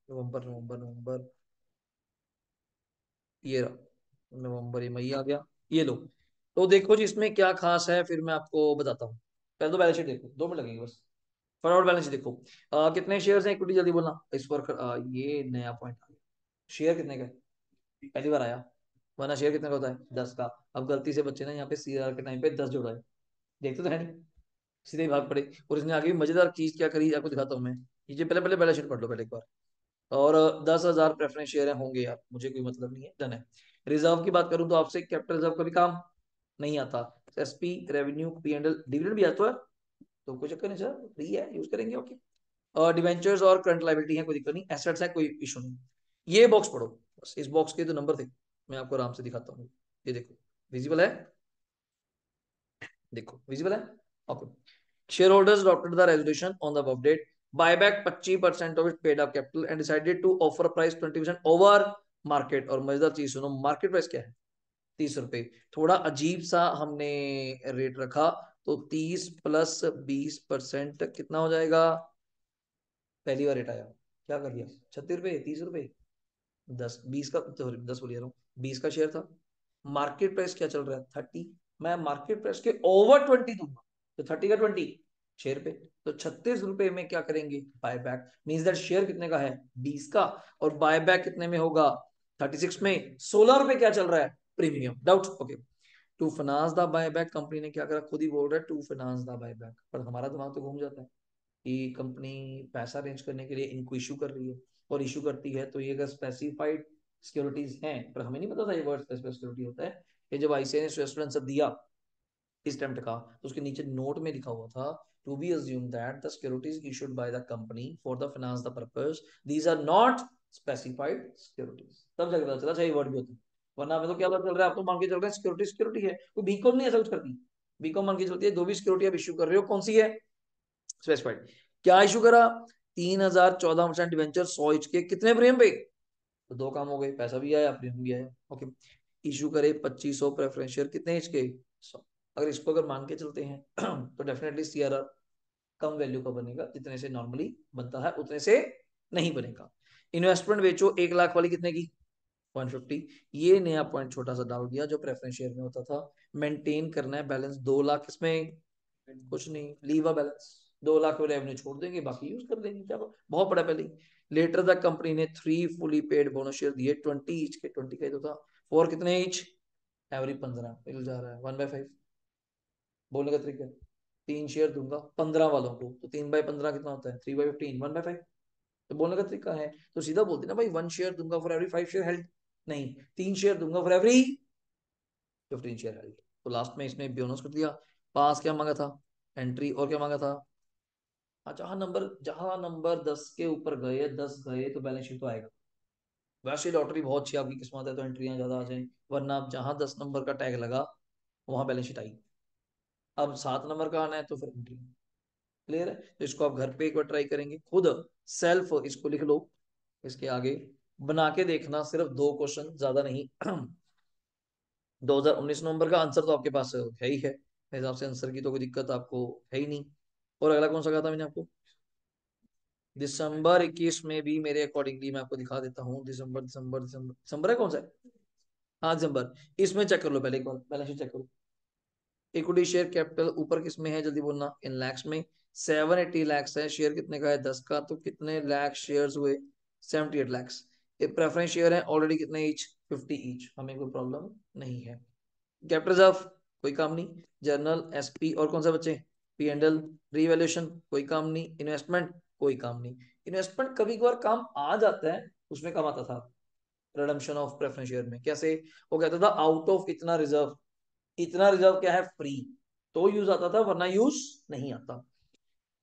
नवंबर नवंबर नवंबर, ये रहा नवंबर, ये मई आ गया, ये लो। तो देखो जी इसमें क्या खास है, फिर मैं आपको बताता हूँ, पहले तो बैलेंस शीट देखो, 2 मिनट लगेंगे बस, फटाफट बैलेंस शीट देखो, कितने शेयर्स हैं इक्विटी, जल्दी बोलना इस पर, ये नया पॉइंट आ गया, शेयर कितने का है? पहली बार आया, वरना शेयर कितने का होता है, 10 का, अब गलती से बच्चे ने यहाँ पे सीआर के टाइम पे 10 जोड़ा है, देखते तो है नहीं, सीधे ही भाग पड़े, और इसने आगे भी मजेदार चीज क्या करी आपको दिखाता हूँ मैं, ये पहले पहले बैलेंस शीट पढ़ लो पहले एक बार, और 10,000 प्रेफरेंस शेयर होंगे यार, मुझे कोई मतलब नहीं है, डन है। रिजर्व की बात करूं तो आपसे कैपिटल रिजर्व का भी काम नहीं आता, SP revenue P and L dividend भी आता है, तो कोई चक्कर नहीं सर, फ्री है यूज करेंगे, ओके। और डिवेंचर्स और करंट लाइबिलिटी है, कोई दिक्कत नहीं, एसेट्स है कोई इशू नहीं। ये बॉक्स पढ़ो, बस इस बॉक्स के तो नंबर थे, मैं आपको आराम से दिखाता हूँ, ये देखो विजिबल है, देखो विजिबल है, okay. Share holders adopted the resolution on the above date, buyback 25% of its paid up capital and decided to offer price 20% over market, और मजेदार चीज सुनो, मार्केट प्राइस क्या है, 30 रुपए, थोड़ा अजीब सा हमने रेट रखा, तो 30 + 20% कितना हो जाएगा, पहली बार रेट आया, क्या कर लिया, 36 रुपए, 30 रुपए, 10 20 का, सॉरी 10 बोल रहा हूँ, 20 का शेयर था। मार्केट प्राइस क्या चल रहा है, 30, मैं मार्केट प्राइस के ओवर 20 दूंगा, तो 30 का 20 शेयर पे, तो 36 रुपए में क्या करेंगे, buy back, means that share कितने का है, 20 का, और बाय बैक कितने में होगा, 36 में, 16 रुपए क्या चल रहा है, premium, doubt, okay. To finance the buy back, company ने क्या करा, खुद ही बोल रहा है to finance the buy back, पर हमारा दिमाग तो घूम जाता है कि कंपनी पैसा अरेंज करने के लिए इनको इशू कर रही है, और इशू करती है तो ये अगर स्पेसिफाइड सिक्योरिटीज हैं, पर हमें नहीं पता था ये वर्ड स्पेसिफाइड सिक्योरिटी होता है। ये जब आईसीआई ने स्विट्जरलैंड आंसर दिया इस अटेम्प्ट का, तो उसके नीचे नोट में लिखा हुआ था, to be assume that the securities issued by the company for the finance the purpose, these are not specified securities, तब जाकर पता चला चाहिए वर्ड भी होता है, वरना हमें तो क्या पता चल रहा है, आप तो मान के चल रहे हैं सिक्योरिटी सिक्योरिटी है, कोई बीकॉम नहीं ऐसा कुछ करती, बीकॉम मान के चलती है, जो भी सिक्योरिटी आप इश्यू कर रहे हो कौन सी है, स्पेसिफाइड। क्या इशू करा, 3014% डिवेंचर 100 के कितने प्रीमियम पे, तो दो काम हो गए, पैसा भी आया प्रीमियम भी आया, ओके। इशू करे 2500 प्रेफरेंस शेयर कितने एच के, 100, अगर इसको अगर मान के चलते हैं तो डेफिनेटली सीआरआर कम वैल्यू का बनेगा, जितने से नॉर्मली बनता है उतने से नहीं बनेगा। इन्वेस्टमेंट बेचो 1 लाख वाली कितने की, 150, ये नया पॉइंट छोटा सा डाल दिया जो प्रेफरेंस शेयर में होता था। मेंटेन करना है बैलेंस 2 लाख, इसमें कुछ नहीं, लीव अ बैलेंस, 2 लाख में रेवेन्यू छोड़ देंगे, बाकी यूज कर देंगे, क्या बहुत बड़ा पहले। लेटर द कंपनी ने 3 फुली पेड बोनस शेयर दिए, 20 ईच के, 20 का ही तो था, फॉर कितने ईच, एवरी 15, मिल जा रहा है 1/5, बोलने का तरीका, 3 शेयर दूंगा 15 वालों को, तो 3/15 कितना होता है, 3/15, 1/5, तो बोलने का तरीका है, तो सीधा बोलते ना भाई, 1 शेयर दूंगा फॉर एवरी 5 शेयर हेल्ड, नहीं, 3 शेयर दूंगा फॉर एवरी 15 शेयर हेल्ड, तो लास्ट में इसने बोनस कर दिया। पास क्या मांगा था, एंट्री, और क्या मांगा था, हाँ, जहां नंबर 10 के ऊपर गए, 10 गए तो बैलेंस शीट तो आएगा, वैसे लॉटरी बहुत अच्छी आपकी किस्मत है तो एंट्रियां ज्यादा आ जाए, वरना आप जहां 10 नंबर का टैग लगा वहां बैलेंस शीट आई, अब 7 नंबर का आना है तो फिर एंट्री, क्लियर है, तो इसको आप घर पे एक बार ट्राई करेंगे खुद, सेल्फ इसको लिख लो, इसके आगे बना के देखना, सिर्फ 2 क्वेश्चन, ज्यादा नहीं 2019 नवंबर का आंसर तो आपके पास है ही है, मेरे हिसाब से आंसर की तो कोई दिक्कत आपको है ही नहीं। और अगला कौन सा कहा था मैंने आपको, दिसंबर 21 में भी मेरे अकॉर्डिंगली मैं आपको दिखा देता हूँ, दिसंबर दिसंबर दिसंबर दिसंबर है कौन सा है, हाँ दिसंबर, इसमें चेक कर लो पहले एक बार, बैलेंस शीट चेक करो, इक्विटी शेयर कैपिटल ऊपर किस में है, जल्दी बोलना, इन लैक्स में, 780 लैक्स है, शेयर कितने का है, 10 का, तो कितने लाख शेयर हुए, 78 लैक्स। ये प्रेफरेंस शेयर है ऑलरेडी, कितने ईच, 50 ईच, हमें कोई प्रॉब्लम नहीं है। कैपिटल रिजर्व कोई काम नहीं, जर्नल एसपी, और कौन सा बच्चे, पी एंडल, रीवैल्यूएशन कोई काम नहीं, इन्वेस्टमेंट कोई काम नहीं, इन्वेस्टमेंट कभी कभार काम आ जाता है, उसमें काम आता था रिडम्पशन ऑफ प्रेफरेंस शेयर में, कैसे, वो कहता था आउट ऑफ इतना रिजर्व, इतना रिजर्व क्या है, फ्री, तो यूज आता था वरना यूज नहीं आता।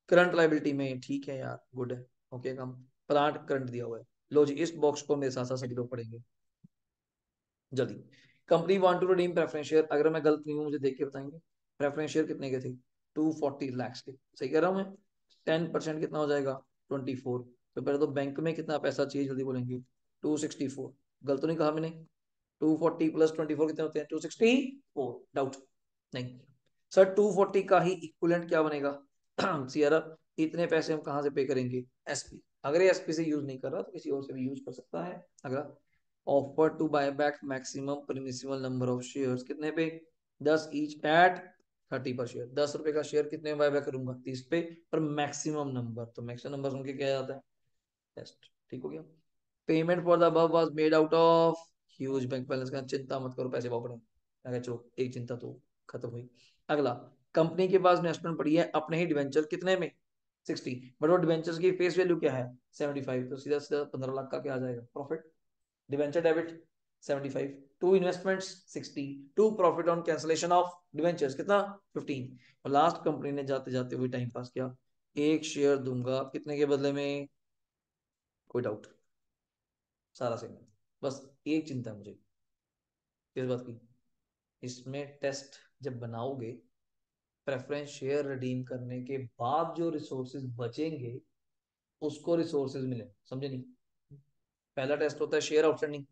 करंट लाइबिलिटी में ठीक है यार, गुड है, ओके, काम, प्लांट करंट दिया हुआ है, लो जी, इस बॉक्स को मेरे साथ साथ सभी लोग पढ़ेंगे जल्दी। Company want to redeem preference share, अगर मैं गलत नहीं हूँ मुझे देख के बताएंगे, प्रेफरेंस शेयर कितने के थे, 240 लैक्स के, सही कह रहा हूँ मैं, 10% कितना हो जाएगा, 24, तो पहले तो बैंक में कितना पैसा चाहिए जल्दी बोलेंगे, 264, गलत तो नहीं कहा मैंने, 240 प्लस 24 कितने होते हैं, 264, डाउट नहीं, सर 240 का ही इक्विवेलेंट क्या बनेगा सीआरआर, इतने पैसे हम कहाँ से पे करेंगे, एसपी, अगर ये एसपी से यूज नहीं कर रहा तो किसी और से भी यूज कर सकता है। अगला, offer to buy back maximum permissible number of shares कितने पे, 10 ईच एट 30 पर शेयर, 10 रुपए का शेयर कितने बाय बैक करूंगा, 30 पे, पर मैक्सिमम नंबर, तो मैक्सिमम नंबर सुन के क्या जाता है, टेस्ट, ठीक हो गया। Payment for the above was made out of huge bank balance, का चिंता मत करो, पैसे बहुत पड़े, चलो एक चिंता तो खत्म हुई। अगला, कंपनी के पास इन्वेस्टमेंट पड़ी है अपने ही डिवेंचर कितने में, 60, बट वो डिवेंचर्स की फेस वैल्यू क्या है, 75, तो सीधा सीधा 15 लाख का क्या आ जाएगा, profit, debenture debit 75, to investments 60, to profit on cancellation of debentures कितना, 15, और लास्ट कंपनी ने जाते जाते वही टाइम पास किया, 1 शेयर दूंगा कितने के बदले में, कोई डाउट, सारा सेम है, बस एक चिंता है मुझे किस बात की, इसमें टेस्ट जब बनाओगे, प्रेफरेंस शेयर रिडीम करने के बाद जो रिसोर्सेज बचेंगे उसको रिसोर्सेज मिले, समझे नहीं, पहला टेस्ट होता है शेयर आउटस्टैंडिंग,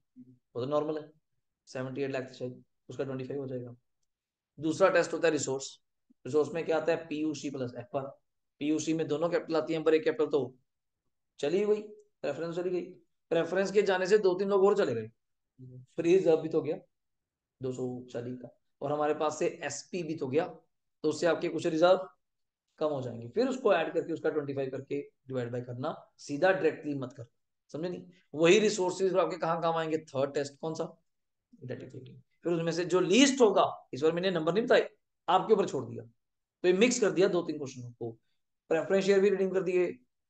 वो तो नॉर्मल है, 78 लाख शायद, उसका 25 हो जाएगा। दूसरा टेस्ट होता है रिसोर्स, रिसोर्स में क्या आता है, पीयूसी प्लस एफ, पीयूसी में दोनों कैपिटल आती है पर एक कैपिटल तो चली गई, प्रेफरेंस चली गई। प्रेफरेंस के जाने से दो तीन लोग और चले गए, फ्री रिजर्व भी तो गया 240 का, और हमारे पास से एसपी भी तो गया, तो उससे आपके कुछ रिजर्व कम हो जाएंगे। फिर उसको ऐड करके उसका 25 करके डिवाइड बाय करना, सीधा डायरेक्टली मत कर, समझे नहीं। वही रिसोर्सेज आपके कहाँ काम आएंगे, थर्ड टेस्ट कौन सा, डेटिव। फिर उसमें से जो लीस्ट होगा, इस बार मैंने नंबर नहीं बताए, आपके ऊपर छोड़ दिया, तो ये मिक्स कर दिया दो तीन क्वेश्चन को। प्रेफरेंस शेयर भी रिडीम कर दिए,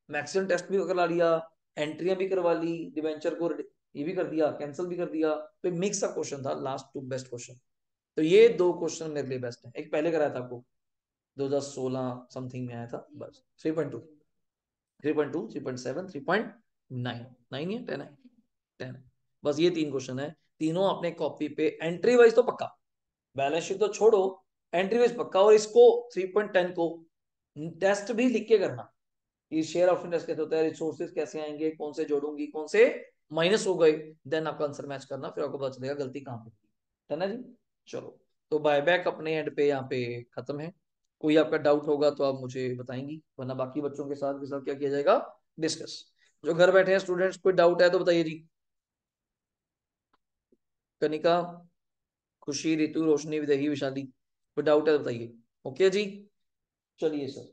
मैक्सिमम टेस्ट भी करवा लिया, एंट्रियां भी करवा ली, डिवेंचर को ये भी कर दिया, कैंसिल भी कर दिया। तो मिक्स का क्वेश्चन था, लास्ट टू बेस्ट क्वेश्चन। तो ये दो क्वेश्चन मेरे लिए बेस्ट है। एक पहले कराया था आपको 2016 समथिंग में आया था, बस 3.2, 3.2, 3.7, 3.9, 9 या 10 है, 10 है। बस ये तीन क्वेश्चन है, तीनों अपने कॉपी पे एंट्री वाइज तो पक्का, बैलेंस शीट तो छोड़ो, एंट्री वाइज पक्का। और इसको 3.10 को टेस्ट भी लिख के करना, ये शेयर ऑप्शन टेस्ट कैसे होता है, रिसोर्सेज कैसे आएंगे, कौन से जोड़ूंगी, कौन से माइनस हो गए, देन आपका आंसर मैच करना, फिर आपको पता चलेगा गलती कहाँ पे थी, है ना जी। चलो, तो बायबैक अपने एंड पे यहाँ पे खत्म है। कोई आपका डाउट होगा तो आप मुझे बताएंगी, वरना बाकी बच्चों के साथ क्या किया जाएगा, डिस्कस। जो घर बैठे हैं स्टूडेंट्स, कोई डाउट है तो बताइए जी। कनिका, खुशी, रितु, रोशनी, विदेही, विशाली, कोई डाउट है तो बताइए। ओके जी, चलिए सर।